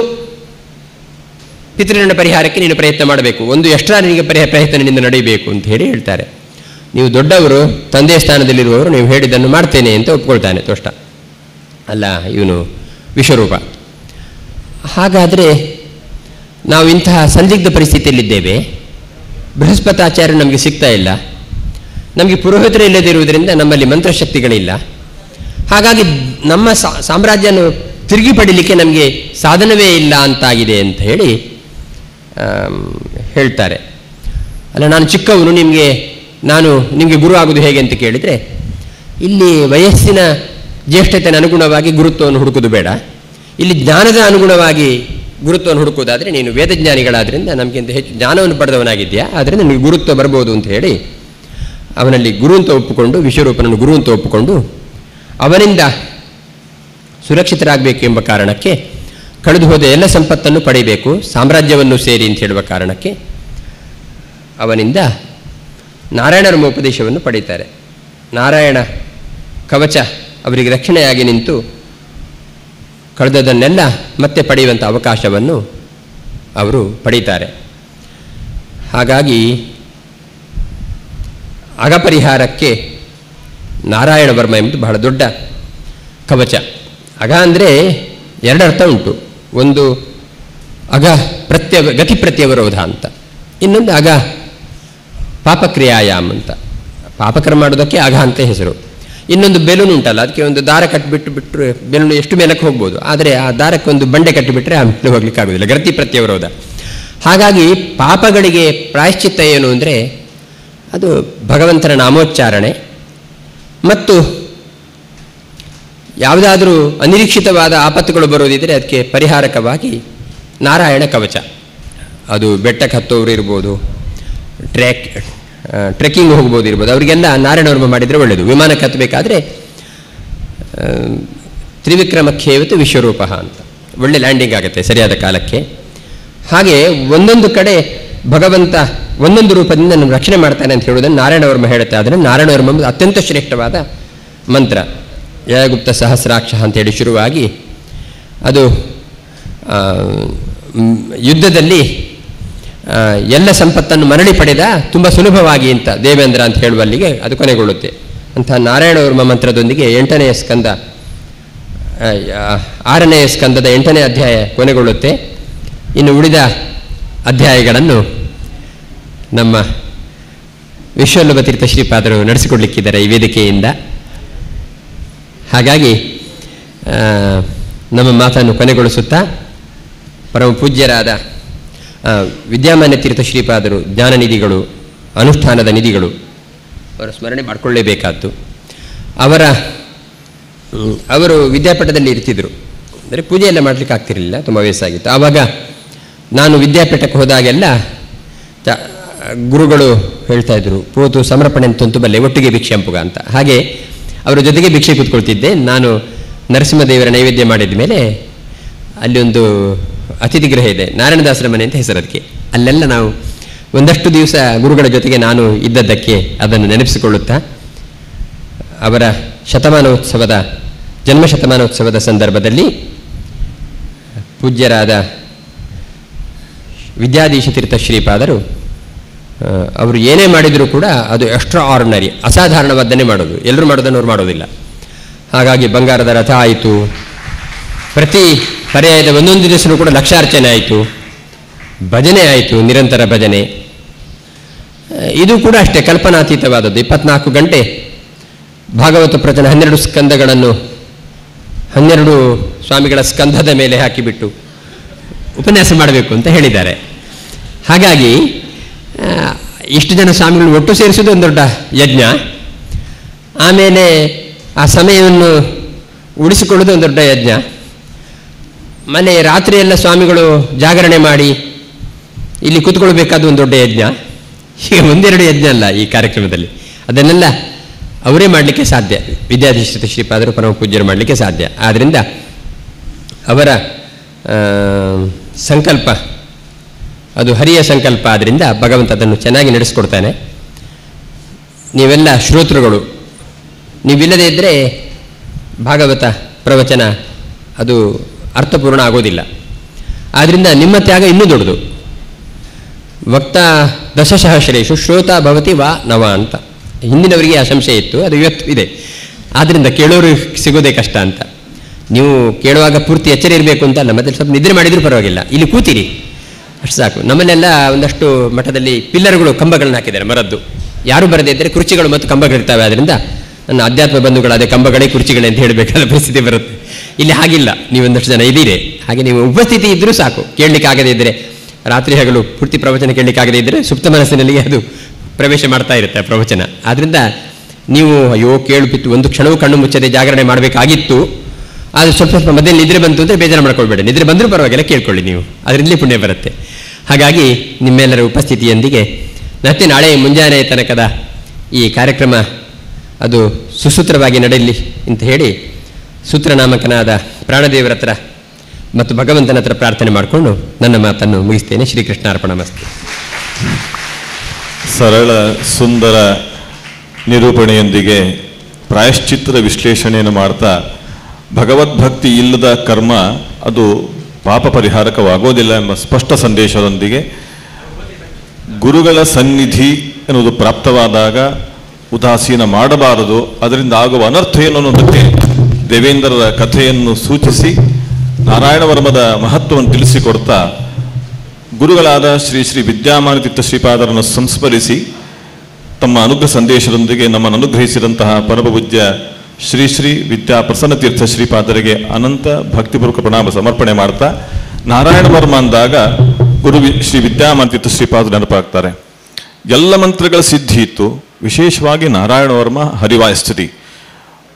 [SPEAKER 1] ಪಿತೃಋಣ ಪರಿಹಾರಕ್ಕೆ ನೀನು ಪ್ರಯತ್ನ ಮಾಡಬೇಕು. ಒಂದು ಎಕ್ಸ್ಟ್ರಾ ನಿನಗೆ ಪ್ರಯತ್ನ ನಿನ್ನಿಂದ ನಡೆಯಬೇಕು ಅಂತ ಹೇಳಿ ಹೇಳ್ತಾರೆ. ನೀವು ದೊಡ್ಡವರು, ತಂದೆಯ ಸ್ಥಾನದಲ್ಲಿರುವವರು, ನೀವು ಹೇಳಿದ್ದನ್ನು ಮಾಡ್ತೇನೆ ಅಂತ ಒಪ್ಕೊಳ್ತಾನೆ ತ್ವಷ್ಟ, ಅಲ್ಲ ಇವನು ವಿಶ್ವರೂಪ. ಹಾಗಾದರೆ ನಾವು ಇಂತಹ ಸಂದಿಗ್ಧ ಪರಿಸ್ಥಿತಿಯಲ್ಲಿದ್ದೇವೆ. ಬೃಹಸ್ಪತಾಚಾರ್ಯ ನಮಗೆ ಸಿಗ್ತಾ ಇಲ್ಲ, ನಮಗೆ ಪುರೋಹಿತರು ಇಲ್ಲದಿರುವುದರಿಂದ ನಮ್ಮಲ್ಲಿ ಮಂತ್ರಶಕ್ತಿಗಳಿಲ್ಲ. ಹಾಗಾಗಿ ನಮ್ಮ ಸಾಮ್ರಾಜ್ಯನ ತಿರುಗಿ ಪಡೀಲಿಕ್ಕೆ ನಮಗೆ ಸಾಧನವೇ ಇಲ್ಲ ಅಂತಾಗಿದೆ ಅಂತ ಹೇಳಿ ಹೇಳ್ತಾರೆ. ಅಲ್ಲ, ನಾನು ಚಿಕ್ಕವನು, ನಿಮಗೆ ಗುರು ಆಗೋದು ಹೇಗೆ ಅಂತ ಕೇಳಿದರೆ, ಇಲ್ಲಿ ವಯಸ್ಸಿನ ಜ್ಯೇಷ್ಠತೆಯ ಅನುಗುಣವಾಗಿ ಗುರುತ್ವವನ್ನು ಹುಡುಕೋದು ಬೇಡ, ಇಲ್ಲಿ ಜ್ಞಾನದ ಅನುಗುಣವಾಗಿ ಗುರುತ್ವವನ್ನು ಹುಡುಕೋದಾದರೆ ನೀನು ವೇದಜ್ಞಾನಿಗಳಾದ್ರಿಂದ ನಮಗಿಂತ ಹೆಚ್ಚು ಜ್ಞಾನವನ್ನು ಪಡೆದವನಾಗಿದೆಯಾ, ಆದ್ದರಿಂದ ನಿಮಗೆ ಗುರುತ್ವ ಬರ್ಬೋದು ಅಂತ ಹೇಳಿ ಅವನಲ್ಲಿ ಗುರು ಅಂತ ಒಪ್ಪಿಕೊಂಡು, ವಿಶ್ವರೂಪನನ್ನು ಗುರು ಅಂತ ಒಪ್ಪಿಕೊಂಡು ಅವನಿಂದ ಸುರಕ್ಷಿತರಾಗಬೇಕು ಎಂಬ ಕಾರಣಕ್ಕೆ, ಕಳೆದು ಹೋದ ಎಲ್ಲ ಸಂಪತ್ತನ್ನು ಪಡೆಯಬೇಕು, ಸಾಮ್ರಾಜ್ಯವನ್ನು ಸೇರಿ ಅಂತ ಹೇಳುವ ಕಾರಣಕ್ಕೆ ಅವನಿಂದ ನಾರಾಯಣರ ಉಪದೇಶವನ್ನು ಪಡೀತಾರೆ. ನಾರಾಯಣ ಕವಚ ಅವರಿಗೆ ರಕ್ಷಣೆಯಾಗಿ ನಿಂತು ಕಳೆದದನ್ನೆಲ್ಲ ಮತ್ತೆ ಪಡೆಯುವಂಥ ಅವಕಾಶವನ್ನು ಅವರು ಪಡೀತಾರೆ. ಹಾಗಾಗಿ ಅಗಪರಿಹಾರಕ್ಕೆ ನಾರಾಯಣ ವರ್ಮ ಎಂಬುದು ಬಹಳ ದೊಡ್ಡ ಕವಚ. ಅಗ ಅಂದರೆ ಎರಡರ್ಥ ಉಂಟು. ಒಂದು ಅಗ ಗತಿ ಪ್ರತ್ಯವರೋಧ ಅಂತ, ಇನ್ನೊಂದು ಅಗ ಪಾಪಕ್ರಿಯಾಯಾಮ್ ಅಂತ. ಪಾಪಕರ್ಮ ಮಾಡೋದಕ್ಕೆ ಅಗ ಅಂತ ಹೆಸರು. ಇನ್ನೊಂದು ಬೆಲೂನ್ ಉಂಟಲ್ಲ, ಅದಕ್ಕೆ ಒಂದು ದಾರ ಕಟ್ಟಿಬಿಟ್ಟರೆ ಬೆಲೂನು ಎಷ್ಟು ಮೇಲಕ್ಕೆ ಹೋಗ್ಬೋದು, ಆದರೆ ಆ ದಾರಕ್ಕೆ ಒಂದು ಬಂಡೆ ಕಟ್ಟಿಬಿಟ್ರೆ ಆ ಮೇಲೆ ಹೋಗ್ಲಿಕ್ಕೆ ಆಗೋದಿಲ್ಲ, ಗತಿ ಪ್ರತ್ಯವರೋಧ. ಹಾಗಾಗಿ ಪಾಪಗಳಿಗೆ ಪ್ರಾಯಶ್ಚಿತ್ತ ಏನು ಅಂದರೆ ಅದು ಭಗವಂತನ ನಾಮೋಚ್ಚಾರಣೆ ಮತ್ತು ಯಾವುದಾದರೂ ಅನಿರೀಕ್ಷಿತವಾದ ಆಪತ್ತುಗಳು ಬರೋದಿದ್ದರೆ ಅದಕ್ಕೆ ಪರಿಹಾರಕವಾಗಿ ನಾರಾಯಣ ಕವಚ. ಅದು ಬೆಟ್ಟಕ್ಕೆ ಹತ್ತೋರು ಇರ್ಬೋದು, ಟ್ರೆಕ್ಕಿಂಗ್ ಹೋಗ್ಬೋದು ಇರ್ಬೋದು, ಅವರಿಗೆಲ್ಲ ನಾರಾಯಣವರ್ಮ ಮಾಡಿದರೆ ಒಳ್ಳೆಯದು. ವಿಮಾನಕ್ಕೆ ಹತ್ತಬೇಕಾದ್ರೆ ತ್ರಿವಿಕ್ರಮಕ್ಕೇವತ್ತು ವಿಶ್ವರೂಪ ಅಂತ ಒಳ್ಳೆ ಲ್ಯಾಂಡಿಂಗ್ ಆಗುತ್ತೆ ಸರಿಯಾದ ಕಾಲಕ್ಕೆ. ಹಾಗೆ ಒಂದೊಂದು ಕಡೆ ಭಗವಂತ ಒಂದೊಂದು ರೂಪದಿಂದ ನಾನು ರಕ್ಷಣೆ ಮಾಡ್ತಾನೆ ಅಂತ ಹೇಳೋದನ್ನು ನಾರಾಯಣವರ್ಮ ಹೇಳುತ್ತೆ. ಆದರೆ ನಾರಾಯಣವರ್ಮ ಅತ್ಯಂತ ಶ್ರೇಷ್ಠವಾದ ಮಂತ್ರ. ಜಯಗುಪ್ತ ಸಹಸ್ರಾಕ್ಷ ಅಂತೇಳಿ ಶುರುವಾಗಿ ಅದು ಯುದ್ಧದಲ್ಲಿ ಎಲ್ಲ ಸಂಪತ್ತನ್ನು ಮರಳಿ ಪಡೆದ ತುಂಬ ಸುಲಭವಾಗಿ ಅಂತ ದೇವೇಂದ್ರ ಅಂತ ಹೇಳುವಲ್ಲಿಗೆ ಅದು ಕೊನೆಗೊಳ್ಳುತ್ತೆ. ಅಂತಹ ನಾರಾಯಣವರ್ಮ ಮಂತ್ರದೊಂದಿಗೆ 8ನೇ ಸ್ಕಂದ 6ನೇ ಸ್ಕಂದದ 8ನೇ ಅಧ್ಯಾಯ ಕೊನೆಗೊಳ್ಳುತ್ತೆ. ಇನ್ನು ಉಳಿದ ಅಧ್ಯಾಯಗಳನ್ನು ನಮ್ಮ ವಿಶ್ವವಲ್ಲಭ ತೀರ್ಥ ಶ್ರೀಪಾದರು ನಡೆಸಿಕೊಡ್ಲಿಕ್ಕಿದ್ದಾರೆ ಈ ವೇದಿಕೆಯಿಂದ. ಹಾಗಾಗಿ ನಮ್ಮ ಮಾತನ್ನು ಕೊನೆಗೊಳಿಸುತ್ತಾ ಪರಮ ಪೂಜ್ಯರಾದ ವಿದ್ಯಾಮಾನ್ಯ ತೀರ್ಥ ಶ್ರೀಪಾದರು ಜ್ಞಾನನಿಧಿಗಳು, ಅನುಷ್ಠಾನದ ನಿಧಿಗಳು, ಅವರ ಸ್ಮರಣೆ ಮಾಡಿಕೊಳ್ಳಲೇಬೇಕಾದ್ದು. ಅವರು ವಿದ್ಯಾಪೀಠದಲ್ಲಿ ಇರ್ತಿದ್ರು, ಅಂದರೆ ಪೂಜೆ ಎಲ್ಲ ಮಾಡಲಿಕ್ಕೆ ಆಗ್ತಿರಲಿಲ್ಲ, ತುಂಬ ವಯಸ್ಸಾಗಿತ್ತು. ಆವಾಗ ನಾನು ವಿದ್ಯಾಪೀಠಕ್ಕೆ ಹೋದಾಗೆಲ್ಲ ಗುರುಗಳು ಹೇಳ್ತಾ ಇದ್ರು, ಪೋತು ಸಮರ್ಪಣೆ ಅಂತಂತೂ ಬಲ್ಲೆ, ಒಟ್ಟಿಗೆ ಭಿಕ್ಷೆ ಹಂಪುಗ ಅಂತ. ಹಾಗೆ ಅವರ ಜೊತೆಗೆ ಭಿಕ್ಷೆ ಕೂತ್ಕೊಳ್ತಿದ್ದೆ. ನಾನು ನರಸಿಂಹದೇವರ ನೈವೇದ್ಯ ಮಾಡಿದ ಮೇಲೆ ಅಲ್ಲಿ ಒಂದು ಅತಿಥಿ ಗೃಹ ಇದೆ, ನಾರಾಯಣದಾಸರ ಮನೆ ಅಂತ ಹೆಸರು ಅದಕ್ಕೆ. ಅಲ್ಲೆಲ್ಲ ನಾವು ಒಂದಷ್ಟು ದಿವಸ ಗುರುಗಳ ಜೊತೆಗೆ ನಾನು ಇದ್ದದ್ದಕ್ಕೆ ಅದನ್ನು ನೆನಪಿಸಿಕೊಳ್ಳುತ್ತಾ ಅವರ ಜನ್ಮ ಶತಮಾನೋತ್ಸವದ ಸಂದರ್ಭದಲ್ಲಿ ಪೂಜ್ಯರಾದ ವಿದ್ಯಾಧೀಶ ತೀರ್ಥ ಶ್ರೀಪಾದರು ಅವರು ಏನೇ ಮಾಡಿದರೂ ಕೂಡ ಅದು ಎಕ್ಸ್ಟ್ರಾ ಆರ್ಡಿನರಿ, ಅಸಾಧಾರಣವಾದ್ದನ್ನೇ ಮಾಡೋದು. ಎಲ್ಲರೂ ಮಾಡೋದನ್ನು ಅವ್ರು ಮಾಡೋದಿಲ್ಲ. ಹಾಗಾಗಿ ಬಂಗಾರದ ರಥ ಆಯಿತು, ಪ್ರತಿ ಪರ್ಯಾಯದ ಒಂದೊಂದು ದಿವಸನೂ ಕೂಡ ಲಕ್ಷಾರ್ಚನೆ ಆಯಿತು, ಭಜನೆ ಆಯಿತು, ನಿರಂತರ ಭಜನೆ. ಇದು ಕೂಡ ಅಷ್ಟೇ ಕಲ್ಪನಾತೀತವಾದದ್ದು. 24 ಗಂಟೆ ಭಾಗವತ ಪ್ರವಚನ 12 ಸ್ಕಂದಗಳನ್ನು 12 ಸ್ವಾಮಿಗಳ ಸ್ಕಂಧದ ಮೇಲೆ ಹಾಕಿಬಿಟ್ಟು ಉಪನ್ಯಾಸ ಮಾಡಬೇಕು ಅಂತ ಹೇಳಿದ್ದಾರೆ. ಹಾಗಾಗಿ ಇಷ್ಟು ಜನ ಸ್ವಾಮಿಗಳು ಒಟ್ಟು ಸೇರಿಸೋದು ಒಂದು ದೊಡ್ಡ ಯಜ್ಞ. ಆಮೇಲೆ ಆ ಸಮಯವನ್ನು ಉಳಿಸಿಕೊಳ್ಳೋದು ಒಂದು ದೊಡ್ಡ ಯಜ್ಞ. ಮನೆ ರಾತ್ರಿಯೆಲ್ಲ ಸ್ವಾಮಿಗಳು ಜಾಗರಣೆ ಮಾಡಿ ಇಲ್ಲಿ ಕೂತ್ಕೊಳ್ಬೇಕಾದ ಒಂದು ದೊಡ್ಡ ಯಜ್ಞ. ಈಗ ಒಂದೆರಡು ಯಜ್ಞ ಅಲ್ಲ ಈ ಕಾರ್ಯಕ್ರಮದಲ್ಲಿ, ಅದನ್ನೆಲ್ಲ ಅವರೇ ಮಾಡಲಿಕ್ಕೆ ಸಾಧ್ಯ. ವಿದ್ಯಾಧೀಶ ಶ್ರೀಪಾದರು ಪರಮ ಪೂಜ್ಯರು ಮಾಡಲಿಕ್ಕೆ ಸಾಧ್ಯ. ಆದ್ದರಿಂದ ಅವರ ಸಂಕಲ್ಪ ಅದು ಹರಿಯ ಸಂಕಲ್ಪ. ಆದ್ದರಿಂದ ಭಗವಂತ ಅದನ್ನು ಚೆನ್ನಾಗಿ ನಡೆಸಿಕೊಡ್ತಾನೆ. ನೀವೆಲ್ಲ ಶ್ರೋತೃಗಳು, ನೀವಿಲ್ಲದೇ ಇದ್ದರೆ ಭಾಗವತ ಪ್ರವಚನ ಅದು ಅರ್ಥಪೂರ್ಣ ಆಗೋದಿಲ್ಲ. ಆದ್ದರಿಂದ ನಿಮ್ಮ ತ್ಯಾಗ ಇನ್ನೂ ದೊಡ್ಡದು. ವಕ್ತಾ ದಶಸಹಸ್ರೇಶು ಶ್ರೋತಾ ಭವತಿ ವಾ ನವ ಅಂತ ಹಿಂದಿನವರಿಗೆ ಆ ಸಂಶಯ ಇತ್ತು, ಅದು ಇವತ್ತು ಇದೆ. ಆದ್ದರಿಂದ ಕೇಳೋರು ಸಿಗೋದೇ ಕಷ್ಟ ಅಂತ. ನೀವು ಕೇಳುವಾಗ ಪೂರ್ತಿ ಎಚ್ಚರ ಇರಬೇಕು ಅಂತ ಅಲ್ಲ, ಮತ್ತೆ ಸ್ವಲ್ಪ ನಿದ್ರೆ ಮಾಡಿದರೂ ಪರವಾಗಿಲ್ಲ, ಇಲ್ಲಿ ಕೂತಿರಿ ಅಷ್ಟು ಸಾಕು. ನಮ್ಮಲ್ಲೆಲ್ಲ ಒಂದಷ್ಟು ಮಠದಲ್ಲಿ ಪಿಲ್ಲರ್ಗಳು, ಕಂಬಗಳನ್ನ ಹಾಕಿದ್ದಾರೆ ಮರದ್ದು. ಯಾರು ಬರದೇ ಇದ್ದರೆ ಕುರ್ಚಿಗಳು ಮತ್ತು ಕಂಬಗಳಿರ್ತವೆ. ಆದ್ದರಿಂದ ನನ್ನ ಅಧ್ಯಾತ್ಮ ಬಂಧುಗಳಾದ ಕಂಬಗಳೇ ಕುರ್ಚಿಗಳೇ ಅಂತ ಹೇಳಬೇಕಾದ ಪರಿಸ್ಥಿತಿ ಬರುತ್ತೆ. ಇಲ್ಲಿ ಹಾಗಿಲ್ಲ, ನೀವೊಂದಷ್ಟು ಜನ ಇದ್ದೀರಿ. ಹಾಗೆ ನೀವು ಉಪಸ್ಥಿತಿ ಇದ್ದರೂ ಸಾಕು. ಕೇಳಲಿಕ್ಕೆ ಆಗದೇ ಇದ್ದರೆ, ರಾತ್ರಿ ಹಗಲು ಪೂರ್ತಿ ಪ್ರವಚನ ಕೇಳಲಿಕ್ಕೆ ಆಗದೇ ಇದ್ದರೆ ಸುಪ್ತ ಮನಸ್ಸಿನಲ್ಲಿ ಅದು ಪ್ರವೇಶ ಮಾಡ್ತಾ ಇರುತ್ತೆ ಆ ಪ್ರವಚನ. ಆದ್ದರಿಂದ ನೀವು ಅಯ್ಯೋ ಕೇಳುತ್ತಿತ್ತು, ಒಂದು ಕ್ಷಣವೂ ಕಣ್ಣು ಮುಚ್ಚದೆ ಜಾಗರಣೆ ಮಾಡಬೇಕಾಗಿತ್ತು, ಆದರೆ ಸ್ವಲ್ಪ ಸ್ವಲ್ಪ ಮಧ್ಯೆ ನಿದ್ರೆ ಬಂತು ಅಂದರೆ ಬೇಜಾರು ಮಾಡ್ಕೊಳ್ಬೇಡಿ. ನಿದ್ರೆ ಬಂದರೂ ಪರವಾಗಿಲ್ಲ, ಕೇಳ್ಕೊಳ್ಳಿ ನೀವು, ಅದರಿಂದಲೇ ಪುಣ್ಯ ಬರುತ್ತೆ. ಹಾಗಾಗಿ ನಿಮ್ಮೆಲ್ಲರ ಉಪಸ್ಥಿತಿಯೊಂದಿಗೆ ಮತ್ತೆ ನಾಳೆ ಮುಂಜಾನೆ ತನಕದ ಈ ಕಾರ್ಯಕ್ರಮ ಅದು ಸುಸೂತ್ರವಾಗಿ ನಡೆಯಲಿ ಅಂತ ಹೇಳಿ ಸೂತ್ರನಾಮಕನಾದ ಪ್ರಾಣದೇವರ ಹತ್ರ ಮತ್ತು ಭಗವಂತನ ಹತ್ರ ಪ್ರಾರ್ಥನೆ ಮಾಡಿಕೊಂಡು ನನ್ನ ಮಾತನ್ನು ಮುಗಿಸ್ತೇನೆ. ಶ್ರೀಕೃಷ್ಣಾರ್ಪಣಮಸ್ತು.
[SPEAKER 2] ಸರಳ ಸುಂದರ ನಿರೂಪಣೆಯೊಂದಿಗೆ ಪ್ರಾಯಶ್ಚಿತ್ತರ ವಿಶ್ಲೇಷಣೆಯನ್ನು ಮಾಡ್ತಾ, ಭಗವದ್ಭಕ್ತಿ ಇಲ್ಲದ ಕರ್ಮ ಅದು ಪಾಪ ಪರಿಹಾರಕವಾಗೋದಿಲ್ಲ ಎಂಬ ಸ್ಪಷ್ಟ ಸಂದೇಶದೊಂದಿಗೆ, ಗುರುಗಳ ಸನ್ನಿಧಿ ಎನ್ನುವುದು ಪ್ರಾಪ್ತವಾದಾಗ ಉದಾಸೀನ ಮಾಡಬಾರದು, ಅದರಿಂದ ಆಗುವ ಅನರ್ಥ ಏನು ಅನ್ನೋದಕ್ಕೆ ದೇವೇಂದ್ರರ ಕಥೆಯನ್ನು ಸೂಚಿಸಿ ನಾರಾಯಣ ವರ್ಮದ ಮಹತ್ವವನ್ನು ತಿಳಿಸಿಕೊಡ್ತಾ, ಗುರುಗಳಾದ ಶ್ರೀ ಶ್ರೀ ವಿದ್ಯಾಮಾನ್ಯ ತೀರ್ಥ ಶ್ರೀಪಾದರನ್ನು ಸಂಸ್ಮರಿಸಿ ತಮ್ಮ ಅನುಗ್ರಹ ಸಂದೇಶದೊಂದಿಗೆ ನಮ್ಮನ್ನು ಅನುಗ್ರಹಿಸಿದಂತಹ ಪರಮಪೂಜ್ಯ ಶ್ರೀ ಶ್ರೀ ವಿದ್ಯಾ ಪ್ರಸನ್ನ ತೀರ್ಥ ಶ್ರೀಪಾದರಿಗೆ ಅನಂತ ಭಕ್ತಿಪೂರ್ವಕ ಪ್ರಣಾಮ ಸಮರ್ಪಣೆ ಮಾಡ್ತಾ, ನಾರಾಯಣ ವರ್ಮ ಅಂದಾಗ ಗುರು ಶ್ರೀ ವಿದ್ಯಾಮಾನ್ಯ ತೀರ್ಥ ಶ್ರೀಪಾದರು ನೆನಪಾಗ್ತಾರೆ. ಎಲ್ಲ ಮಂತ್ರಗಳ ಸಿದ್ಧಿ ಇತ್ತು, ವಿಶೇಷವಾಗಿ ನಾರಾಯಣ ವರ್ಮ ಹರಿವಾಯಸ್ಥಿತಿ.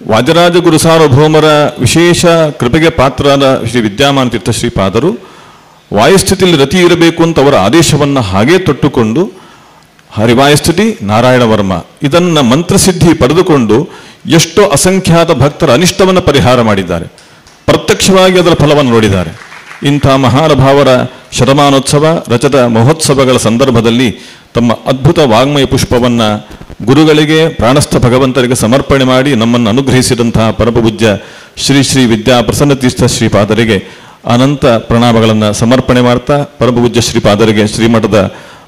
[SPEAKER 2] ವಾಜರಾಜ ಗುರು ಸಾರ್ವಭೌಮರ ವಿಶೇಷ ಕೃಪೆಗೆ ಪಾತ್ರರಾದ ಶ್ರೀ ವಿದ್ಯಾಮಾನ್ಯ ತೀರ್ಥ ಶ್ರೀಪಾದರು ವಾಯುಸ್ಥಿತಿಯಲ್ಲಿ ರತಿ ಇರಬೇಕು ಅಂತ ಅವರ ಆದೇಶವನ್ನು ಹಾಗೇ ತೊಟ್ಟುಕೊಂಡು ಹರಿವಾಯಸ್ಥಿತಿ ನಾರಾಯಣ ವರ್ಮ ಇದನ್ನು ಮಂತ್ರಸಿದ್ಧಿ ಪಡೆದುಕೊಂಡು ಎಷ್ಟೋ ಅಸಂಖ್ಯಾತ ಭಕ್ತರ ಅನಿಷ್ಟವನ್ನು ಪರಿಹಾರ ಮಾಡಿದ್ದಾರೆ. ಪ್ರತ್ಯಕ್ಷವಾಗಿ ಅದರ ಫಲವನ್ನು ನೋಡಿದ್ದಾರೆ. ಇಂಥ ಮಹಾನುಭಾವರ ಶತಮಾನೋತ್ಸವ ರಜತ ಮಹೋತ್ಸವಗಳ ಸಂದರ್ಭದಲ್ಲಿ ತಮ್ಮ ಅದ್ಭುತ ವಾಗ್ಮಯ ಪುಷ್ಪವನ್ನು ಗುರುಗಳಿಗೆ, ಪ್ರಾಣಸ್ಥ ಭಗವಂತರಿಗೆ ಸಮರ್ಪಣೆ ಮಾಡಿ ನಮ್ಮನ್ನು ಅನುಗ್ರಹಿಸಿದಂತಹ ಪರಮಪೂಜ್ಯ ಶ್ರೀ ಶ್ರೀ ವಿದ್ಯಾ ಪ್ರಸನ್ನ ತೀರ್ಥ ಶ್ರೀಪಾದರಿಗೆ ಅನಂತ ಪ್ರಣಾಮಗಳನ್ನು ಸಮರ್ಪಣೆ ಮಾಡ್ತಾ, ಪರಮಪೂಜ್ಯ ಶ್ರೀಪಾದರಿಗೆ ಶ್ರೀಮಠದ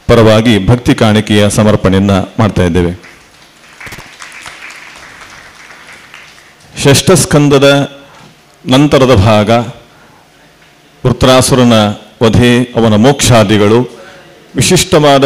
[SPEAKER 2] ಪರವಾಗಿ ಭಕ್ತಿ ಕಾಣಿಕೆಯ ಸಮರ್ಪಣೆಯನ್ನು ಮಾಡ್ತಾ ಇದ್ದೇವೆ. ಷಷ್ಠಸ್ಕಂದದ ನಂತರದ ಭಾಗ, ವೃತ್ರಾಸುರನ ವಧೆ, ಅವನ ಮೋಕ್ಷಾದಿಗಳು, ವಿಶಿಷ್ಟವಾದ